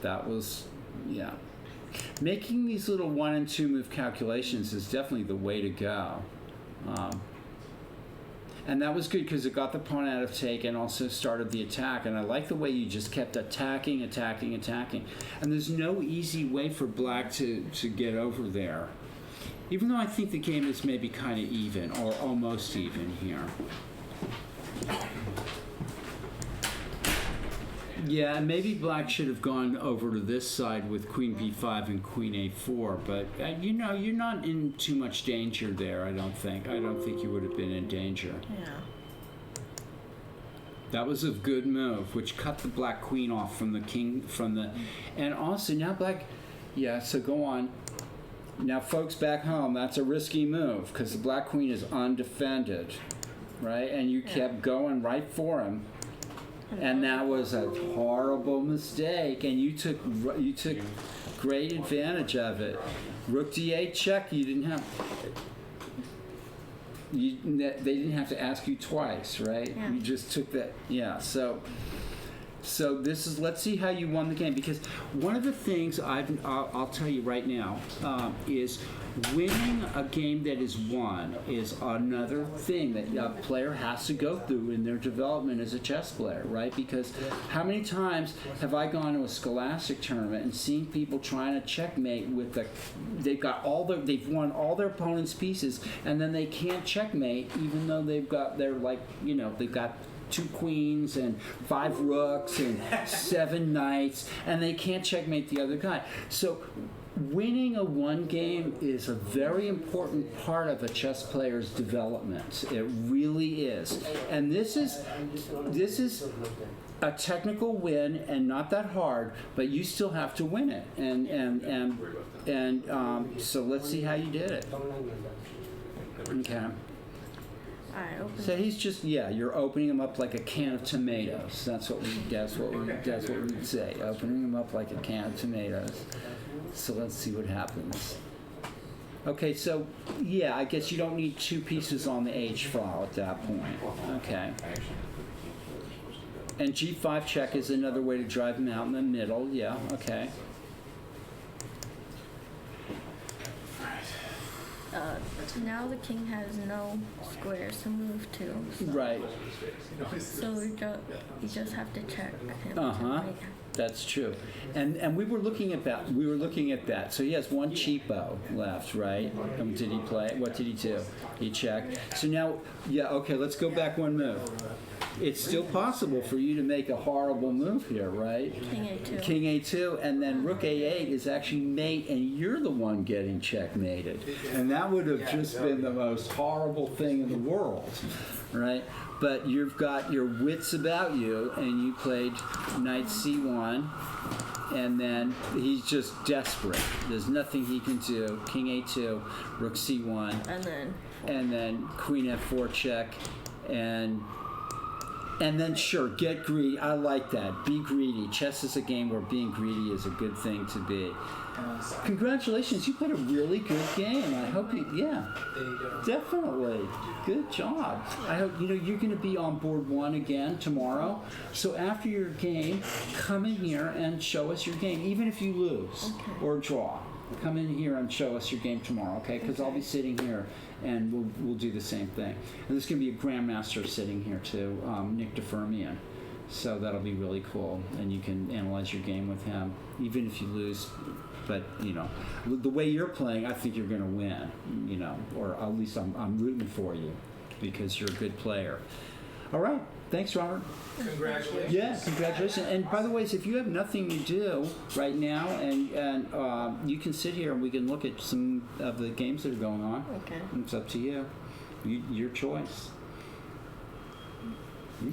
that was, making these little 1 and 2 move calculations is definitely the way to go. And that was good because it got the pawn out of take and also started the attack. And I like the way you just kept attacking. And there's no easy way for black to get over there. Even though I think the game is maybe kind of even or almost even here. Yeah, and maybe black should have gone over to this side with queen b5 and queen a4, but you know, you're not in too much danger there, I don't think. I don't think you would have been in danger. Yeah. That was a good move, which cut the black queen off from the king, and also now black, yeah, so go on. Now folks back home, that's a risky move, because the black queen is undefended, right? And you kept going right for him. And that was a horrible mistake, and you took great advantage of it. Rook d8 check. You didn't have. They didn't have to ask you twice, right? Yeah. You just took that. Yeah. So this is. Let's see how you won the game, because one of the things I'll tell you right now is winning a game that is won is another thing that a player has to go through in their development as a chess player, right? Because how many times have I gone to a scholastic tournament and seen people trying to checkmate with they've won all their opponent's pieces, and then they can't checkmate even though they've got they've got 2 queens and 5 rooks and 7 knights, and they can't checkmate the other guy. So winning a one game is a very important part of a chess player's development. It really is. And this is a technical win and not that hard, but you still have to win it. And so let's see how you did it. Okay. So he's just you're opening him up like a can of tomatoes. That's what we'd say. Opening him up like a can of tomatoes. So let's see what happens. Okay, so I guess you don't need 2 pieces on the H file at that point. Okay. And G5 check is another way to drive him out in the middle. Yeah, okay. Now the king has no squares to move to. So. Right. So you just have to check him. That's true. And we were looking at that. So he has 1 cheapo left, right? And did he play? What did he do? He checked. So now, okay, let's go back 1 move. It's still possible for you to make a horrible move here, right? King A2. King A2, and then Rook A8 is actually mate, and you're the one getting checkmated. And that would have just been the most horrible thing in the world, right? But you've got your wits about you, and you played Knight C1, and then he's just desperate. There's nothing he can do. King A2, Rook C1, and then Queen F4 check, and then sure, get greedy. I like that. Be greedy. Chess is a game where being greedy is a good thing to be. Congratulations, you played a really good game. I hope definitely. Good job. I hope you're going to be on board 1 again tomorrow. So after your game, come in here and show us your game, even if you lose or draw. Come in here and show us your game tomorrow, okay? Because I'll be sitting here, and we'll do the same thing. And there's going to be a grandmaster sitting here too, Nick DeFermian. So that'll be really cool, and you can analyze your game with him, even if you lose. But the way you're playing, I think you're going to win. Or at least I'm rooting for you because you're a good player. All right. Thanks, Robert. Congratulations. Yeah, congratulations. And by the way, if you have nothing to do right now, and you can sit here and we can look at some of the games that are going on. Okay. It's up to you. Your choice.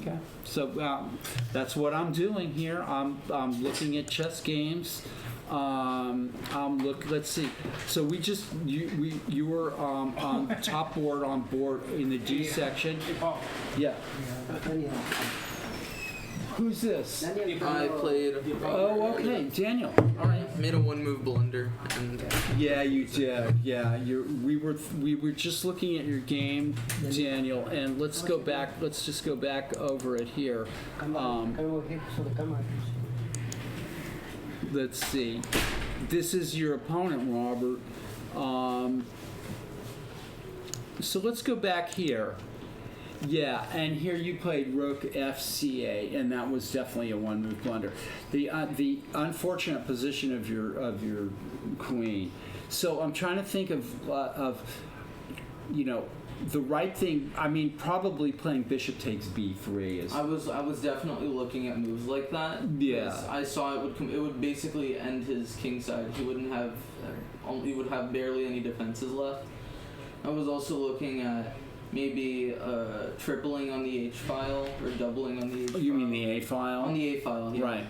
Okay. So that's what I'm doing here. I'm looking at chess games. Let's see. So you were on top board on board in the D section. Yeah. Who's this? I played. Oh, okay, Daniel. All right. Made a 1-move blunder. And yeah, you did. Yeah, we were just looking at your game, Daniel, and let's go back. Let's just go back over it here. Let's see. this is your opponent, Robert. So let's go back here. Yeah, and here you played Rook FCA, and that was definitely a one-move blunder. The unfortunate position of your queen. So I'm trying to think of the right thing. I mean, probably playing bishop takes b3 is. I was definitely looking at moves like that. Yeah. 'Cause I saw it would basically end his king side. He would have barely any defenses left. I was also looking at maybe tripling on the H file or doubling on the H file. You mean the A file? On the A file, yeah. Right.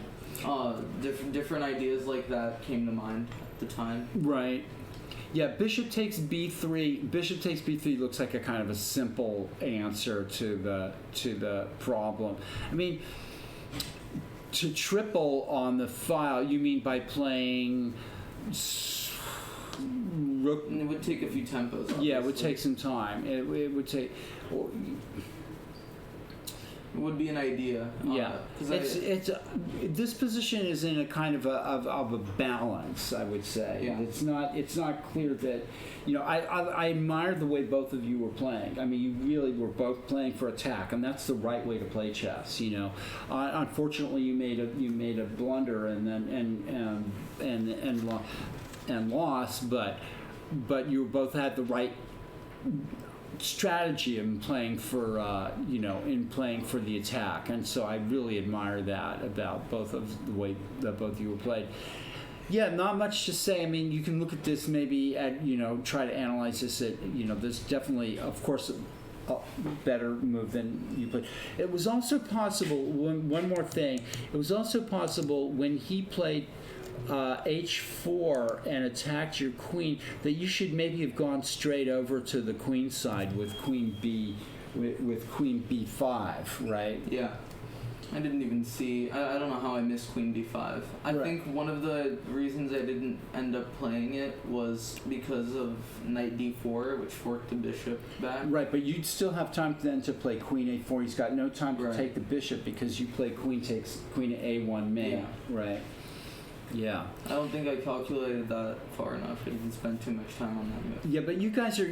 Different ideas like that came to mind at the time. Right. Yeah, bishop takes b3. Bishop takes b3 looks like a kind of a simple answer to the problem. I mean, to triple on the file, you mean by playing rook? And it would take a few tempos. Obviously. Yeah, it would take some time. It would take. It would be an idea. Yeah, this position is in a kind of a balance, I would say. Yeah. It's not clear that, I admire the way both of you were playing. I mean, you really were both playing for attack, and that's the right way to play chess. Unfortunately, you made a blunder and lost, but you both had the right strategy in playing for the attack, and so I really admire that about both of the way that both you were played. Yeah, not much to say. I mean, you can look at this maybe at try to analyze this at there's definitely, of course, a better move than you played. It was also possible. One more thing. It was also possible when he played h4 and attacked your queen that you should maybe have gone straight over to the queen side with queen b5, right? Yeah. I didn't even see. I don't know how I missed queen b5. I think one of the reasons I didn't end up playing it was because of knight d4, which forked the bishop back. Right, but you'd still have time then to play queen a4. He's got no time to take the bishop because you play queen a1 mate. Yeah. Right. Yeah. I don't think I calculated that far enough. I didn't spend too much time on that move. Yeah, but you guys are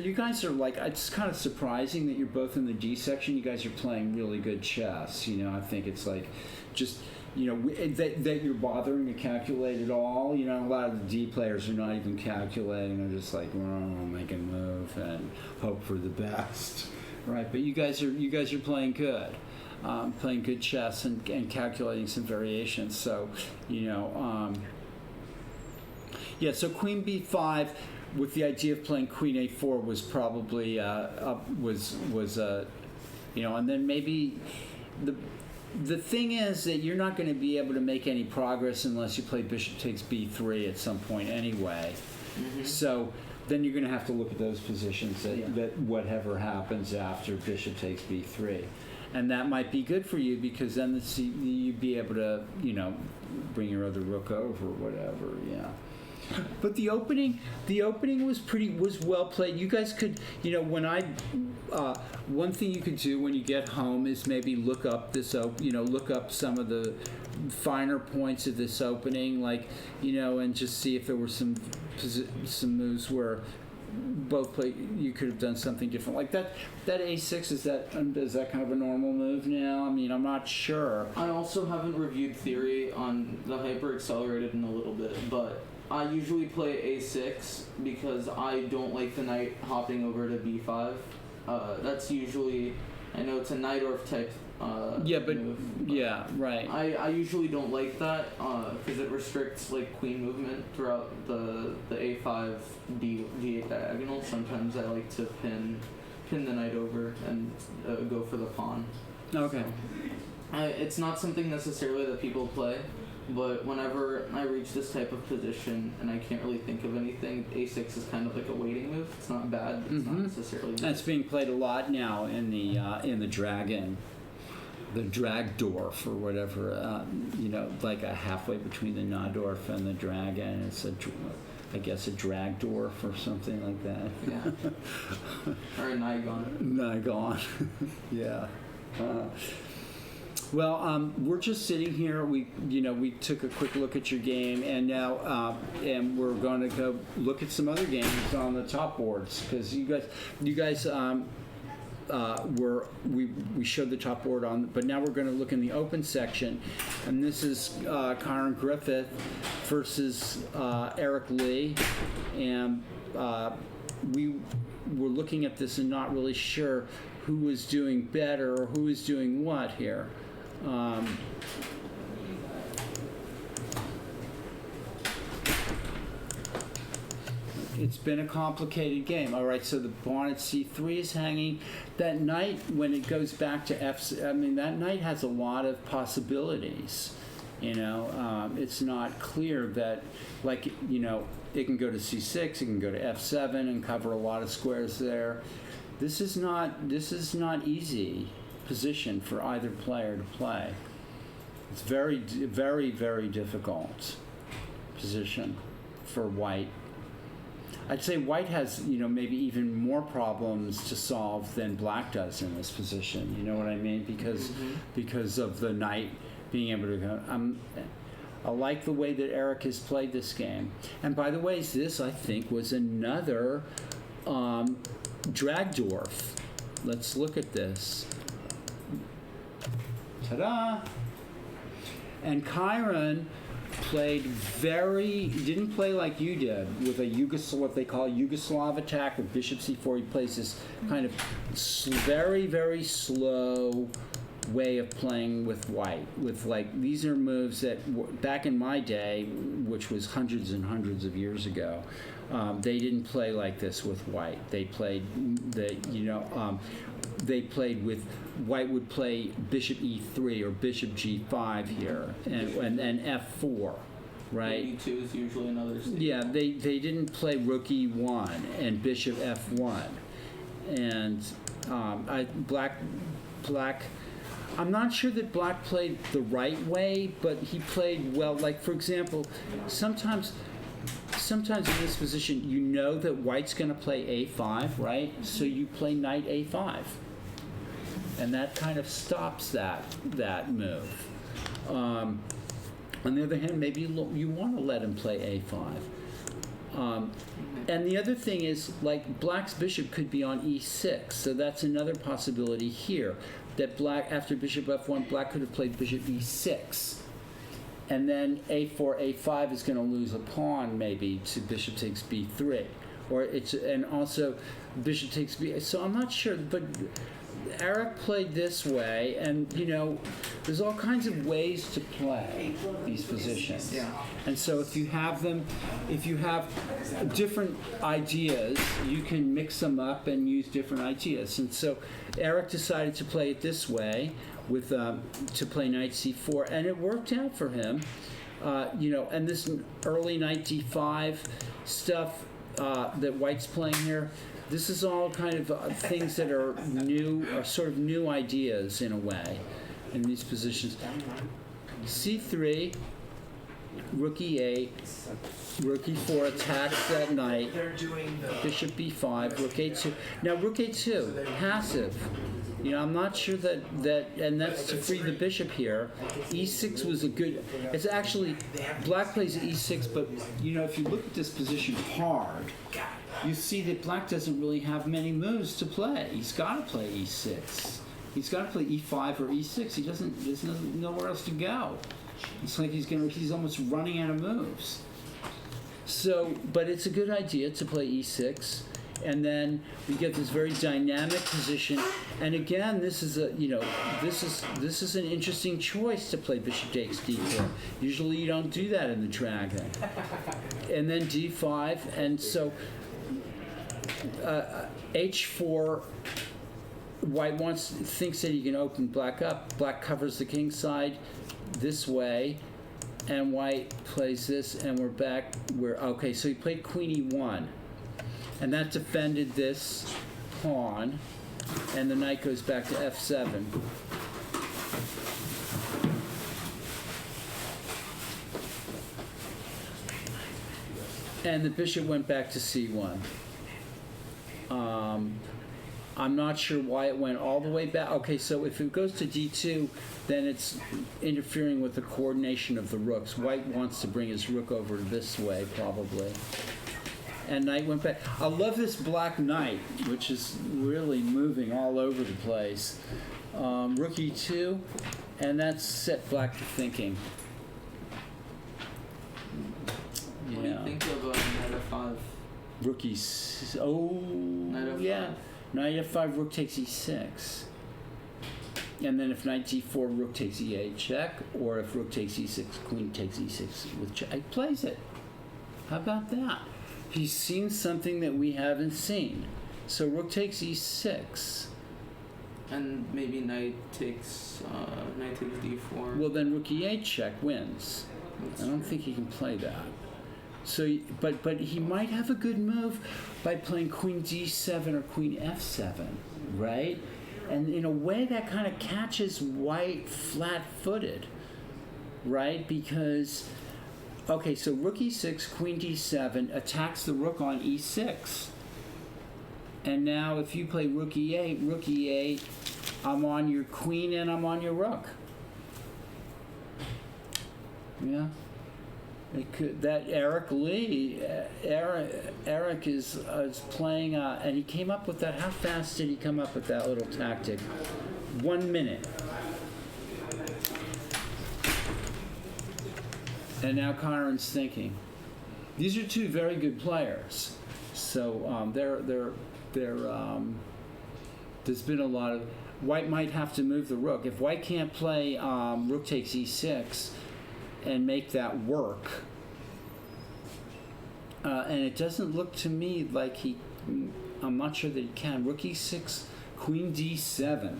like, it's kind of surprising that you're both in the D section. You guys are playing really good chess. I think it's like just that you're bothering to calculate it all. A lot of the D players are not even calculating. They're just like, make a move and hope for the best. Right, but you guys are playing good. Playing good chess and calculating some variations. So, so queen b5 with the idea of playing queen a4 was probably and then maybe the thing is that you're not going to be able to make any progress unless you play bishop takes b3 at some point anyway. Mm-hmm. So then you're going to have to look at those positions that whatever happens after bishop takes b3. And that might be good for you because then you'd be able to, bring your other rook over or whatever. Yeah. But the opening was well played. You guys could, one thing you could do when you get home is maybe look up look up some of the finer points of this opening, like, and just see if there were some moves where both play. You could have done something different, like that a6. Is that kind of a normal move now? I mean, I'm not sure. I also haven't reviewed theory on the hyper accelerated in a little bit, but I usually play a6 because I don't like the knight hopping over to b5. That's usually, I know it's a Najdorf type move, right. I usually don't like that because it restricts like queen movement throughout the a5 d8 diagonal. Sometimes I like to pin the knight over and go for the pawn. Okay. So, it's not something necessarily that people play, but whenever I reach this type of position and I can't really think of anything, a6 is kind of like a waiting move. It's not bad, but it's not necessarily good. That's being played a lot now in the dragon. The Dragdorf or whatever, like a halfway between the Najdorf and the dragon. It's I guess a Dragdorf or something like that. Yeah. Or a Nygon. Nygon. Yeah. Well, we're just sitting here. We took a quick look at your game, and now and we're going to go look at some other games on the top boards because you guys we showed the top board on, but now we're going to look in the open section, and this is Kyron Griffith versus Eric Lee, and we were looking at this and not really sure who was doing better or who was doing what here. It's been a complicated game. All right, so the pawn at c3 is hanging. That knight, when it goes back to that knight has a lot of possibilities. It's not clear that, it can go to c6, it can go to f7 and cover a lot of squares there. This is not easy position for either player to play. It's very, very, very difficult position for white. I'd say white has, maybe even more problems to solve than black does in this position. You know what I mean? Because of the knight being able to go. I like the way that Eric has played this game. And by the way, this, I think, was another Dragdorf. Let's look at this. Ta-da! And Kyron didn't play like you did with what they call Yugoslav attack with bishop c4. He plays this kind of very, very slow way of playing with white. These are moves that back in my day, which was hundreds and hundreds of years ago, they didn't play like this with white. They played with white would play bishop e3 or bishop g5 here and f4, right? e2 is usually another stage. Yeah, they didn't play rook e1 and bishop f1, and black. I'm not sure that black played the right way, but he played well. Like, for example, sometimes in this position, that white's going to play a5, right? So you play knight a5. And that kind of stops that move. On the other hand, maybe you want to let him play a5. And the other thing is, black's bishop could be on e6, so that's another possibility here. That black, after bishop f1, black could have played bishop e6. And then a4, a5 is going to lose a pawn, maybe, to bishop takes b3. And also bishop takes b. So I'm not sure, but Eric played this way, and there's all kinds of ways to play these positions. Yeah. And so if you have different ideas, you can mix them up and use different ideas. And so Eric decided to play it this way, to play knight c4, and it worked out for him. And this early knight d5 stuff that white's playing here. This is all kind of things that are new, or sort of new ideas in a way, in these positions. c3, rook e8, rook e4 attacks that knight, bishop b5, rook a2. Now rook a2, passive. I'm not sure that, and that's to free the bishop here. e6 was a good, it's actually, black plays e6, but, if you look at this position hard, you see that black doesn't really have many moves to play. He's got to play e6. He's got to play e5 or e6. There's nowhere else to go. It's like he's almost running out of moves. So, but it's a good idea to play e6. And then we get this very dynamic position. And again, this is this is an interesting choice to play bishop takes d4. Usually you don't do that in the dragon. And then d5, and so h4. White thinks that he can open black up. Black covers the king side this way, and white plays this, and we're back. Okay. So he played queen e1. And that defended this pawn, and the knight goes back to f7. And the bishop went back to c1. I'm not sure why it went all the way back. Okay, so if it goes to d2, then it's interfering with the coordination of the rooks. White wants to bring his rook over this way, probably. And knight went back. I love this black knight, which is really moving all over the place. Rook e2, and that's set black to thinking. What do you think of knight f5? Rook e6. Oh, Knight f5. yeah. Knight f5, rook takes e6. And then if knight g4, rook takes e8 check, or if rook takes e6, queen takes e6 with check. He plays it. How about that? He's seen something that we haven't seen. So rook takes e6. And maybe knight takes d4. Well, then rook e8 check wins. I don't think he can play that. So, but he might have a good move by playing queen d7 or queen f7, right? And in a way that kind of catches white flat-footed, right? Because, okay, so rook e6, queen d7 attacks the rook on e6. And now if you play rook e8, I'm on your queen and I'm on your rook. Yeah. It could, that Eric is playing, and he came up with that. How fast did he come up with that little tactic? 1 minute. And now Conrad's thinking. These are two very good players. So there's been a lot of. White might have to move the rook. If White can't play rook takes e6 and make that work, and it doesn't look to me like I'm not sure that he can. Rook e6, queen d7.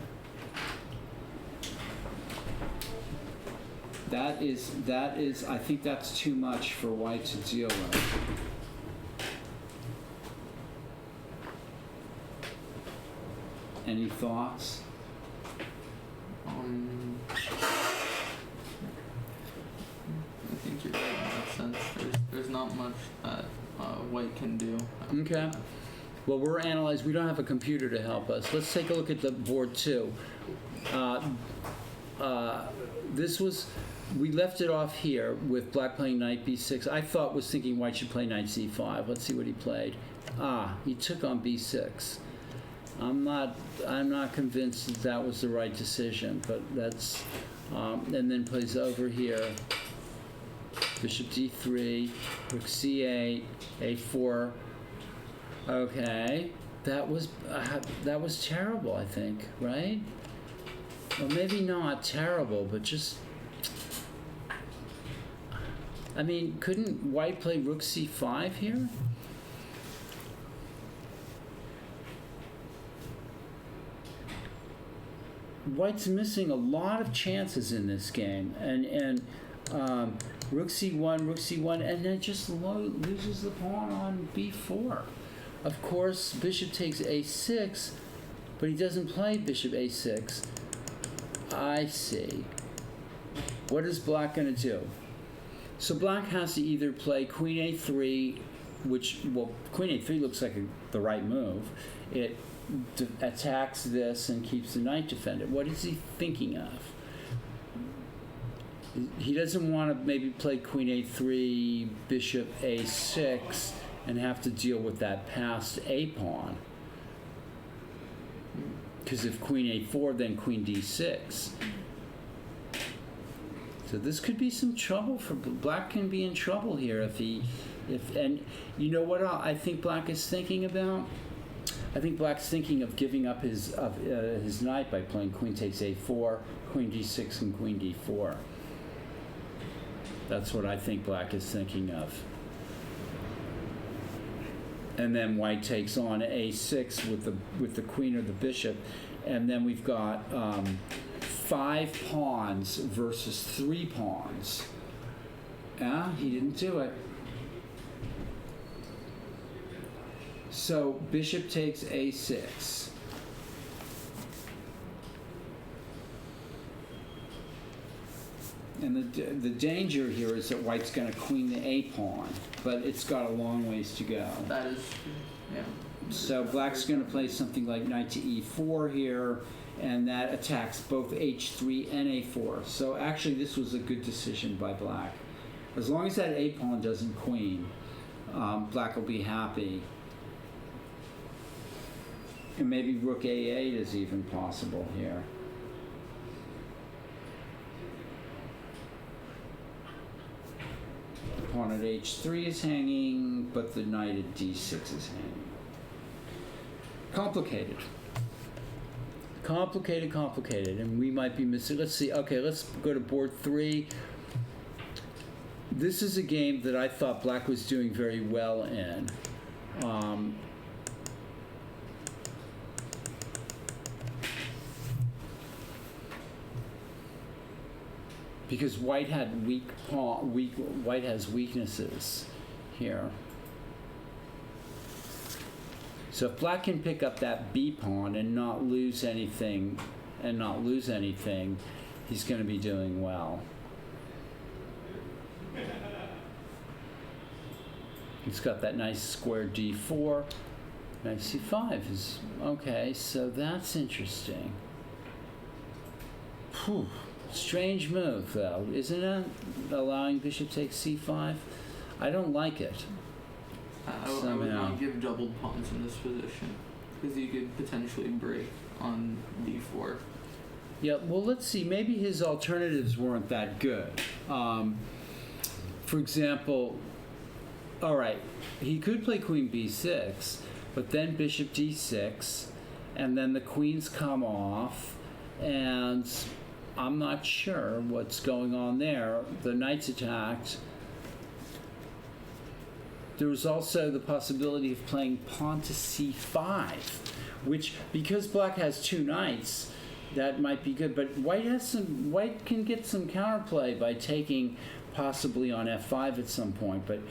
That is, I think that's too much for White to deal with. Any thoughts? I think you're right in that sense. There's not much that White can do. Okay. Well, we're analyzing. We don't have a computer to help us. Let's take a look at the board too. We left it off here with Black playing knight b6. I was thinking White should play knight c5. Let's see what he played. He took on b6. I'm not convinced that was the right decision, but that's, and then plays over here, bishop d3, rook c8, a4. Okay, that was terrible, I think, right? Well, maybe not terrible, but just, I mean, couldn't White play rook c5 here? White's missing a lot of chances in this game, and rook c1, and then just loses the pawn on b4. Of course, bishop takes a6, but he doesn't play bishop a6. I see. What is Black going to do? So Black has to either play queen a3, queen a3 looks like the right move. It attacks this and keeps the knight defended. What is he thinking of? He doesn't want to maybe play queen a3, bishop a6, and have to deal with that passed a pawn. Because if queen a4, then queen d6. So this could be some trouble for Black. Can be in trouble here and you know what I think Black is thinking about? I think Black's thinking of giving up his knight by playing queen takes a4, queen d6, and queen d4. That's what I think Black is thinking of. And then White takes on a6 with the queen or the bishop, and then we've got 5 pawns versus 3 pawns. He didn't do it. So bishop takes a6. And the danger here is that White's going to queen the a pawn, but it's got a long ways to go. That is, yeah. So black's going to play something like knight to e4 here, and that attacks both h3 and a4. So actually this was a good decision by black. As long as that a pawn doesn't queen, black will be happy. And maybe rook a8 is even possible here. The pawn at h3 is hanging, but the knight at d6 is hanging. Complicated. Complicated, and we might be missing. Let's see. Okay, let's go to board 3. This is a game that I thought black was doing very well in. Because white had white has weaknesses here. So if black can pick up that b pawn and not lose anything, he's going to be doing well. He's got that nice square d4. Knight c5 is okay. So that's interesting. Whew. Strange move, though, isn't it? Allowing bishop takes c5. I don't like it. I would not give doubled pawns in this position because you could potentially break on d4. Yeah, well, let's see. Maybe his alternatives weren't that good. For example, all right, he could play queen b6, but then bishop d6, and then the queens come off, and I'm not sure what's going on there. The knight's attacked. There was also the possibility of playing pawn to c5, which, because black has 2 knights, that might be good. But white can get some counterplay by taking possibly on f5 at some point. But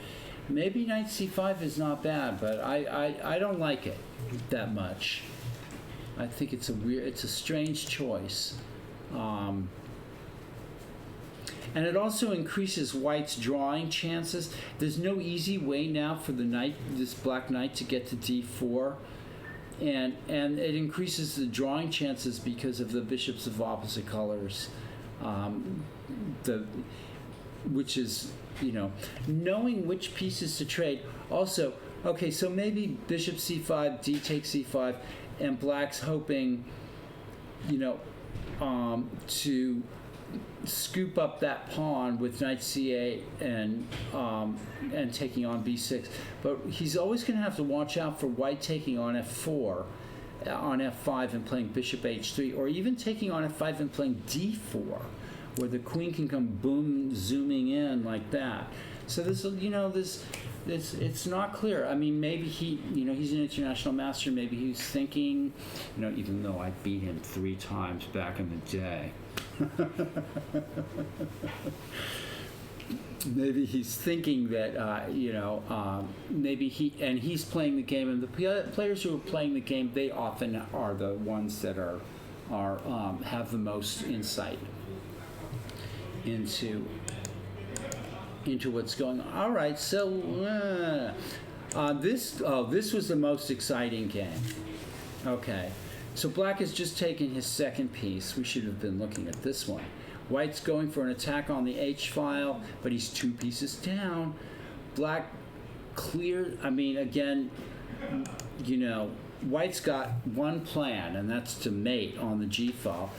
maybe knight c5 is not bad, but I don't like it that much. I think it's a strange choice. And it also increases white's drawing chances. There's no easy way now for the knight, this black knight, to get to d4, and it increases the drawing chances because of the bishops of opposite colors. Which is, knowing which pieces to trade. Also, okay, so maybe bishop c5, d takes c5, and black's hoping, to scoop up that pawn with knight c8 and taking on b6. But he's always going to have to watch out for white taking on f4, on f5 and playing bishop h3, or even taking on f5 and playing d4, where the queen can come boom zooming in like that. So this, it's not clear. I mean, maybe he's an international master. Maybe he's thinking, even though I beat him 3 times back in the day. Maybe he's thinking that, maybe he's playing the game, and the players who are playing the game, they often are the ones that are have the most insight into what's going on. All right, so this was the most exciting game. Okay, so black has just taken his second piece. We should have been looking at this one. White's going for an attack on the H file, but he's 2 pieces down. Black cleared. I mean, again, White's got one plan, and that's to mate on the G file.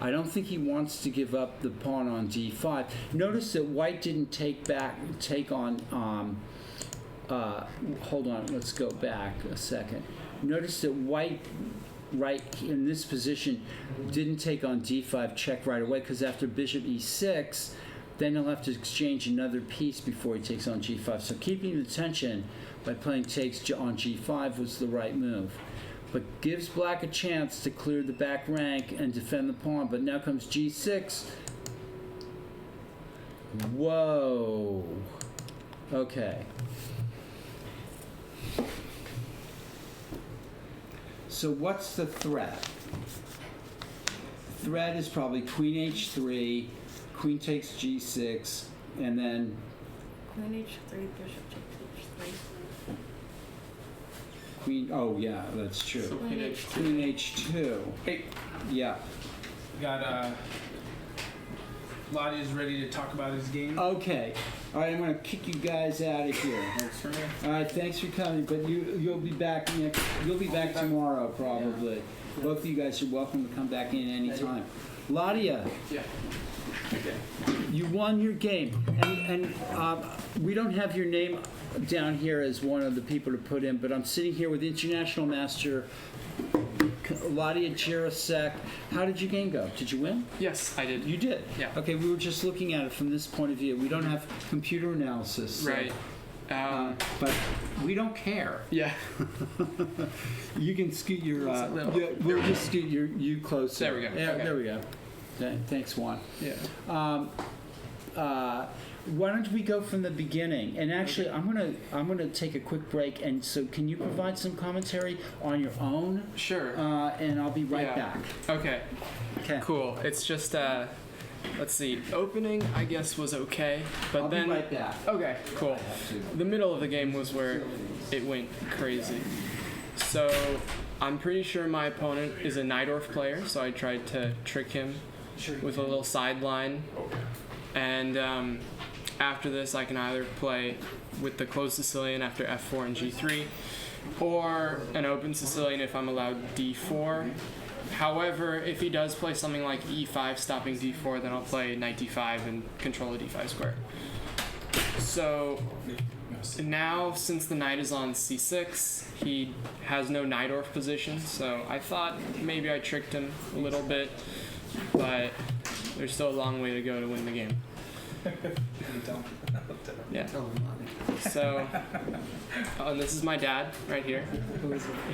I don't think he wants to give up the pawn on d5. Notice that white didn't take on, hold on, let's go back a second. Notice that white, right in this position, didn't take on d5 check right away, because after bishop e6, then he'll have to exchange another piece before he takes on g5. So keeping the tension by playing takes on g5 was the right move. But gives black a chance to clear the back rank and defend the pawn. But now comes g6. Whoa. Okay. So what's the threat? The threat is probably queen h3, queen takes g6, and then Queen h3, bishop takes h3. queen. Oh yeah, that's true. So queen h2. Queen h2. Hey, Yeah. got Lottie is ready to talk about his game. Okay. All right, I'm gonna kick you guys out of here. Thanks for me. All right, thanks for coming. But you'll be back next. You'll be back tomorrow probably. Both of you guys are welcome to come back in anytime. Ladia. Yeah. Okay. You won your game, and we don't have your name down here as one of the people to put in, but I'm sitting here with International Master Ladia Jirasek. How did your game go? Did you win? Yes, I did. You did? Yeah. Okay, we were just looking at it from this point of view. We don't have computer analysis. So, Right. but we don't care. Yeah. You can scoot your. We'll just scoot you closer. There we go. Yeah, Okay. there we go. Thanks, Juan. Yeah. Why don't we go from the beginning? And actually, I'm gonna take a quick break. And so, can you provide some commentary on your own? Sure. And I'll be right back. Okay. Okay. Cool. It's just let's see. Opening, I guess, was okay, but I'll then be right back. okay, cool. The middle of the game was where it went crazy. So I'm pretty sure my opponent is a Najdorf player, so I tried to trick him with a little sideline. And after this, I can either play with the closed Sicilian after f4 and g3, or an open Sicilian if I'm allowed d4. However, if he does play something like e5 stopping d4, then I'll play knight d5 and control a d5 square. So now, since the knight is on c6, he has no Najdorf position, so I thought maybe I tricked him a little bit, but there's still a long way to go to win the game. Yeah. So, and this is my dad right here.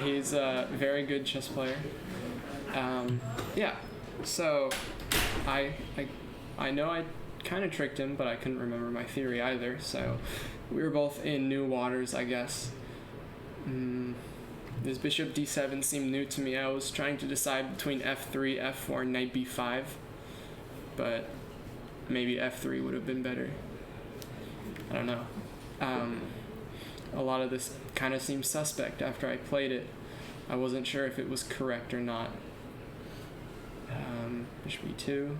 He's a very good chess player. Yeah. So, I know I kind of tricked him, but I couldn't remember my theory either. So, we were both in new waters, I guess. This bishop d7 seemed new to me. I was trying to decide between f3, f4, and knight b5, but maybe f3 would have been better. I don't know. A lot of this kind of seemed suspect after I played it. I wasn't sure if it was correct or not. Bishop e2.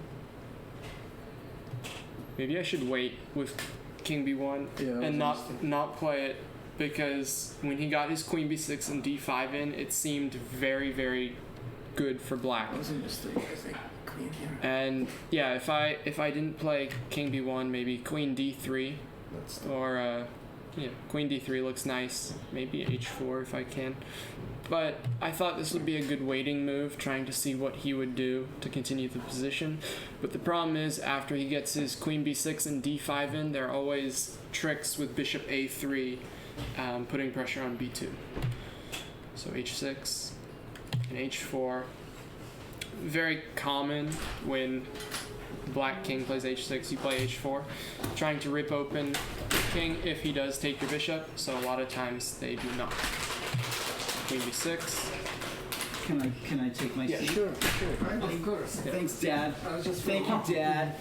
Maybe I should wait with king b1 and not play it, because when he got his queen b6 and d5 in, it seemed very, very good for black. That was a mistake, I think. Queen here. And yeah, if I didn't play king b1, maybe queen d3, or queen d3 looks nice. Maybe h4 if I can. But I thought this would be a good waiting move, trying to see what he would do to continue the position. But the problem is, after he gets his queen b6 and d5 in, there are always tricks with bishop a3, putting pressure on b2. So h6 and h4. Very common when black king plays h6, you play h4, trying to rip open the king if he does take your bishop. So a lot of times they do not. Queen b6. Can I take my seat? Sure. Of course. Yeah. Thanks, Dad. Thank you, Dad.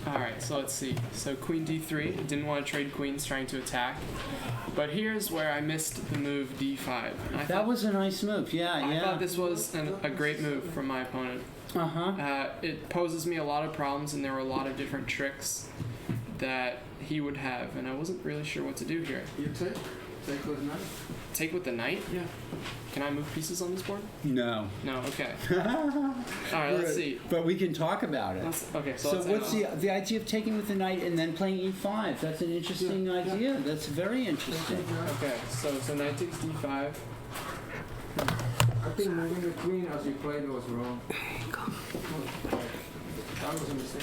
Alright, so let's see. So queen d3, didn't want to trade queens, trying to attack. But here's where I missed the move d5. That was a nice move, I thought this was a great move from my opponent. It poses me a lot of problems, and there were a lot of different tricks that he would have, and I wasn't really sure what to do here. You take? Take with knight? Take with the knight? Yeah. Can I move pieces on this board? No. No, okay. Alright, let's see. But we can talk about it. Okay, So what's the idea of taking with the knight and then playing e5? That's an interesting idea. That's very interesting. Okay, so knight takes d5. I think moving the queen as you played was wrong. That was a mistake.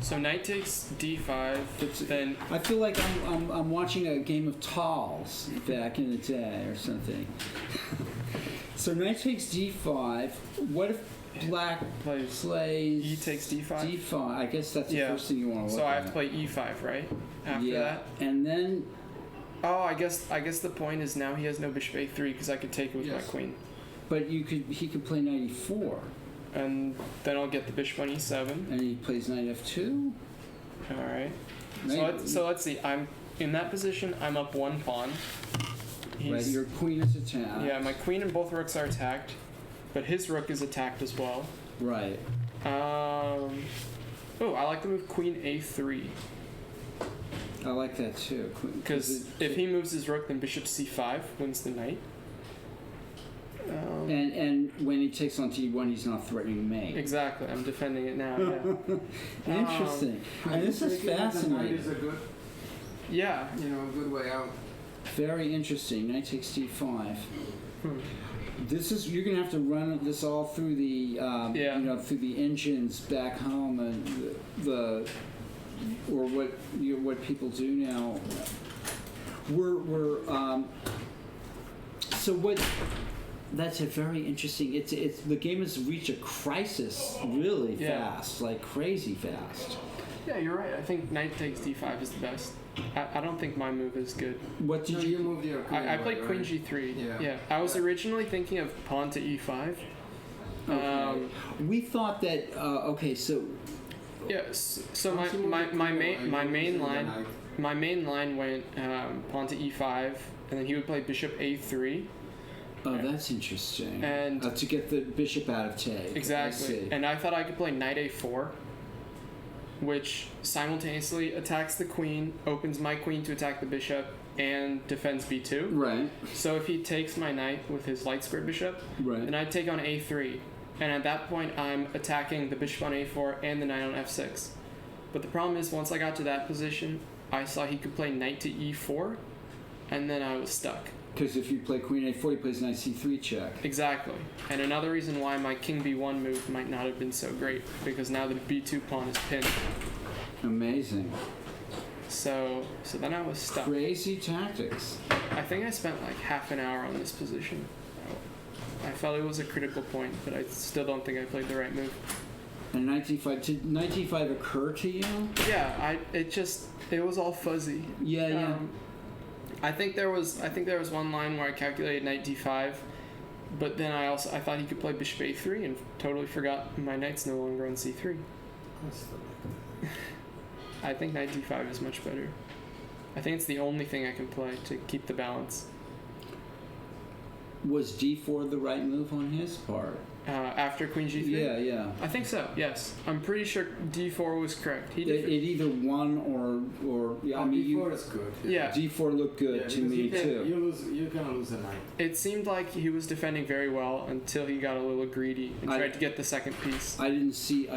So knight takes d5, then I feel like I'm watching a game of Talls back in the day or something. So knight takes d5. What if black plays e takes d5? d5. I guess that's the first thing you want to look So at. I have to play e5, right? After that? And then... Oh, I guess the point is now he has no bishop a3 because I could take it with my queen. But he could play knight e4. And then I'll get the bishop on e7. And he plays knight f2. Alright. So let's see. I'm in that position. I'm up one pawn. right? Your queen is attacked. Yeah, my queen and both rooks are attacked, but his rook is attacked as well. Right. Oh, I like to move queen a3. I like that too. Because if he moves his rook, then bishop c5 wins the knight. And when he takes on t1, he's not threatening mate. Exactly, I'm defending it now. Yeah. Interesting. And this is fascinating. Is a good, Yeah. good way out. Very interesting. Knight takes d5. Hmm. This is you're gonna have to run this all through the through the engines back home and or what people do now. So what? That's a very interesting. It's the game has reached a crisis really fast, like crazy fast. Yeah, you're right. I think knight takes d5 is the best. I don't think my move is good. What did you move your queen? I played queen right? g3. Yeah. I was originally thinking of pawn to e5. Okay. We thought that. Okay, so. Yes. So my main line went pawn to e5, and then he would play bishop a3. Oh, that's interesting. And to get the bishop out of take. Exactly. And I thought I could play knight a4, which simultaneously attacks the queen, opens my queen to attack the bishop, and defends b2. Right. So if he takes my knight with his light square bishop, then I take on a3. And at that point, I'm attacking the bishop on a4 and the knight on f6. But the problem is, once I got to that position, I saw he could play knight to e4, and then I was stuck. Because if you play queen a4, he plays knight c3 check. Exactly. And another reason why my king b1 move might not have been so great, because now the b2 pawn is pinned. Amazing. So then I was stuck. Crazy tactics. I think I spent like half an hour on this position. I felt it was a critical point, but I still don't think I played the right move. And knight d5, did knight d5 occur to you? Yeah, it was all fuzzy. Yeah. I think there was one line where I calculated knight d5, but then I thought he could play bishop a3 and totally forgot my knight's no longer on c3. I think knight d5 is much better. I think it's the only thing I can play to keep the balance. Was d4 the right move on his part? After queen g3? Yeah. I think so, yes. I'm pretty sure d4 was correct. It either won or I mean, d4 is good. Yeah. d4 looked good to me too. You're gonna lose a knight. It seemed like he was defending very well until he got a little greedy and tried to get the second piece. I didn't see.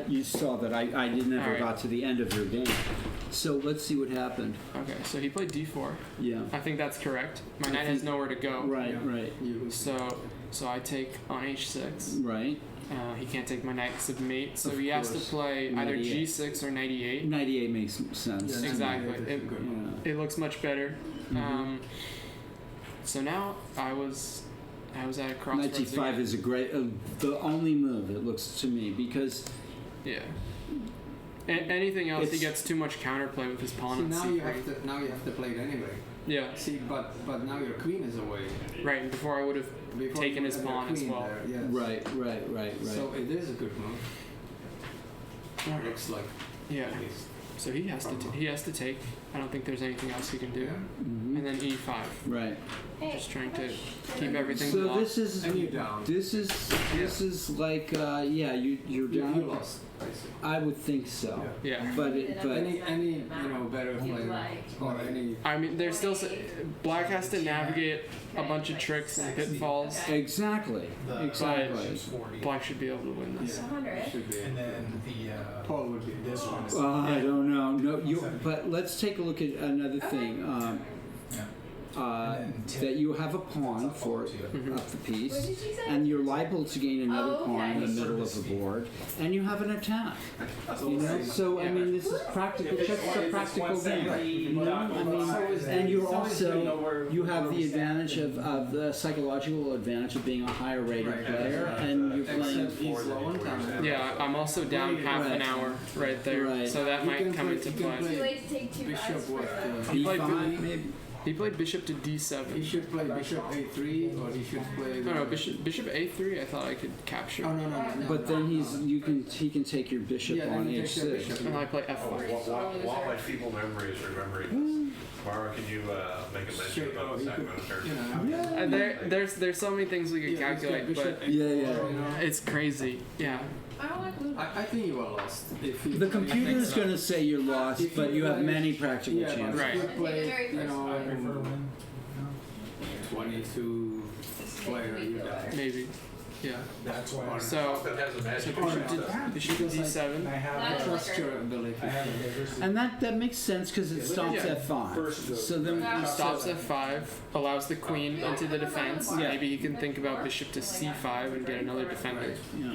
You saw that I never got to the end of your game. So let's see what happened. Okay, so he played d4. Yeah. I think that's correct. My knight has nowhere to go. Right. So I take on h6. Right. He can't take my knight because of mate, so he has to play either g6 or knight e8. Knight e8 makes sense. Yeah, exactly. It looks much better. Mm-hmm. So now I was at a crossroads. Knight d5 is a great, the only move it looks to me because. Yeah. Anything else, he gets too much counterplay with his pawn on c3. Now you have to play it anyway. Yeah. See, but now your queen is away. Right, and before I would have taken his pawn as well. There, yes. Right. So it is a good move. Looks like. Yeah. So he has to take. I don't think there's anything else he can do. Yeah. Mm-hmm. And then e5. Right. Just trying to keep everything So locked. this is and you're down. This is like you're down. You lost, basically. I would think so. Yeah. But any better player or any. I mean, there's still Black has to navigate a bunch of tricks and pitfalls. Exactly. Black should be able to win this. Should be. And then Paul would be. this one is I don't know. No, but let's take a look at another thing. That you have a pawn for up the piece, and you're liable to gain another pawn in the middle of the board, and you have an attack. You know, so I mean, this is practical. It's a practical game. You know, I mean, and you have the advantage of the psychological advantage of being a higher rated player, and you're playing. Yeah, I'm also down half an hour right there, so that might come into play. Bishop with B5 maybe. He played bishop to d7. He should play bishop a3, or he should play. No, bishop a3. I thought I could capture. Oh no. But then he can take your bishop Yeah, on then you take your h6. bishop. And I play f5. While my feeble memory is remembering this, Mara, can you make a mention about the second turn? There's so many things we could calculate, but Yeah. it's crazy. Yeah. I think you are lost. The computer's going to say you're lost, If but you you have play- many practical Yeah, chances. Right. you play, 22 player, you die. Maybe. Yeah. That's why. So That has a magic. bishop to d7. I have trust your ability. And that makes sense because it stops Yeah. f5. So then Stops f5, allows the queen into the defense. Yeah. Maybe he can think about bishop to c5 and get another defender. Yeah.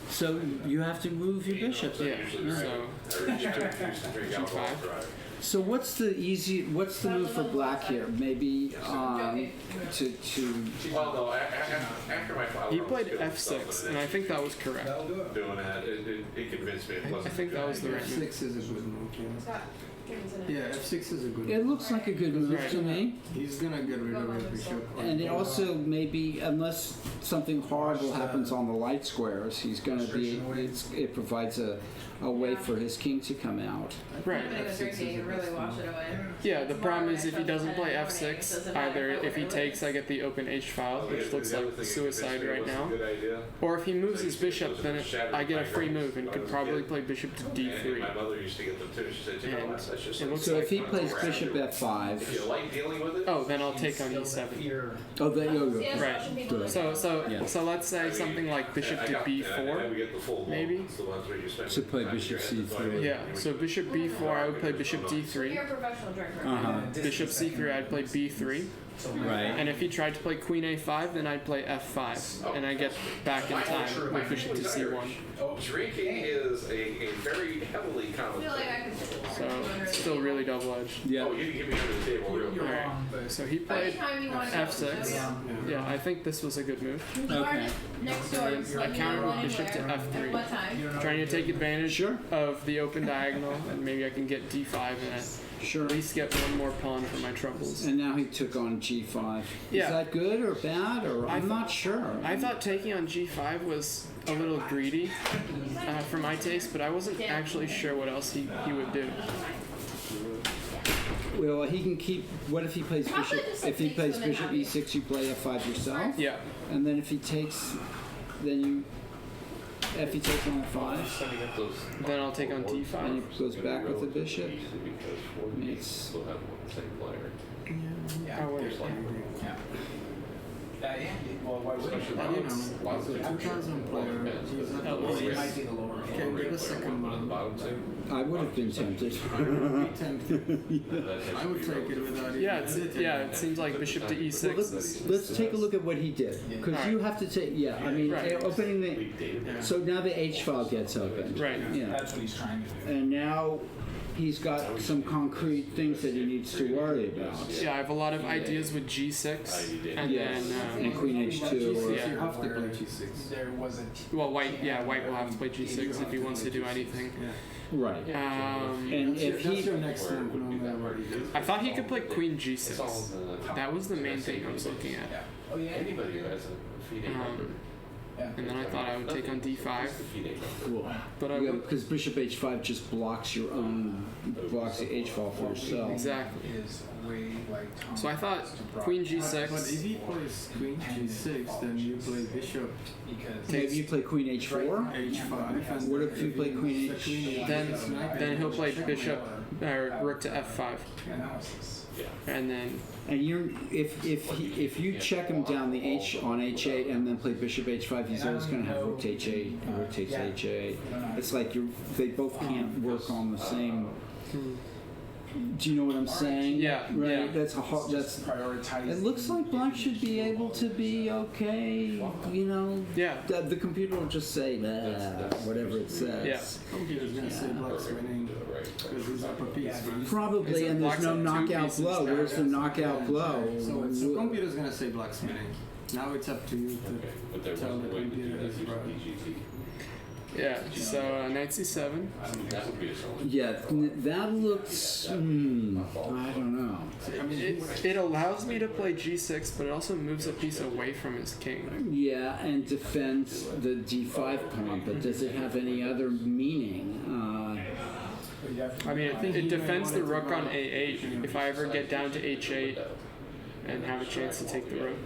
So you have to move your bishop. Yeah. So g5. So what's the move for black here? Maybe to Well, no, after my father He played f6, and I think that was correct. doing that, it convinced me it I wasn't. think that was the right move. F6 is a good move. Yeah, F6 is a good move. it looks like a good move to me. He's gonna get rid of his bishop. And it also maybe, unless something horrible happens on the light squares, he's going to be. It provides a way for his king to come out. Right. Yeah, the problem is if he doesn't play f6, either if he takes, I get the open h file, which looks like suicide right now, or if he moves his bishop, then I get a free move and could probably play bishop to My d3. mother used to get them too. She said, you know what, that's just It looks So like if he plays bishop f5, if you like dealing with it. oh, then I'll take on e7. oh, there you go. Right. Good. So let's say something like bishop to b4. maybe? To play bishop c3. Yeah. So bishop b4, I would play bishop d3. Uh-huh. Bishop c3, I'd play b3. Right. And if he tried to play queen a5, then I'd play f5, and I get back in time with bishop to c1. Drinking is a very heavily common thing. So it's still really double-edged. Yeah. Oh, you can get me under the table real quick. Alright, so he played f6. Yeah, I think this was a good move. Okay. And I countered with bishop to f3. Trying to take advantage of the open diagonal, and maybe I can get d5 and at least get one more pawn for my troubles. And now he took on g5. Yeah. Is that good or bad? Or I'm not sure. I thought taking on g5 was a little greedy for my taste, but I wasn't actually sure what else he would do. Well, he can keep. What if he plays bishop? If he plays bishop e6, you play f5 yourself. Yeah. And then if he takes, then you. If he takes on f5, then I'll take on d5. And he goes back with the bishop. It's. Yeah. Well, why would you? 2,000 player. Can give a second one. I would have been tempted. I would take it without even. Yeah, it seems like bishop to e6. Well, let's take a look at what he did, because you have to take. Yeah, I mean, opening the. So now the h file gets opened. Right. Yeah. That's what he's trying to do. And now he's got some concrete things that he needs to worry about. Yeah, I have a lot of ideas with g6, and Yes. then And queen h2. Or, yeah. You have to play g6. There wasn't. Well, white will have to play g6 if he wants to do anything. Right. And if That's he. your next move, no matter what he does. I thought he could play queen g6. That was the main thing I was looking at. Oh yeah. Anybody who has a feeding And then I thought I would take on d5. Cool. But I would. Because bishop h5 just blocks your own, blocks the h file for yourself. Exactly. Is way like. So I thought queen But if g6. he plays queen g6, then you play bishop Maybe you play queen h4. h5. And What if you play queen h? Then he'll play bishop or rook to f5, analysis. and then And you're if you check him down the h on h8 and then play bishop h5, he's always going to have rook to h8 and rook takes h8. It's like they both can't work on the same. Do you know what I'm saying? Yeah, Right. yeah. That's Prioritize. It looks like black should be able to be okay. You know. yeah. The computer will just say whatever it says. Yeah. Computer's gonna say black's winning because he's up a piece. Right? Probably, and there's Black's no up two knockout pieces blow. now. Where's the knockout blow? So computer's gonna say black's winning. Now it's up to you to tell the computer he's right. Yeah, so knight c7. Yeah, that looks. I don't know. I mean, it allows me to play g6, but it also moves a piece away from his king. Yeah, and defends the d5 pawn, but does it have any other meaning? I mean, it defends the rook on a8. If I ever get down to h8 and have a chance to take the rook,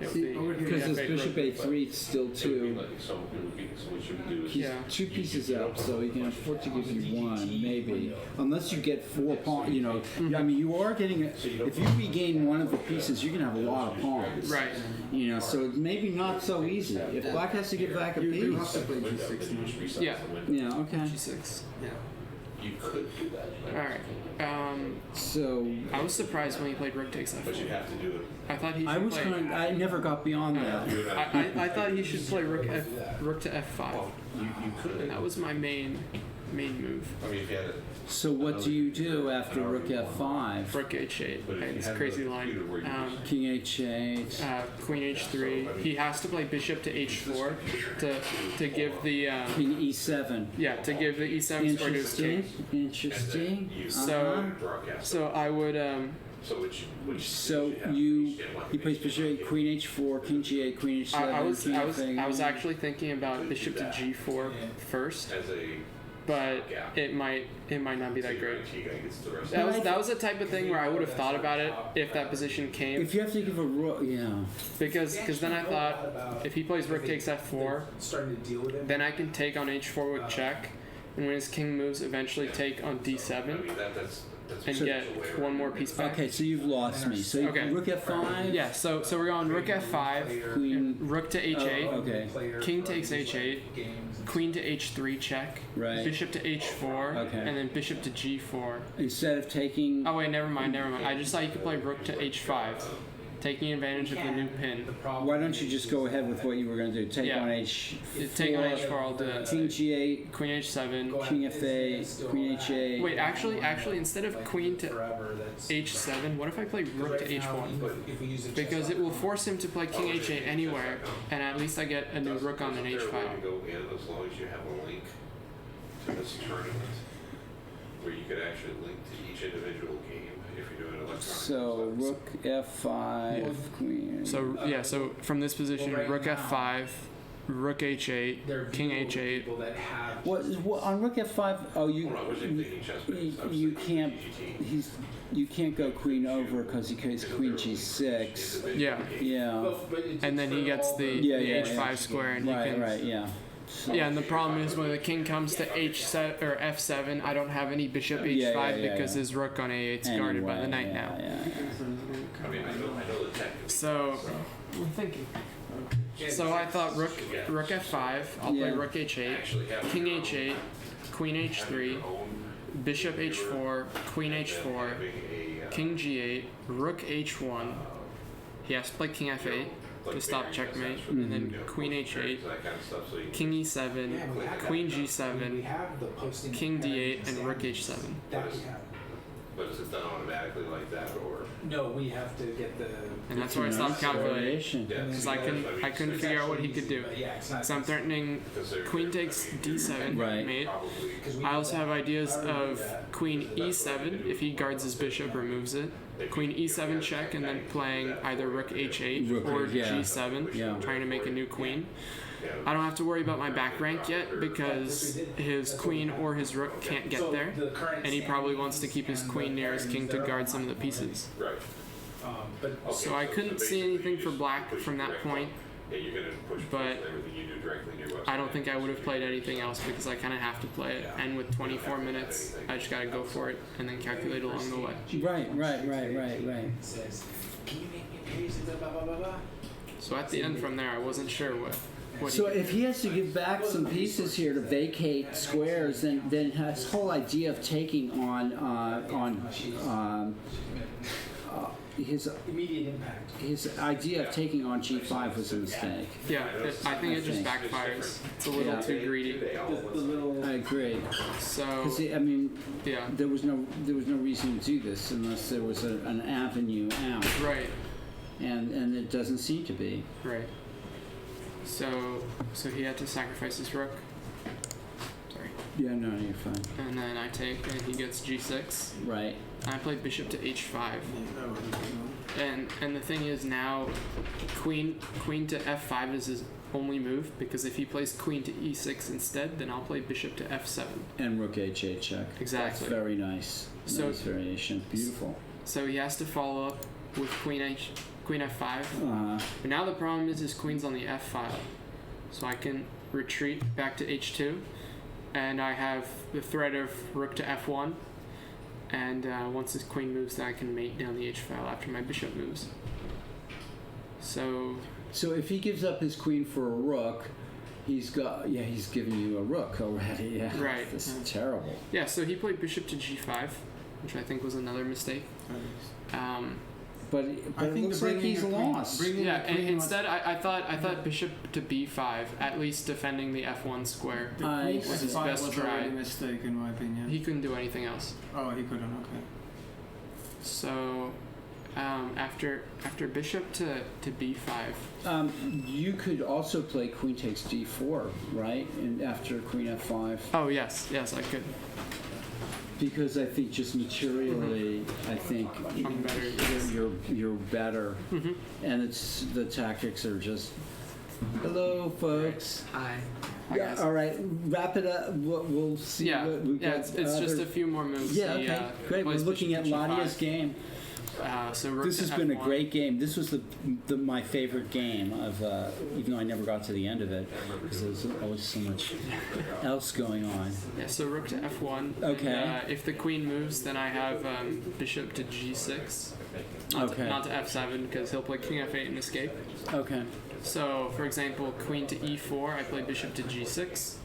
it would be Because his f8 bishop rook. a3 is still two. He's Yeah. 2 pieces up, so he can afford to give you one, maybe. Unless you get 4 pawns, you know. I mean, you are getting. If you regain one of the pieces, you're gonna have a lot of pawns. Right. You know, so it's maybe not so easy. If black has to give back a You do have piece. to play g6 now. Yeah. Yeah. Okay. g6. Yeah. You could do that. Alright. So I was surprised when he played rook takes f4. But you have to do it. I thought he should I was play. kind of. I never got beyond that. I thought he should play rook to f5. You could. And that was my main move. I mean, if you had it. So what do you do after rook f5? Rook h8. It's a crazy line. King h8. Queen h3. He has to play bishop to h4 to give the King e7. yeah, to give the e7 square to his king. Interesting. So I would So he plays bishop 8, queen h4, king g8, queen h7. I was actually thinking about bishop to g4 first, but it might not be that great. That was the type of thing where I would have thought about it if that position came. If you have to give a rook, yeah. Because then I thought if he plays rook takes f4, then I can take on h4 with check, and when his king moves, eventually take on d7 and get one more piece back. Okay, so you've lost me. So Okay. rook f5. Yeah, so we're going rook f5, Queen. rook to h8, Okay. king takes h8, queen to h3 check, Right. bishop to h4, Okay. and then bishop to g4. Instead of taking. Oh wait, never mind. I just thought you could play rook to h5, taking advantage of the new pin. Why don't you just go ahead with what you were going to do? Take Yeah. on h4. Take on h4, I'll do that. King g8, Queen h7. king f8, queen h8. Wait, actually, instead of queen to h7, what if I play rook to h1? Because it will force him to play king h8 anywhere, and at least I get a new rook on an h5. Go in as long as you have a link to this tournament, where you could actually link to each individual game if you're doing electronic. So rook f5, queen. So from this position, rook f5, rook h8, king h8. What on rook f5? Oh, you can't. You can't go queen over because he carries queen g6. Yeah. Yeah. And then he gets the h5 square, and he can. Right. Yeah. Yeah, and the problem is when the king comes to h7 or f7, I don't have any bishop h5 because his rook on a8 is guarded by the knight now. I mean, I know the tech. So I'm thinking. So I thought rook f5. I'll play rook h8, king h8, queen h3, bishop h4, queen h4, king g8, rook h1. He has to play king f8 to stop checkmate, and then queen h8, king e7, queen g7, king d8, and rook h7. But is it done automatically like that, or? No, we have to get the. And that's why I stopped calculating, because I couldn't figure out what he could do. So I'm threatening queen takes d7 mate. I also have ideas of queen e7 if he guards his bishop or moves it. Queen e7 check, and then playing either rook h8 or g7, trying to make a new queen. I don't have to worry about my back rank yet because his queen or his rook can't get there, and he probably wants to keep his queen near his king to guard some of the pieces. So I couldn't see anything for black from that point, but I don't think I would have played anything else because I kind of have to play it, and with 24 minutes, I just gotta go for it and then calculate along the way. Right. So at the end from there, I wasn't sure what So if he has to give back some pieces here to vacate squares, then his whole idea of taking his immediate impact. His idea of taking on g5 was a mistake. Yeah, I think it just backfires. It's a little too greedy. I agree. So I mean, there was no reason to do this unless there was an avenue out. Right. And it doesn't seem to be. Right. So he had to sacrifice his rook. Yeah, no, you're fine. And then I take, and he gets g6. Right. And I play bishop to h5. And the thing is now, queen to f5 is his only move, because if he plays queen to e6 instead, then I'll play bishop to f7. And rook h8 check. Exactly. That's very nice. So, nice variation. Beautiful. So he has to follow up with queen f5. But now the problem is his queen's on the f file. So I can retreat back to h2, and I have the threat of rook to f1. And once his queen moves, then I can mate down the h file after my bishop moves. So if he gives up his queen for a rook, he's giving you a rook already. Yeah. Right. This is terrible. Yeah. So he played bishop to g5, which I think was another mistake. But it looks like he's lost. Yeah, and instead I thought bishop to b5, at least defending the f1 square, was his best try. A mistake in my opinion. He couldn't do anything else. Oh, he couldn't. Okay. So, after bishop to b5. You could also play queen takes d4, right? And after queen f5. Oh yes, I could. Because I think just materially, I think I'm better. You're better, and it's the tactics are just. Hello, folks. Hi. Yeah, all right, wrap it up. We'll see. Yeah, what we got. it's just a few more moves. Yeah, okay, great. We're looking at Ladia's game. So rook this to has been a F1. great game. This was my favorite game of, even though I never got to the end of it because there was always so much else going on. Yeah, so rook to f1. Okay. And, if the queen moves, then I have bishop to g6. Not to f7 because he'll play king f8 and escape. Okay. So, for example, queen to e4, I play bishop to g6,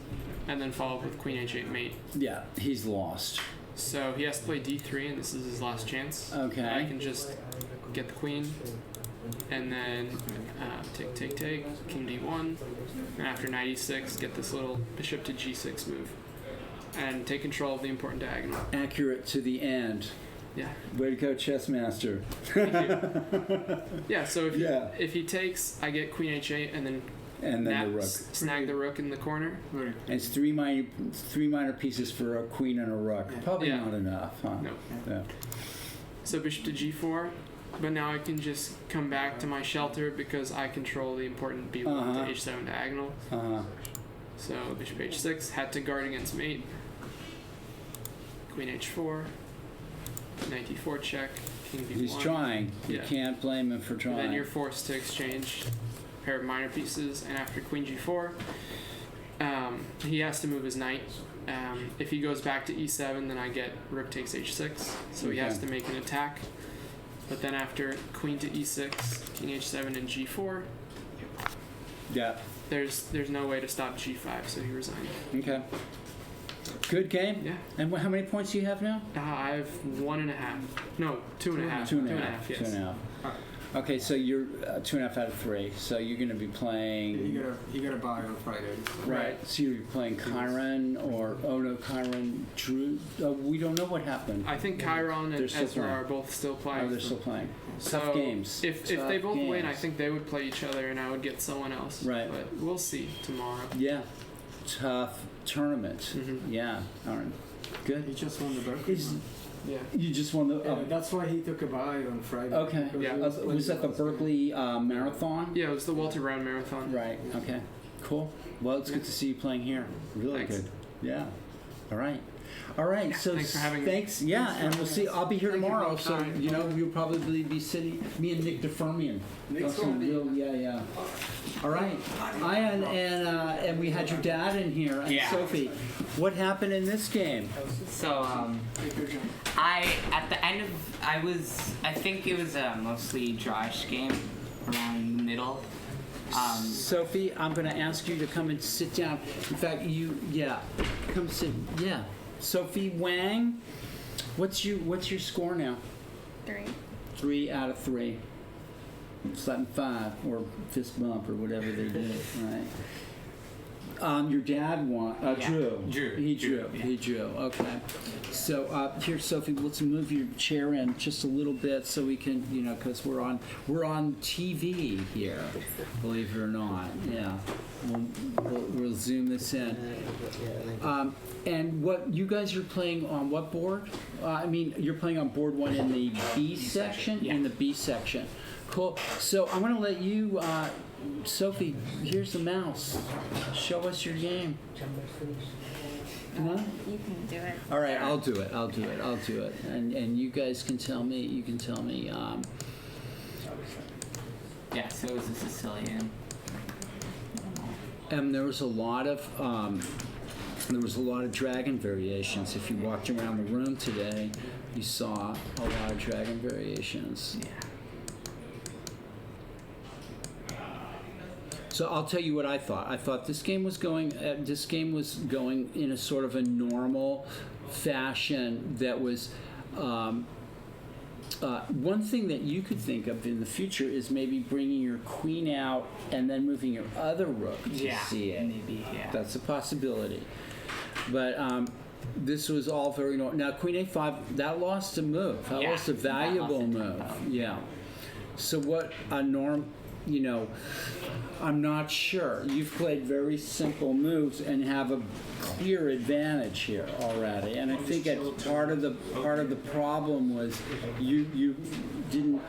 and then follow up with queen h8 mate. Yeah, he's lost. So he has to play d3, and this is his last chance. Okay. I can just get the queen, and then take, king d1, and after knight e6, get this little bishop to g6 move, and take control of the important diagonal. Accurate to the end. Yeah. Way to go, chess master. Thank you. Yeah. So if he takes, I get queen h8, and then the rook. Snag the rook in the corner. And it's three minor pieces for a queen and a rook. Probably not enough, huh? No. Yeah. So bishop to g4, but now I can just come back to my shelter because I control the important b1 to h7 diagonal. So bishop h6, had to guard against mate. Queen h4, knight d4 check, king b1. He's trying. You can't blame him for trying. And then you're forced to exchange a pair of minor pieces, and after queen g4, he has to move his knight. If he goes back to e7, then I get rook takes h6, so he has to make an attack. But then after queen to e6, king h7, and g4, there's no way to stop g5, so he resigned. Okay. Good game. Yeah. And how many points do you have now? I have 1.5. No, 2.5. 2.5. Yes. 2.5. Okay, so you're 2.5 out of 3. So you're going to be playing. You gotta buy on Friday. Right. So you're playing Chiron or Chiron Drew. We don't know what happened. I think Chiron and Ezra are both still playing. Oh, they're still playing. So Tough games. If they both win, I think they would play each other, and I would get someone else. Right. But we'll see tomorrow. Yeah. Tough tournament. Yeah. All right. Good. He just won the Berkeley. Yeah. You just won the. That's why he took a bye on Friday. Okay. Yeah. Was that the Berkeley marathon? Yeah, it was the Walter Brown Marathon. Right. Okay. Cool. Well, it's good to see you playing here. Really Thanks. good. Yeah. All right. All right. Yeah, So thanks for having me. thanks. Yeah, Thanks and we'll see. I'll be here tomorrow. So time. you'll probably be sitting. Me and Nick DeFermian. Yeah. All right. And we had your dad in here and Sophie. What happened in this game? So I think it was a mostly drawish game around the middle. Sophie, I'm going to ask you to come and sit down. In fact, come sit. Yeah. Sophie Wang, what's your score now? 3. 3 out of 3. Slapping 5 or fist bump or whatever they did, right? Your dad drew. He drew. Okay. So here, Sophie, let's move your chair in just a little bit so we can, because we're on TV here. Believe it or not. Yeah. We'll zoom this in. And what you guys are playing on what board? I mean, you're playing on board 1 in the B section? Yeah. In the B section. Cool. So I'm going to let you, Sophie, here's the mouse. Show us your game. No? You can do it. All right, I'll do it. And you guys can tell me, Yeah, so it was a Sicilian. and there was a lot of dragon variations. If you walked around the room today, you saw a lot of dragon variations. Yeah. So I'll tell you what I thought. I thought this game was going in a sort of a normal fashion that was. One thing that you could think of in the future is maybe bringing your queen out and then moving your other rook to C8. Maybe, yeah. That's a possibility. But this was all very normal. Now, queen A5, that lost a move. That lost a valuable move. Yeah. So what a I'm not sure. You've played very simple moves and have a clear advantage here already. And I think part of the problem was you didn't.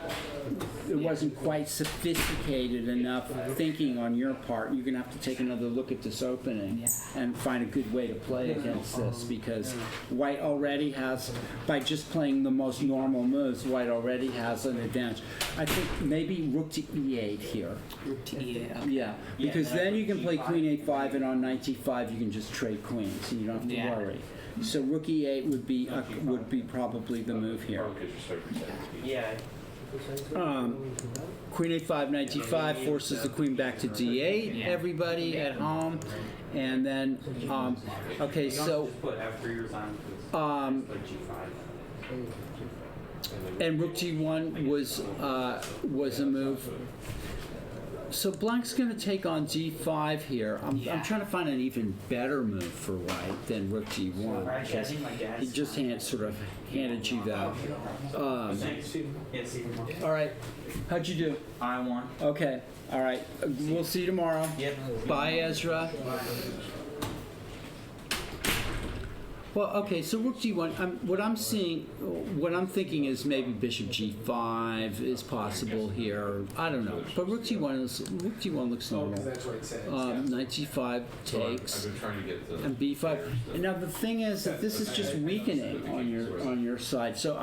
It wasn't quite sophisticated enough thinking on your part. You're gonna have to take another look at this opening and find a good way to play against this, because White already has, by just playing the most normal moves, White already has an advantage. I think maybe rook to E8 here. Rook to E8. Yeah, because then you can play queen A5, and on knight T5 you can just trade queens, and you don't have to worry. So rook E8 would be probably the move here. Yeah. Queen A5, knight T5 forces the queen back to D8. Everybody at home, and then okay, so and rook G1 was a move. So black's going to take on D5 here. I'm trying to find an even better move for white than rook G1, because he just sort of handed you that. All right, how'd you do? I won. Okay, all right. We'll see you tomorrow. Yep. Bye, Ezra. Well, okay, so rook G1, what I'm thinking is maybe bishop G5 is possible here. I don't know, but rook G1 looks normal. Knight G5 takes, and B5. And now the thing is that this is just weakening on your side. So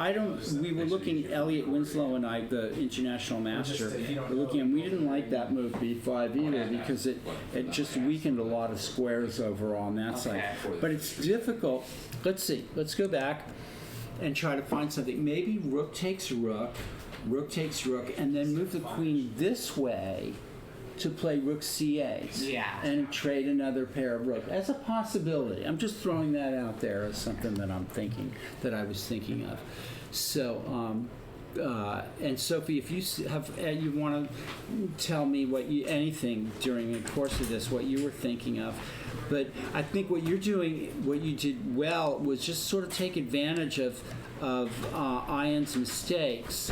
we were looking, Elliot Winslow and I, the international master, were looking, and we didn't like that move B5 either, because it just weakened a lot of squares over on that side. But it's difficult. Let's see. Let's go back and try to find something. Maybe rook takes rook, and then move the queen this way to play rook C8. Yeah. And trade another pair of rook. As a possibility. I'm just throwing that out there as something that I was thinking of. So, and Sophie, if you you want to tell me anything during the course of this, what you were thinking of. But I think what you did well was just sort of take advantage of Ian's mistakes,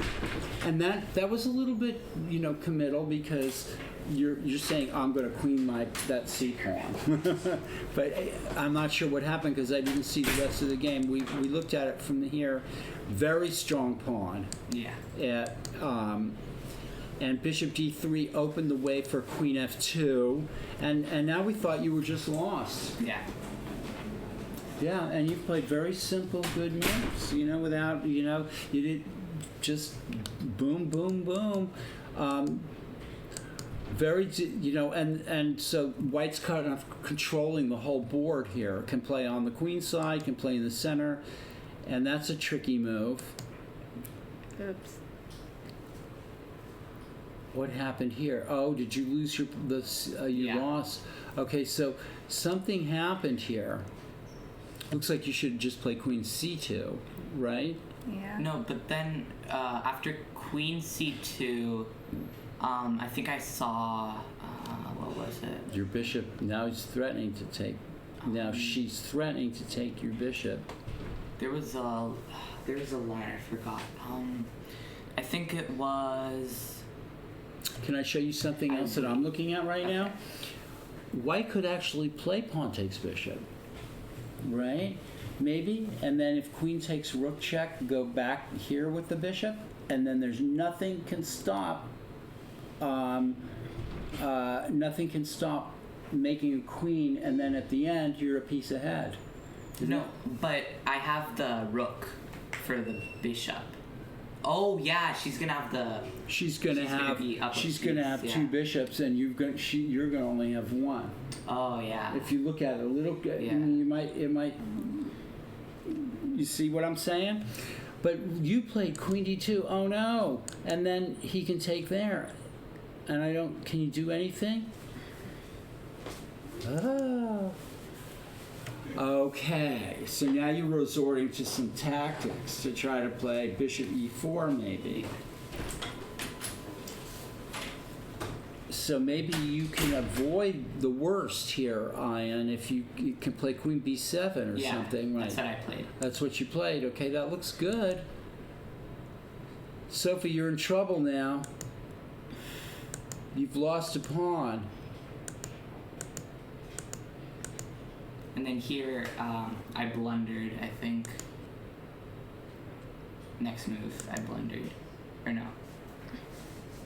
and that was a little bit committal, because you're saying I'm going to queen that C pawn, but I'm not sure what happened because I didn't see the rest of the game. We looked at it from here. Very strong pawn. Yeah. And bishop d3 opened the way for queen f2, and now we thought you were just lost. Yeah. Yeah, and you played very simple, good moves. Without you did just boom, boom, boom. And so White's kind of controlling the whole board here. Can play on the queen side, can play in the center, and that's a tricky move. Oops. What happened here? Oh, did you lose you lost? Okay, so something happened here. Looks like you should just play queen c2, right? Yeah. No, but then after queen c2, I think I saw what was it? Your bishop. Now he's threatening to take. Now she's threatening to take your bishop. There was a line I forgot. I think it was. Can I show you something else that I'm looking at right now? white could actually play pawn takes bishop, right? Maybe, and then if queen takes rook check, go back here with the bishop, and then there's nothing can stop. Nothing can stop making a queen, and then at the end you're a piece ahead. No, but I have the rook for the bishop. Oh yeah, she's gonna have the. She's gonna have two bishops, and you're gonna only have one. Oh yeah. If you look at it a little, Yeah. you might. You see what I'm saying? But you played queen d2. Oh no! And then he can take there, and I don't. Can you do anything? Oh. Okay, so now you're resorting to some tactics to try to play bishop e4 maybe. So maybe you can avoid the worst here, Ian, if you can play queen b7 or something, right? That's what I played. That's what you played. Okay, that looks good. Sophie, you're in trouble now. You've lost a pawn. And then here, I blundered, I think. Next move, I blundered. Or no.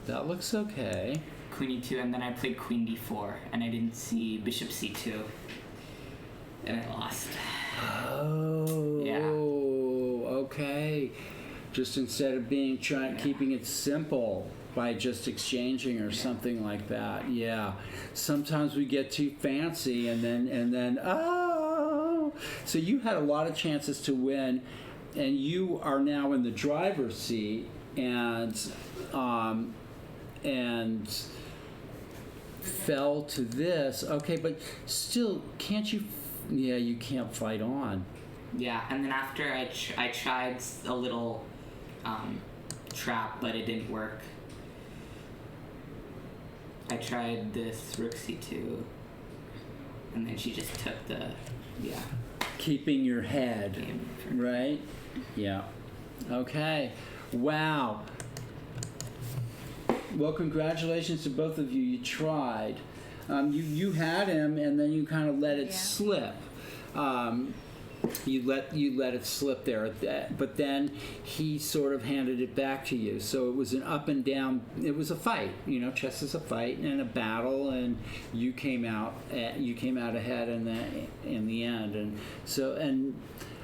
That looks okay. Queen e2, and then I played queen d4, and I didn't see bishop c2. And I lost. Oh. Yeah. Okay. Just instead of keeping it simple by just exchanging or something like that. Yeah. Sometimes we get too fancy and then oh. So you had a lot of chances to win, and you are now in the driver's seat and fell to this. Okay, but still, can't you? Yeah, you can't fight on. Yeah, and then after I tried a little trap, but it didn't work. I tried this rook c2, and then she just took the, Keeping your head, right? Yeah. Okay. Wow. Well, congratulations to both of you. You tried. You had him, and then you kind of let it slip. You let it slip there, but then he sort of handed it back to you. So it was an up and down. It was a fight. Chess is a fight and a battle, and you came out ahead in the end. And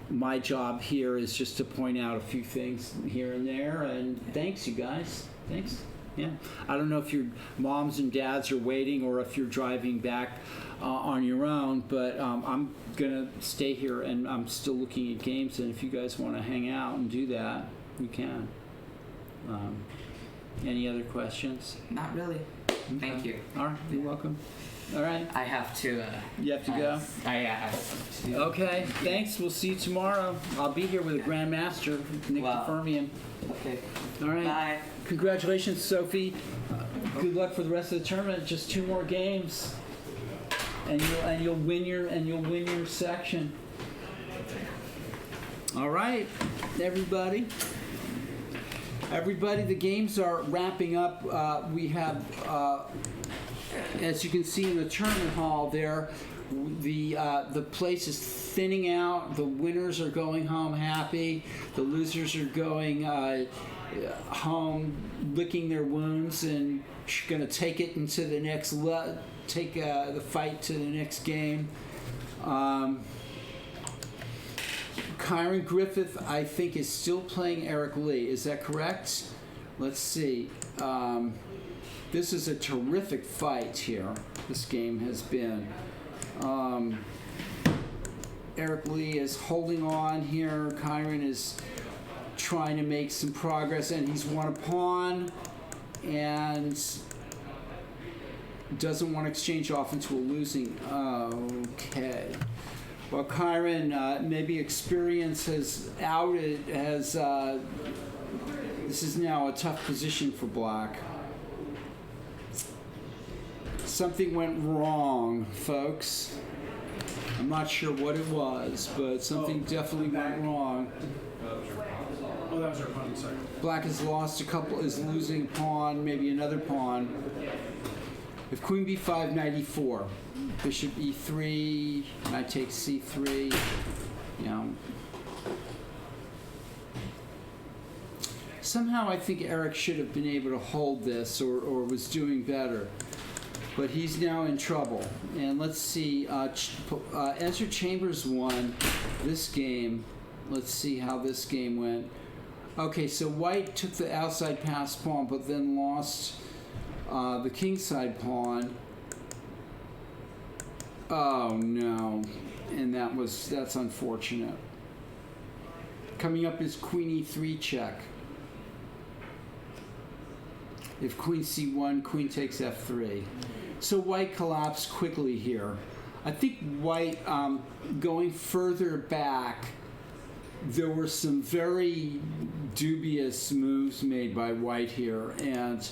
my job here is just to point out a few things here and there. And thanks, you guys. Thanks. Yeah. I don't know if your moms and dads are waiting or if you're driving back on your own, but I'm going to stay here and I'm still looking at games, and if you guys want to hang out and do that, we can. Any other questions? Not really. Okay. Thank you. All right. You're welcome. All right. I have to. You have to go? I have to. Okay. Thanks. We'll see you tomorrow. I'll be here with a Grandmaster, Nick DeFermian. Okay. All right. Bye. Congratulations, Sophie. Good luck for the rest of the tournament. Just 2 more games, and you'll win your section. All right, everybody. The games are wrapping up. We have, as you can see in the tournament hall there, the place is thinning out. The winners are going home happy. The losers are going home licking their wounds and going to take it into the next take the fight to the next game. Kyron Griffith, I think, is still playing Eric Lee. Is that correct? Let's see. This is a terrific fight here. This game has been. Eric Lee is holding on here. Kyron is trying to make some progress, and he's won a pawn and doesn't want to exchange off into a losing. Okay. Well, Kyron, maybe experience has this is now a tough position for Black. Something went wrong, folks. I'm not sure what it was, but something definitely went wrong. Oh, that was our opponent, sorry. Black has lost is losing a pawn, maybe another pawn. If queen b5, knight e4, bishop e3, knight takes c3, you know. Somehow I think Eric should have been able to hold this or was doing better. But he's now in trouble. And let's see, Ezra Chambers won this game. Let's see how this game went. Okay, so white took the outside pass pawn, but then lost the kingside pawn. Oh no, and that's unfortunate. Coming up is queen e3 check. If queen c1, queen takes f3. So white collapsed quickly here. I think white, going further back, there were some very dubious moves made by white here, and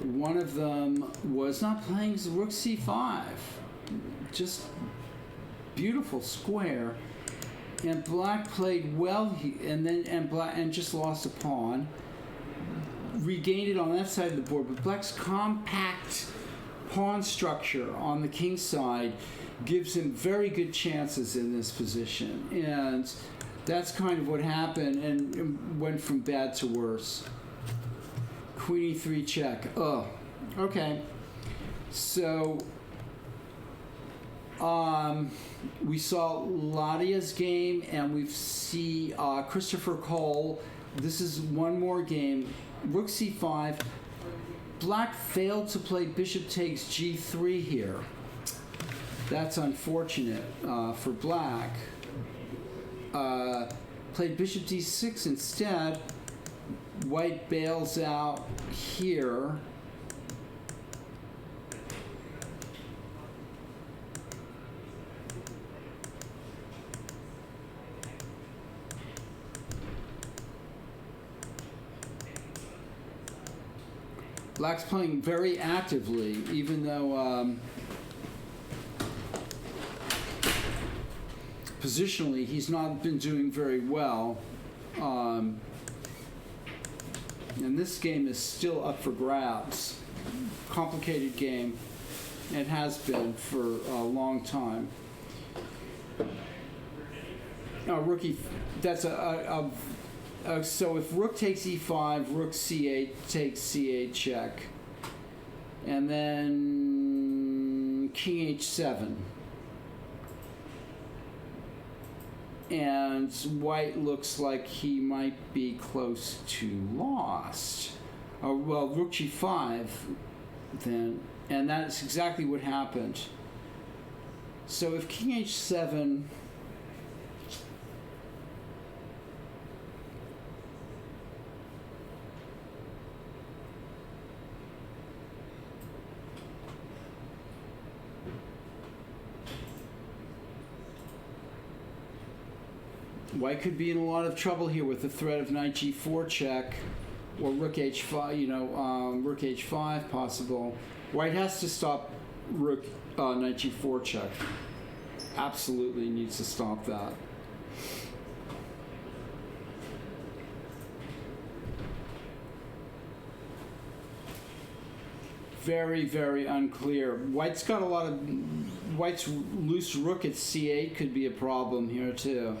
one of them was not playing rook c5. Just beautiful square. And black played well, and just lost a pawn. Regained it on that side of the board, but black's compact pawn structure on the king side gives him very good chances in this position, and that's kind of what happened, and went from bad to worse. Queen e3 check. Oh, okay. So we saw Ladia's game, and we see Christopher Cole. This is one more game. Rook c5. Black failed to play bishop takes g3 here. That's unfortunate for black. Played bishop d6 instead. White bails out here. Black's playing very actively, even though positionally he's not been doing very well. And this game is still up for grabs. Complicated game. It has been for a long time. Rookie, that's so if rook takes e5, rook c8 takes c8 check. And then king h7. And white looks like he might be close to lost. Well, rook g5 then. And that's exactly what happened. So if king h7... White could be in a lot of trouble here with the threat of knight g4 check, or rook h5, rook h5 possible. White has to stop rook knight g4 check. Absolutely needs to stop that. Very, very unclear. White's got a lot of... White's loose rook at c8 could be a problem here too.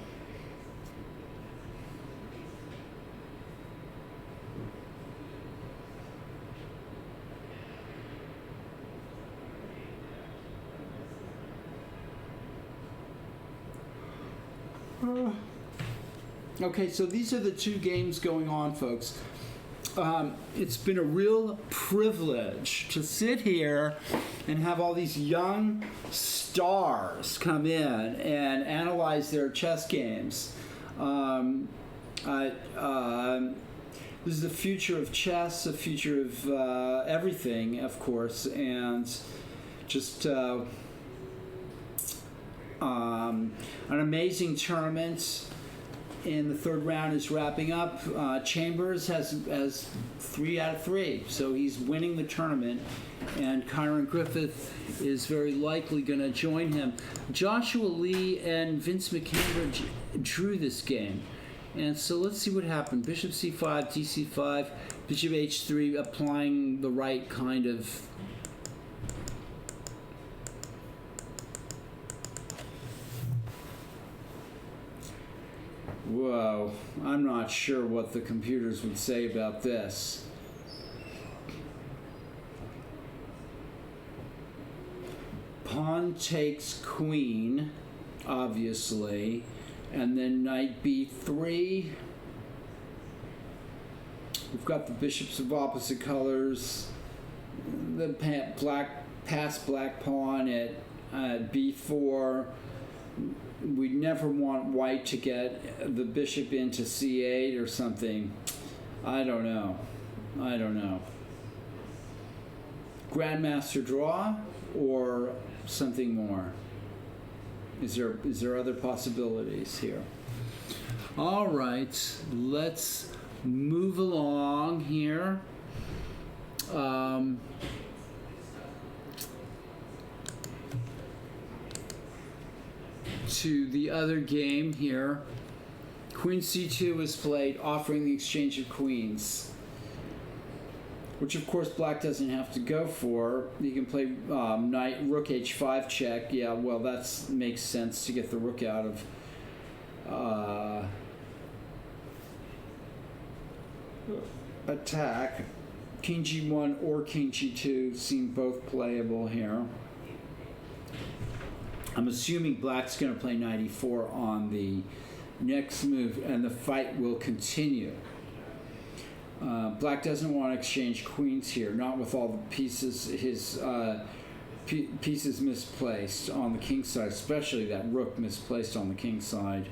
Okay, so these are the two games going on, folks. It's been a real privilege to sit here and have all these young stars come in and analyze their chess games. This is the future of chess, the future of everything, of course, and just an amazing tournament. And the third round is wrapping up. Chambers has 3 out of 3, so he's winning the tournament. And Kyron Griffith is very likely going to join him. Joshua Lee and Vince McCambridge drew this game. And so let's see what happened. Bishop c5, dc5, bishop h3, applying the right kind of Whoa, I'm not sure what the computers would say about this. Pawn takes queen, obviously, and then knight b3. We've got the bishops of opposite colors. The passed black pawn at b4. We never want white to get the bishop into c8 or something. I don't know. Grandmaster draw or something more? Is there other possibilities here? All right, let's move along here. To the other game here. Queen c2 is played, offering the exchange of queens, which of course black doesn't have to go for. You can play knight rook h5 check. Yeah, well, that makes sense to get the rook out of attack. King g1 or king g2 seem both playable here. I'm assuming black's going to play knight e4 on the next move, and the fight will continue. Black doesn't want to exchange queens here, not with all the pieces, his pieces misplaced on the king side, especially that rook misplaced on the king side.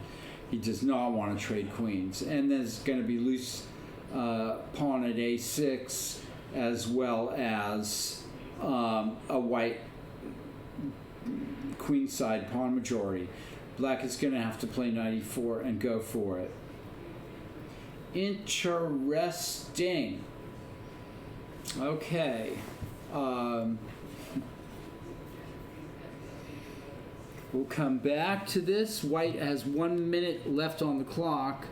He does not want to trade queens. And there's going to be loose pawn at a6, as well as a white queenside pawn majority. Black is going to have to play knight e4 and go for it. Interesting. Okay. We'll come back to this. White has 1 minute left on the clock.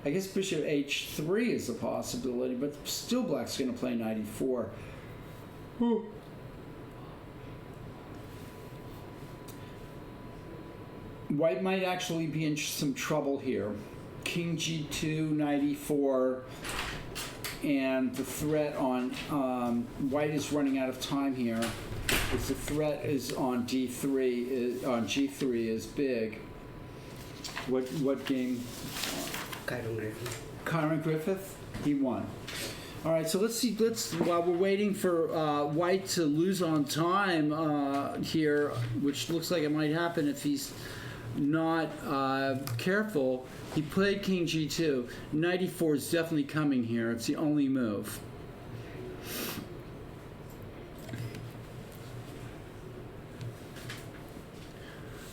I guess bishop h3 is a possibility, but still black's going to play knight e4. White might actually be in some trouble here. King g2, knight e4, and the threat on white is running out of time here. If the threat is on d3, on g3 is big. What game? Kyron Griffith. He won. All right, so let's see. While we're waiting for White to lose on time here, which looks like it might happen if he's not careful. He played King G2. Knight E4 is definitely coming here. It's the only move.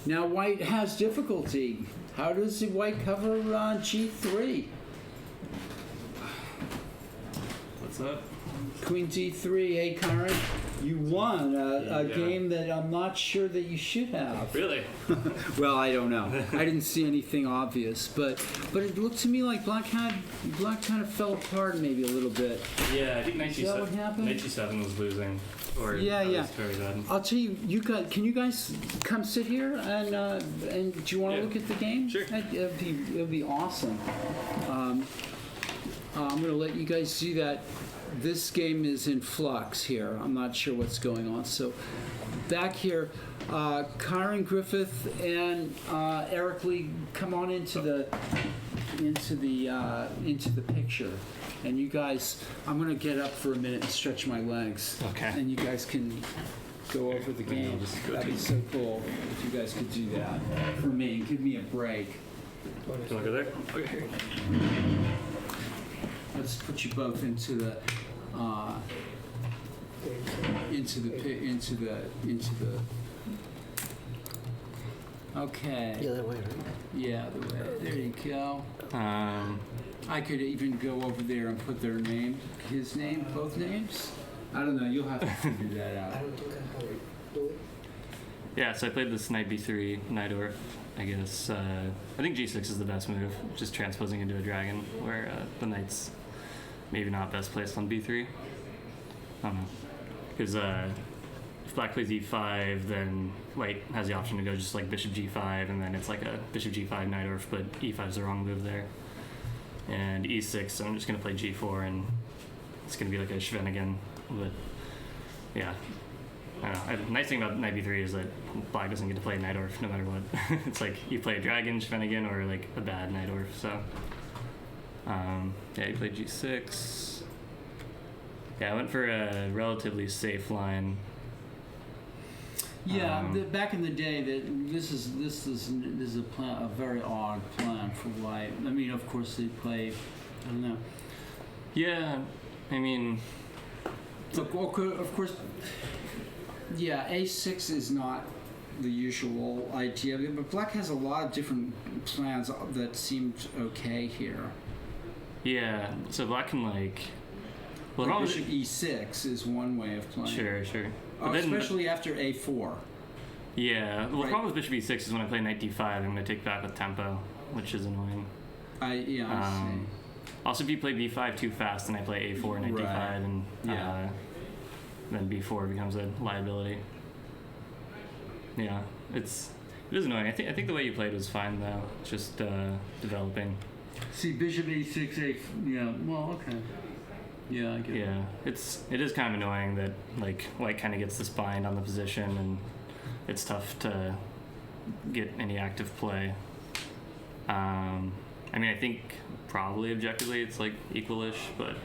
Now White has difficulty. How does the White cover G3? What's up? Queen D3, hey Karen, you won a game that I'm not sure that you should have. Really? Well, I don't know. I didn't see anything obvious, but it looked to me like black kind of fell apart maybe a little bit. Yeah, I think Knight Is that what happened? Knight G7 was losing. Or yeah. was very bad. I'll tell you, can you guys come sit here and do you want to look at the game? Sure. It'll be awesome. I'm going to let you guys see that this game is in flux here. I'm not sure what's going on. So back here, Kyron Griffith and Eric Lee, come on into the picture. And you guys, I'm going to get up for a minute and stretch my legs. Okay. And you guys can go over the game. That'd be so cool if you guys could do that for me. Give me a break. Do you want to go there? Okay. Let's put you both into the Okay. The other way, right? Yeah, the way. There you go. I could even go over there and put their name, his name, both names. I don't know. You'll have to figure that out. I don't think I have it. Do it. Yeah, so I played this Knight B3, Knight or I guess. I think G6 is the best move, just transposing into a dragon, where the Knight's maybe not best placed on b3. I don't know. Because if black plays e5, then white has the option to go just like bishop g5, and then it's like a bishop g5 knight orf, but e5 is the wrong move there. And e6, I'm just going to play g4, and it's going to be like a Schwennigen. But yeah, I don't know. Nice thing about knight b3 is that black doesn't get to play knight orf no matter what. It's like you play a dragon, Schwennigen, or like a bad knight orf. So yeah, you played g6. Yeah, I went for a relatively safe line. Yeah, back in the day, this is a very odd plan for white. I mean, of course they play. I don't know. Yeah, I mean, look, of course. Yeah, a6 is not the usual idea, but black has a lot of different plans that seemed okay here. Yeah, so black can like. Well, like bishop e6 is one way of playing. Sure. Especially after a4. Yeah. Well, the problem with bishop e6 is when I play knight d5, I'm going to take back with tempo, which is annoying. I see. Also, if you play b5 too fast, then I play a4 knight d5, and then b4 becomes a liability. Yeah, it is annoying. I think the way you played was fine though. It's just developing. See, bishop e6, yeah. Well, okay. Yeah, I get it. Yeah, it is kind of annoying that like white kind of gets this bind on the position, and it's tough to get any active play. I mean, I think probably objectively it's like equalish, but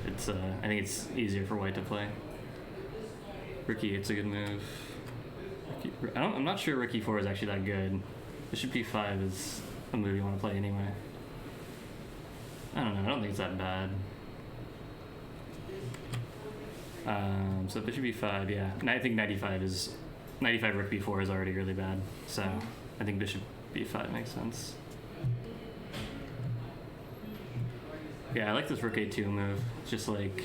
it's I think it's easier for white to play. Rook e8's a good move. I'm not sure rook e4 is actually that good. Bishop e5 is a move you want to play anyway. I don't know. I don't think it's that bad. So bishop b5, yeah. And I think knight e5 rook b4 is already really bad. So I think bishop b5 makes sense. Yeah, I like this rook a2 move. It's just like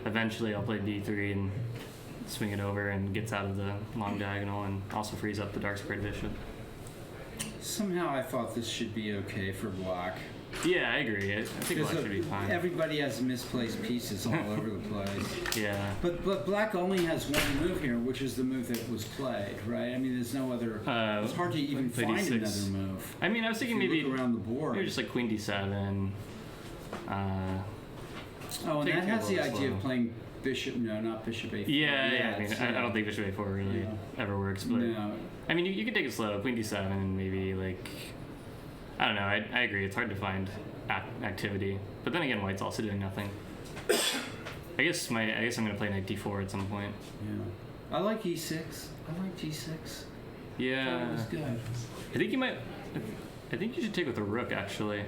eventually I'll play b3 and swing it over and gets out of the long diagonal and also frees up the dark squared bishop. Somehow I thought this should be okay for black. Yeah, I agree. I think black should be fine. Everybody has misplaced pieces all over the place. Yeah. But black only has one move here, which is the move that was played, right? I mean, there's no other. It's hard to even find d6. another move. I mean, I was thinking maybe look around the board. Maybe just like queen d7. And that has the idea of playing bishop. No, not bishop a4. Yeah. I mean, I don't think bishop a4 really ever works, but I mean, you can take it slow. Queen d7 and maybe like. I don't know. I agree. It's hard to find activity, but then again, white's also doing nothing. I guess I'm gonna play knight d4 at some point. Yeah. I like e6. I like g6. Yeah. That was good. I think you should take with a rook actually,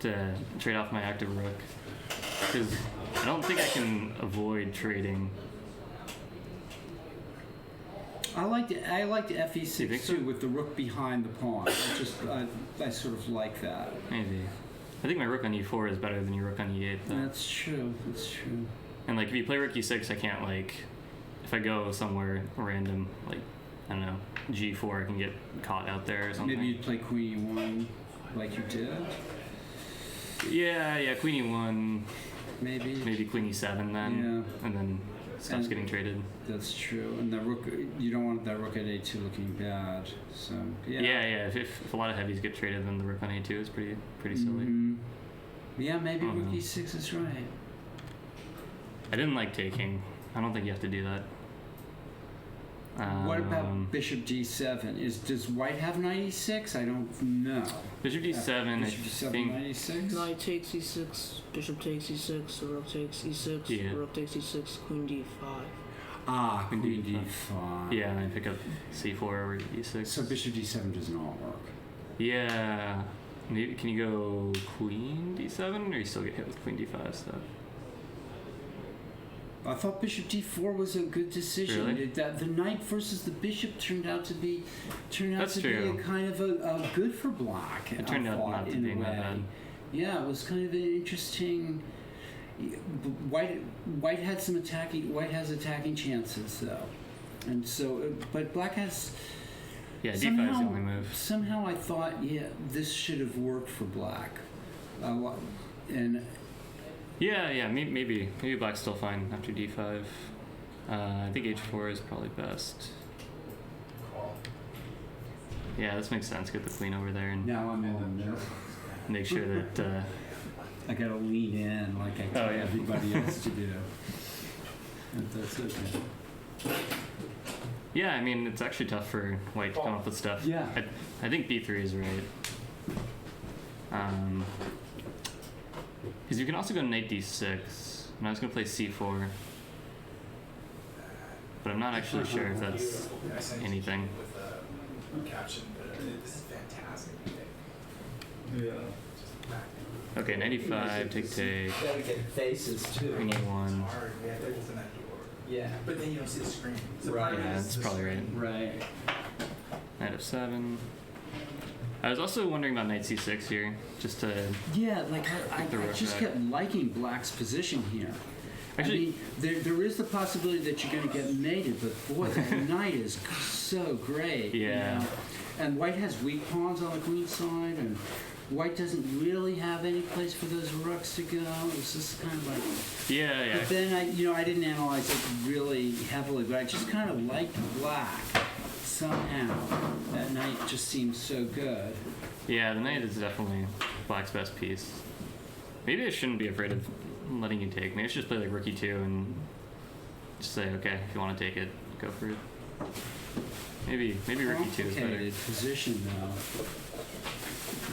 to trade off my active rook, because I don't think I can avoid trading. I like the fe6 too, with the rook behind the pawn. I sort of like that. Maybe. I think my rook on e4 is better than your rook on e8 though. That's true. And like if you play rook e6, I can't like, if I go somewhere random, like I don't know, g4, I can get caught out there or something. Maybe you'd play queen e1 like you did. Yeah, queen e1. Maybe queen e7 then. Yeah. And then stuff's getting traded. That's true. And the rook, you don't want that rook at a2 looking bad. So yeah. Yeah. If a lot of heavies get traded, then the rook on a2 is pretty silly. Mm-hmm. Yeah, maybe rook e6 is right. I didn't like taking. I don't think you have to do that. What about bishop d7? Does white have knight e6? I don't know. Bishop d7. Bishop d7, knight e6. Knight takes e6. Bishop takes e6. Rook takes e6. Yeah. Rook takes e6. Queen d5. Queen d5. Yeah, and I pick up c4 or e6. So bishop d7 does not work. Yeah. Maybe can you go queen d7, or you still get hit with queen d5 stuff? I thought bishop d4 was a good decision. Really? The knight versus the bishop turned out to be true. a kind of a good for black. It turned out not to be that bad. Yeah, it was kind of an interesting. White had some attacking. White has attacking chances though, and so but black has. Yeah, d5 is the only move. Somehow I thought, this should have worked for black. And Yeah, maybe black's still fine after d5. I think h4 is probably best. Yeah, this makes sense. Get the queen over there and now I'm in the middle. make sure that. I gotta lean in like I tell everybody else to do. But that's okay. Yeah, I mean, it's actually tough for white to come up with stuff. Yeah. I think b3 is right. Because you can also go knight d6, and I was going to play c4. But I'm not actually sure if that's anything. With a caption, but this is fantastic. Yeah. Okay, 95, take. Gotta get faces too. Queen e1. Hard. We have to open that door. Yeah. But then you don't see the screen. So Right. Yeah, that's probably right. Right. Knight f7. I was also wondering about knight c6 here, just to. Yeah, like I the rook just back. kept liking black's position here. Actually, I mean, there is the possibility that you're going to get mated, but boy, that knight is so great. Yeah. You know? And white has weak pawns on the queen side, and white doesn't really have any place for those rooks to go. It's just kind of like. Yeah. But then I didn't analyze it really heavily, but I just kind of liked black somehow. That knight just seems so good. Yeah, the knight is definitely black's best piece. Maybe I shouldn't be afraid of letting you take. Maybe I should just play like rook e2 and just say, okay, if you want to take it, go for it. Maybe rook e2 is better. Complicated position though.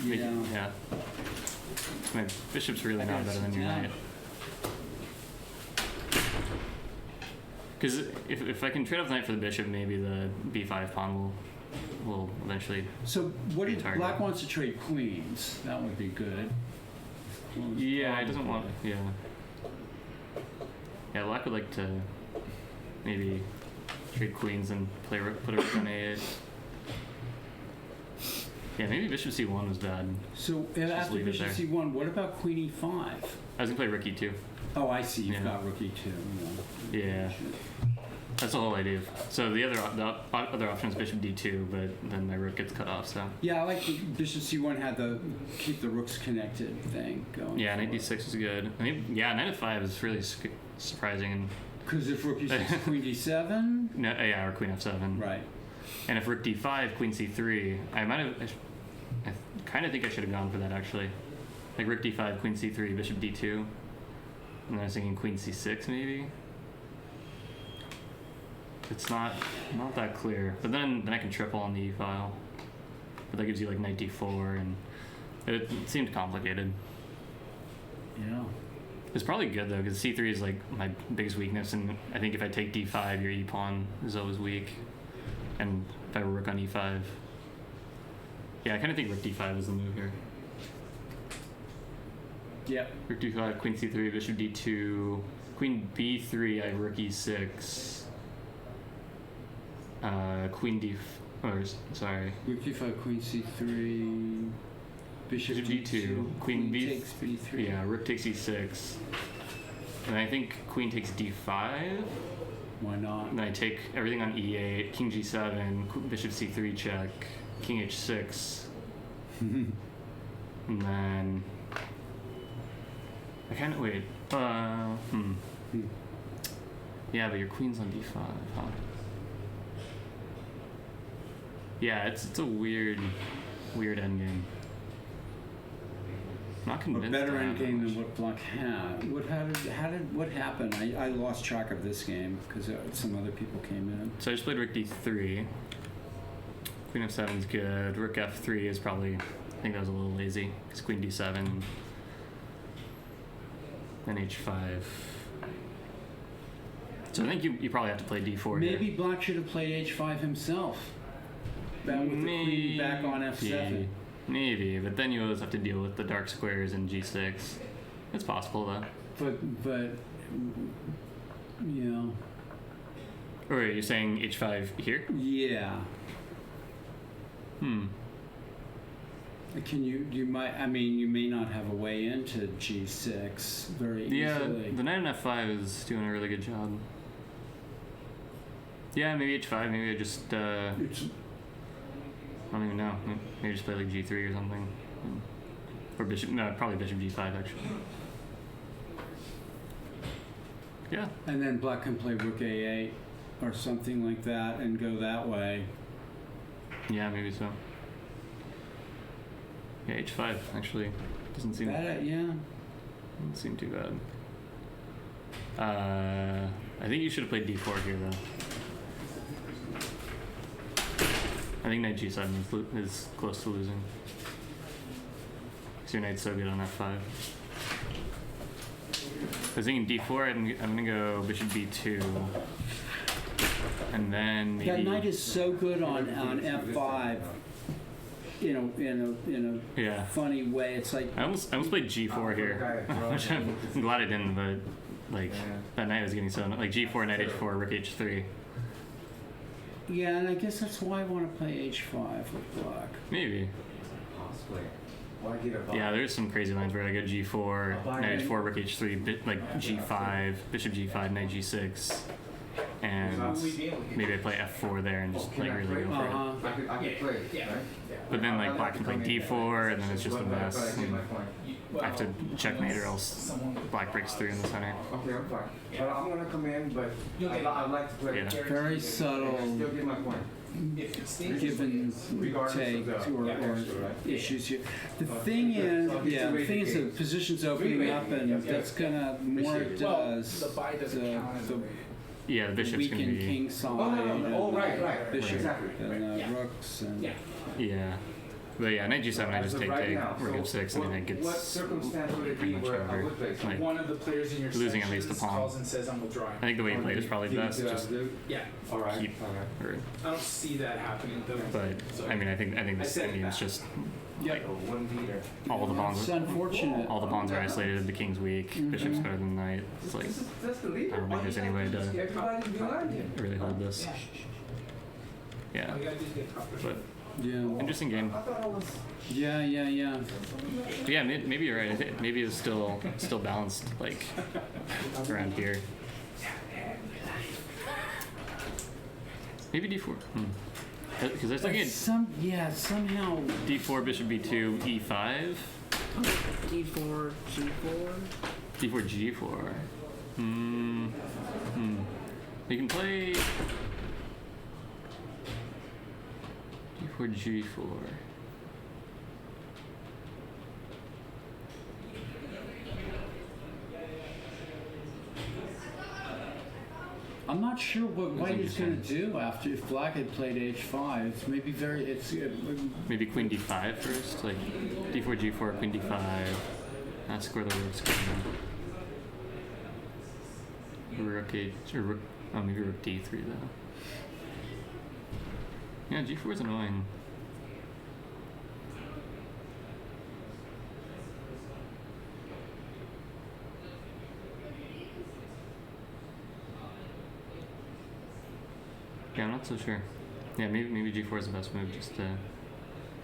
Yeah. My bishop's really not better than your knight. Because if I can trade off the knight for the bishop, maybe the b5 pawn will eventually. So what be if targeted. black wants to trade queens? That would be good. Yeah, he doesn't want. Yeah. Yeah, black would like to maybe trade queens and put a rook on a8. Yeah, maybe bishop c1 was bad. So Just after leave it bishop there. c1, what about queen e5? I was gonna play rook e2. Oh, I see. You've Yeah. got rook e2. Yeah. That's the whole idea. So the other option is bishop d2, but then my rook gets cut off. So. Yeah, I like the bishop c1 had the keep the rooks connected thing going. Yeah, knight d6 is good. I mean, yeah, knight f5 is really surprising. Because if rook e6, queen d7. No, yeah, or queen f7. Right. And if rook d5, queen c3, I kind of think I should have gone for that actually. Like rook d5, queen c3, bishop d2, and then I was thinking queen c6 maybe. It's not that clear, but then I can triple on the e file. But that gives you like knight d4, and it seemed complicated. Yeah. It's probably good though, because c3 is like my biggest weakness, and I think if I take d5, your e pawn is always weak, and if I rook on e5, yeah, I kind of think rook d5 is the move here. Yep. Rook d5, queen c3, bishop d2, queen b3, I have rook e6. Queen sorry. Rook d5, queen c3, bishop d2, queen takes b3. Yeah, rook takes e6, and I think queen takes d5. Why not? And then I take everything on e8, king g7, bishop c3 check, king h6, and then I kind of wait. Yeah, but your queen's on d5, huh? Yeah, it's a weird endgame. Not convinced. A better I have endgame much. than what black had. What happened? I lost track of this game because some other people came in. So I just played rook d3. Queen f7 is good. Rook f3 is probably, I think that was a little lazy. Because queen d7. Then h5. So I think you probably have to play d4 Maybe here. black should have played h5 himself. Back with the queen back on f7. Maybe, but then you always have to deal with the dark squares in g6. It's possible though. But yeah. Or you're saying h5 here? Yeah. Can you may not have a way into g6 very Yeah, easily. the knight on f5 is doing a really good job. Yeah, maybe h5, maybe I just I don't even know. Maybe just play like g3 or something. Or bishop, no, probably bishop g5 actually. Yeah. And then black can play rook a8 or something like that and go that way. Yeah, maybe so. Yeah, h5 actually doesn't seem. That, yeah. Doesn't seem too bad. I think you should have played d4 here though. I think knight g7 is close to losing. Because your knight's so good on f5. I was thinking d4, I'm gonna go bishop b2. And then maybe... That knight is so good on f5 in a funny way. It's like... I almost played g4 here. Which I'm glad I didn't, but like that knight was getting so... Like g4, knight h4, rook h3. Yeah, and I guess that's why I want to play h5 with black. Maybe. Yeah, there's some crazy lines where I go g4, knight h4, rook h3, like g5, bishop g5, knight g6, and maybe I play f4 there and just like really go for it. But then like black can play d4, and then it's just a mess. And I have to checkmate or else black breaks through in the center. Okay, I'm fine. But I'm gonna come in, but I'd like to play. Yeah. Very subtle. Still get my point. Give and take or issues here. The thing is, the position's opening up, and that's gonna more it does the bishop's weaken gonna be king side right. bishop Exactly. and rooks and yeah. But yeah, knight g7, I just take, rook f6, and then it gets what circumstance would it pretty be much where I over. would play Like, One of the players in your losing at least a sections pawn. calls and says, I'm withdrawing. I think the way you played is probably best. Just Yeah. Alright. keep. Or, I don't see that happening though. but I mean, I think this game's just like all the pawns. it's unfortunate. All the pawns are isolated. The king's weak. Bishop's better than the knight. It's like I don't think there's any way to really hold this. Yeah. But interesting game. Yeah. But yeah, maybe you're right. I think maybe it's still balanced like around here. Maybe d4. Because I was looking at somehow d4, bishop b2, e5. D4, G4. d4, g4. You can play d4, g4. I'm not sure what white is going to do after if black had played h5. It's maybe maybe queen d5 first, like d4, g4, queen d5. Not square the rooks. Rook h, or rook, maybe rook d3 though. Yeah, g4 is annoying. Yeah, I'm not so sure. Yeah, maybe g4 is the best move, just to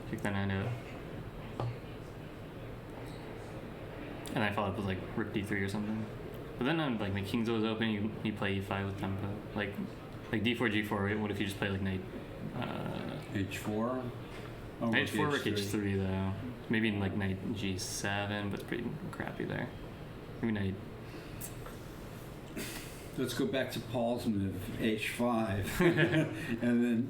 kick that knight out. And I follow up with like rook d3 or something. But then like the king's always open, you play e5 with tempo. Like d4, g4. What if you just play like knight h4? Oh, knight h4, rook h3 though. Maybe like knight g7, but it's pretty crappy there. Maybe knight. Let's go back to Paul's move, h5, and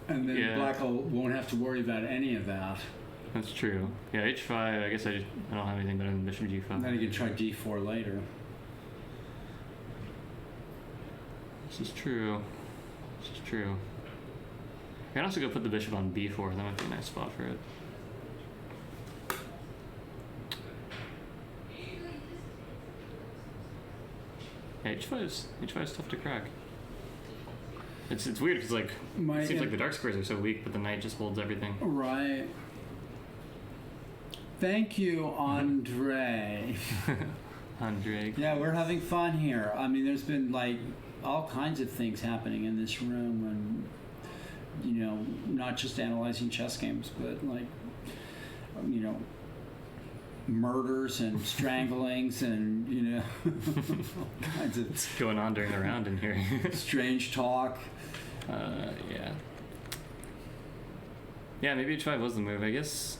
then black won't have to worry about any of that. That's true. Yeah, h5. I guess I don't have anything better than bishop g5. And then you can try d4 later. This is true. I can also go put the bishop on b4. That might be a nice spot for it. Yeah, h5 is tough to crack. It's weird because like it seems like the dark squares are so weak, but the knight just holds everything. Right. Thank you, Andre. Andre. Yeah, we're having fun here. I mean, there's been like all kinds of things happening in this room, and not just analyzing chess games, but like murders and stranglings and all kinds of what's going on during the round in here. strange talk. Yeah. Yeah, maybe h5 was the move. I guess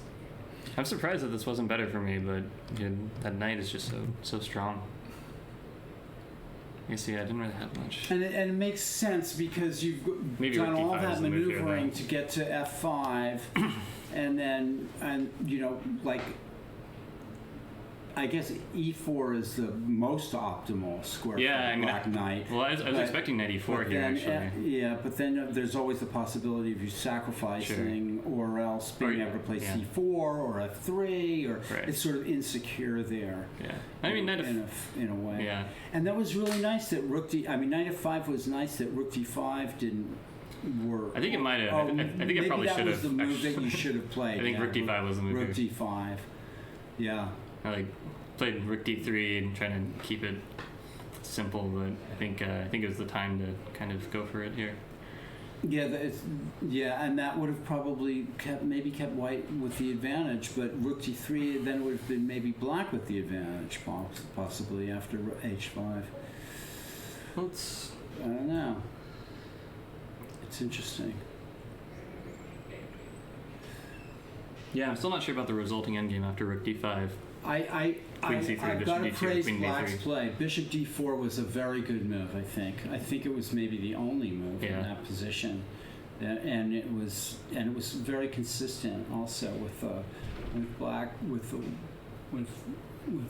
I'm surprised that this wasn't better for me, but that knight is just so strong. I guess, yeah, I didn't really have much. And it makes sense because you've Maybe done rook all d5 that is the move here, maneuvering though. to get to f5, and like, I guess e4 is the most optimal square Yeah, for the I mean, black knight. Well, I was expecting knight e4 here, actually. But then there's always the possibility of you sacrificing or else being able to play c4 or f3, or it's sort of insecure there. Yeah, I mean, knight in a way. Yeah. And that was really nice that knight f5 was nice that rook d5 didn't work. I think it might have. I think it probably should have. Maybe that was the move that you should have played. I think rook d5 was the move. Rook d5. Yeah. I played rook d3 and trying to keep it simple, but I think it was the time to kind of go for it here. Yeah, and that would have probably kept white with the advantage, but rook d3 then would have been maybe black with the advantage, possibly after h5. Well, I don't know. It's interesting. Yeah, I'm still not sure about the resulting endgame after rook d5. I've got to praise queen black's d3. play. Bishop d4 was a very good move, I think. I think it was maybe the only move in that position, and it was very consistent also with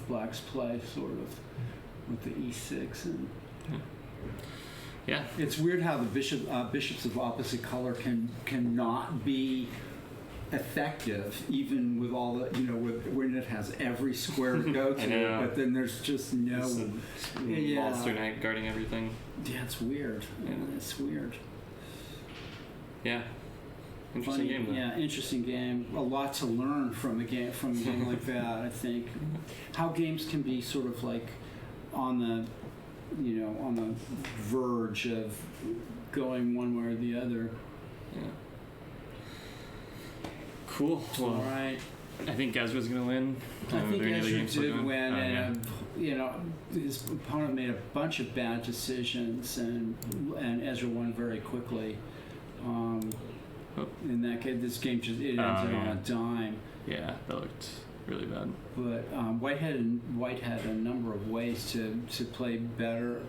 black's play, sort of with the e6 and. Yeah. It's weird how the bishops of opposite color cannot be effective, even with all the when it has every square to go to, but then there's just no monster knight guarding everything. Yeah, it's weird. Yeah. It's weird. Yeah. Interesting game, though. Yeah, interesting game. A lot to learn from a game like that. I think how games can be sort of like on the verge of going one way or the other. Yeah. Cool. Well, all right. I think Ezra's going to win. I think Ezra did win, and his opponent made a bunch of bad decisions, and Ezra won very quickly. In that case, this game ended on a dime. Yeah, that looked really bad. But White had a number of ways to play better.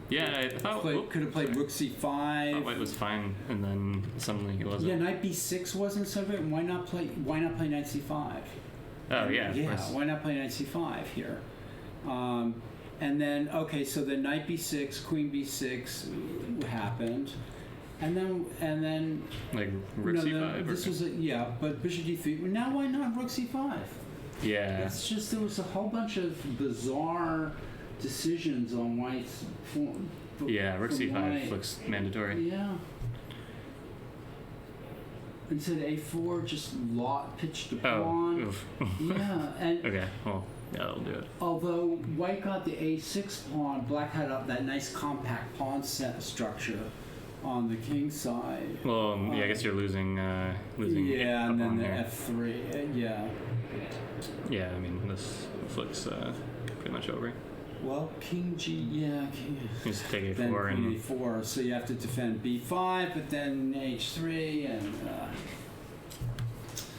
Yeah, I thought could have played rook c5. I thought White was fine, and then suddenly he wasn't. Yeah, knight b6 wasn't so good. Why not play knight c5? Oh yeah. Yeah. Why not play knight c5 here? And then so then knight b6, queen b6 happened, and then like rook c5. This was but bishop d3. Now why not rook c5? Yeah. It's just there was a whole bunch of bizarre decisions on White's form. Yeah, rook c5 looks mandatory. Yeah. Instead a4, just pitched the pawn. Oof. Yeah, and okay. Well, yeah, that'll do it. Although White got the a6 pawn, Black had up that nice compact pawn set structure on the king side. Well, I guess you're losing. Yeah, and then the here. f3. Yeah. Yeah, I mean this looks pretty much over. Well, king Just take then a4 and a4, so you have to defend b5, but then h3 and.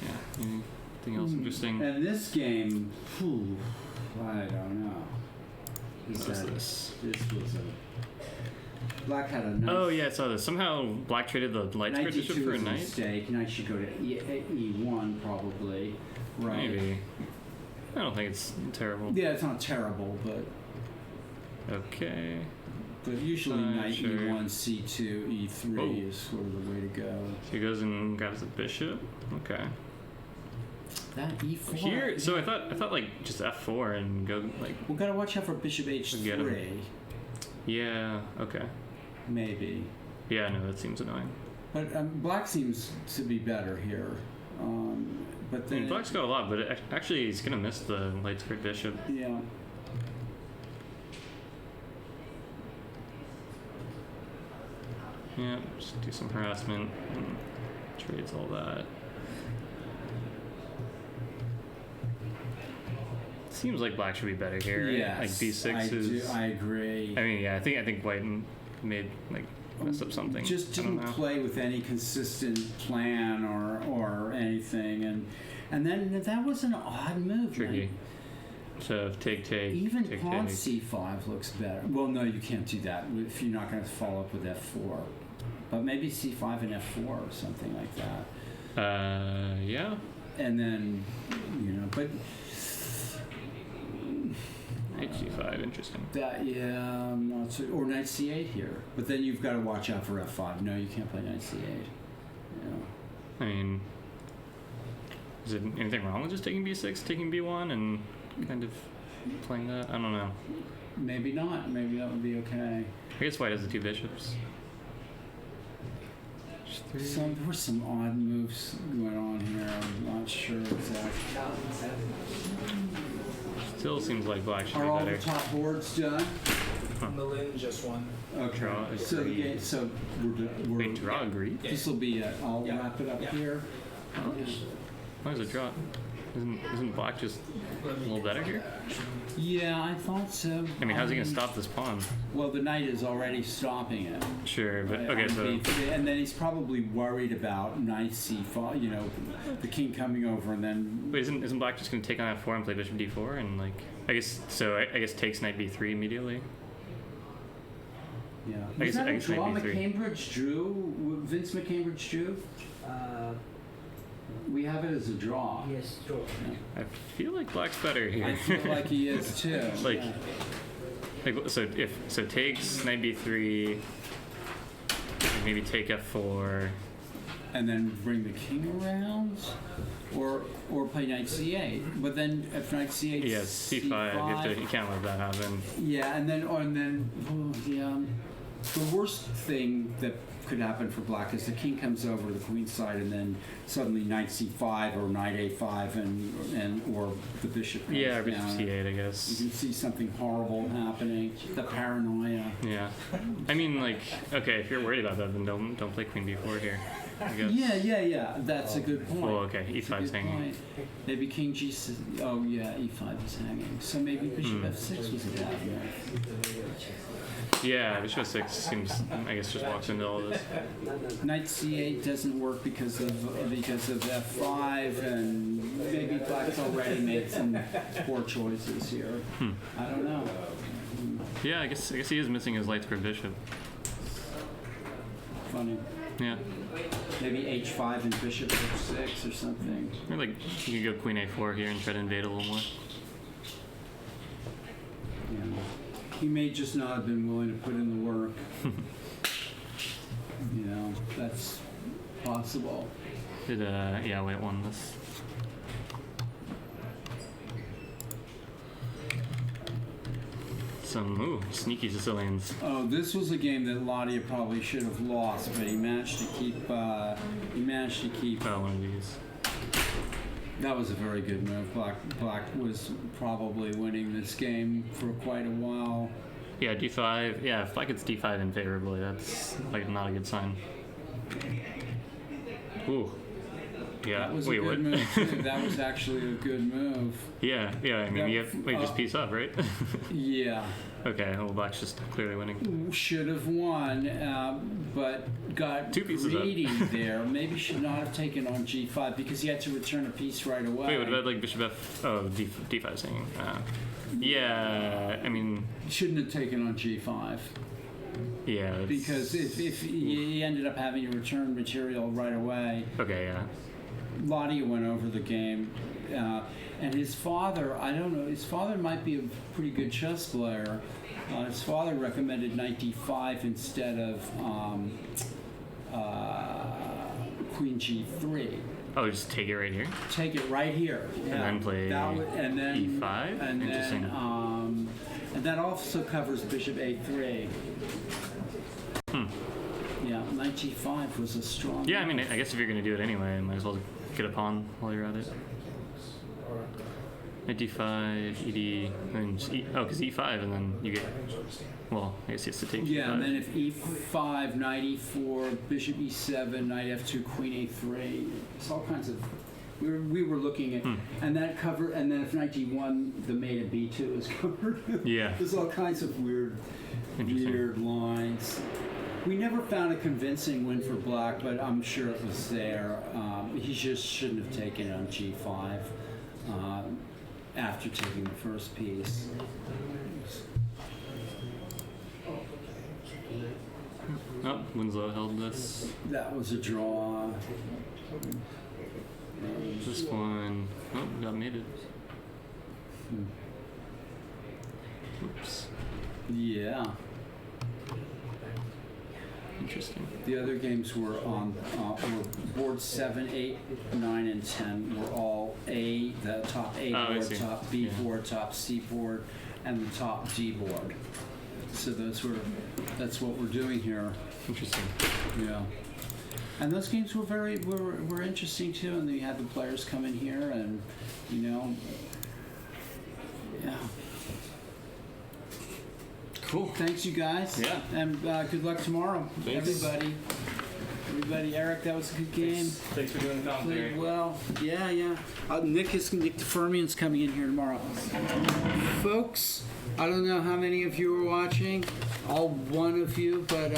Yeah. Anything else interesting? And this game, I don't know. What was this? This was a. Black had a nice. Oh yeah, I saw this. Somehow Black traded the light square bishop for a knight. Mistake. Knight should go to e1 probably. Right. Maybe. I don't think it's terrible. Yeah, it's not terrible, but. Okay. But usually knight sure. e1, c2, e3 is sort of the way to go. So he goes and grabs the bishop. Okay. That e4. Here, so I thought like just f4 and go like. We gotta watch out for bishop h3. Yeah. Okay. Maybe. Yeah. No, that seems annoying. But Black seems to be better here. But then Black's got a lot, but actually he's gonna miss the light squared bishop. Yeah. Yeah, just do some harassment and trades all that. Seems like Black should be better here. Right? Yes, like b6 is. I agree. I mean, yeah, I think White made like mess up something. Just I don't didn't know. play with any consistent plan or anything, and then that was an odd move. Tricky. Like, So take. even take, pawn take. c5 looks better. Well, no, you can't do that if you're not going to follow up with f4. But maybe c5 and f4 or something like that. Yeah. And then, but Knight c5, interesting. that, yeah, I'm not so, or knight c8 here. But then you've got to watch out for f5. No, you can't play knight c8. I mean, is there anything wrong with just taking b6, taking b1, and kind of playing that? I don't know. Maybe not. Maybe that would be okay. I guess white has the two bishops. There were some odd moves going on here. I'm not sure exactly. Still seems like black should Are be all better. the top boards done? Malin just won. Okay. Draw So the agreed. game. So we're Wait, draw agreed? This will be it. I'll wrap it up here. Oh, why is it draw? Isn't black just a little better here? Yeah, I thought so. I mean, how's he gonna stop this pawn? Well, the knight is already stopping it. Sure, but okay, On so B3, and then he's probably worried about knight c5. The king coming over, and then wait, isn't black just gonna take on f4 and play bishop d4 and like I guess takes knight b3 immediately. yeah. I Was guess- that I a guess draw knight b3. McCambridge drew? Vince McCambridge drew? We have it as a draw. Yes, draw. I feel like black's better here. I feel like he is too. Like, yeah. like so takes knight b3, maybe take f4. And then bring the king around, or play knight c8. But then if knight c8, Yeah, c5. You can't let that happen. Yeah, and then the worst thing that could happen for black is the king comes over to the queen side, and then suddenly knight c5 or knight a5, and or the bishop comes Yeah, or bishop down. c8, I You guess. can see something horrible happening. The paranoia. Yeah, I mean, like, okay, if you're worried about that, then don't play queen b4 here. I guess. Yeah. That's a good point. Well, okay, That's a e5 is good hanging. point. Maybe king g6. Oh yeah, e5 is hanging. So maybe bishop f6 was a bad move. Yeah, bishop 6 seems, I guess, just walks into all this. Knight c8 doesn't work because of f5, and maybe black's already made some poor choices here. I don't know. Yeah, I guess he is missing his light square bishop. Funny. Yeah. Maybe h5 and bishop f6 or something. Or like you could go queen a4 here and try to invade a little more. Yeah. He may just not have been willing to put in the work. That's possible. Yeah, white won this. Some sneaky Sicilians. Oh, this was a game that Ladia probably should have lost, but he managed to keep. Oh, one of these. That was a very good move. Black was probably winning this game for quite a while. Yeah, d5. Yeah, if black gets d5 unfavorably, that's like not a good sign. Ooh. Yeah. That was Wait, a good what? move too. That was actually a good move. Yeah. I mean, you have just piece up, right? Yeah. Okay. Well, black's just clearly winning. Should have won, but got Two pieces up. greedy there. Maybe should not have taken on g5 because he had to return a piece right away. Wait, what about like bishop f? Oh, d5 is hanging. Yeah. I mean. Shouldn't have taken on g5. Yeah. Because if he ended up having to return material right away. Okay. Yeah. Ladia went over the game, and his father, I don't know, his father might be a pretty good chess player. His father recommended knight d5 instead of queen g3. Oh, just take it right here? Take it right here. Yeah. And then play e5? And Interesting. then, and that also covers bishop a3. Yeah, knight g5 was a strong. Yeah, I mean, I guess if you're going to do it anyway, might as well get a pawn while you're at it. Knight d5, ed, and just because e5, and then you get. Well, I guess he has to take. Yeah, e5. and then if e5, knight e4, bishop e7, knight f2, queen a3, it's all kinds of. We were looking at, and that cover, and then if knight d1, the mate of b2 is covered. Yeah. There's all kinds of weird lines. We never found a convincing win for black, but I'm sure it was there. He just shouldn't have taken it on g5 after taking the first piece. Oh, Winslow held this. That was a draw. This one, oh, got mated. Oops. Yeah. Interesting. The other games were on were board 7, 8, 9, and 10 were all the top A board, top B board, top C board, and the top D board. So that's what we're doing here. Interesting. Yeah. And those games were were interesting too, and then you had the players come in here and yeah. Cool. Thanks, you guys. Yeah. And good luck tomorrow, Thanks. everybody. Eric, that was a good game. Thanks for doing the commentary. Played well. Yeah. Nick DeFermian's coming in here tomorrow. Folks, I don't know how many of you are watching. All one of you, but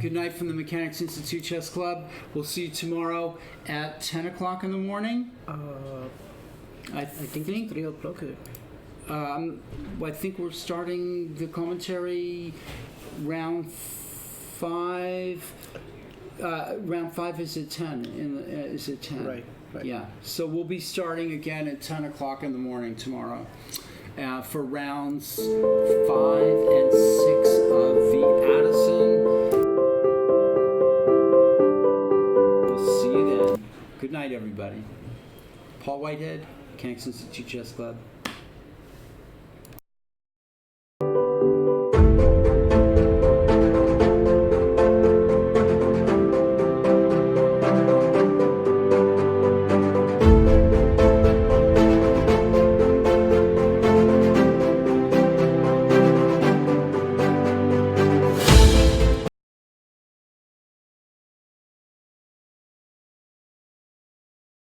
good night from the Mechanics Institute Chess Club. We'll see you tomorrow at 10 o'clock in the morning. I think it's 3 o'clock. I think we're starting the commentary round 5. Round 5 is at 10. Is it 10? Right. Yeah. So we'll be starting again at 10 o'clock in the morning tomorrow for rounds 5 and 6 of the Addison. We'll see you then. Good night, everybody. Paul Whitehead, Mechanics Institute Chess Club.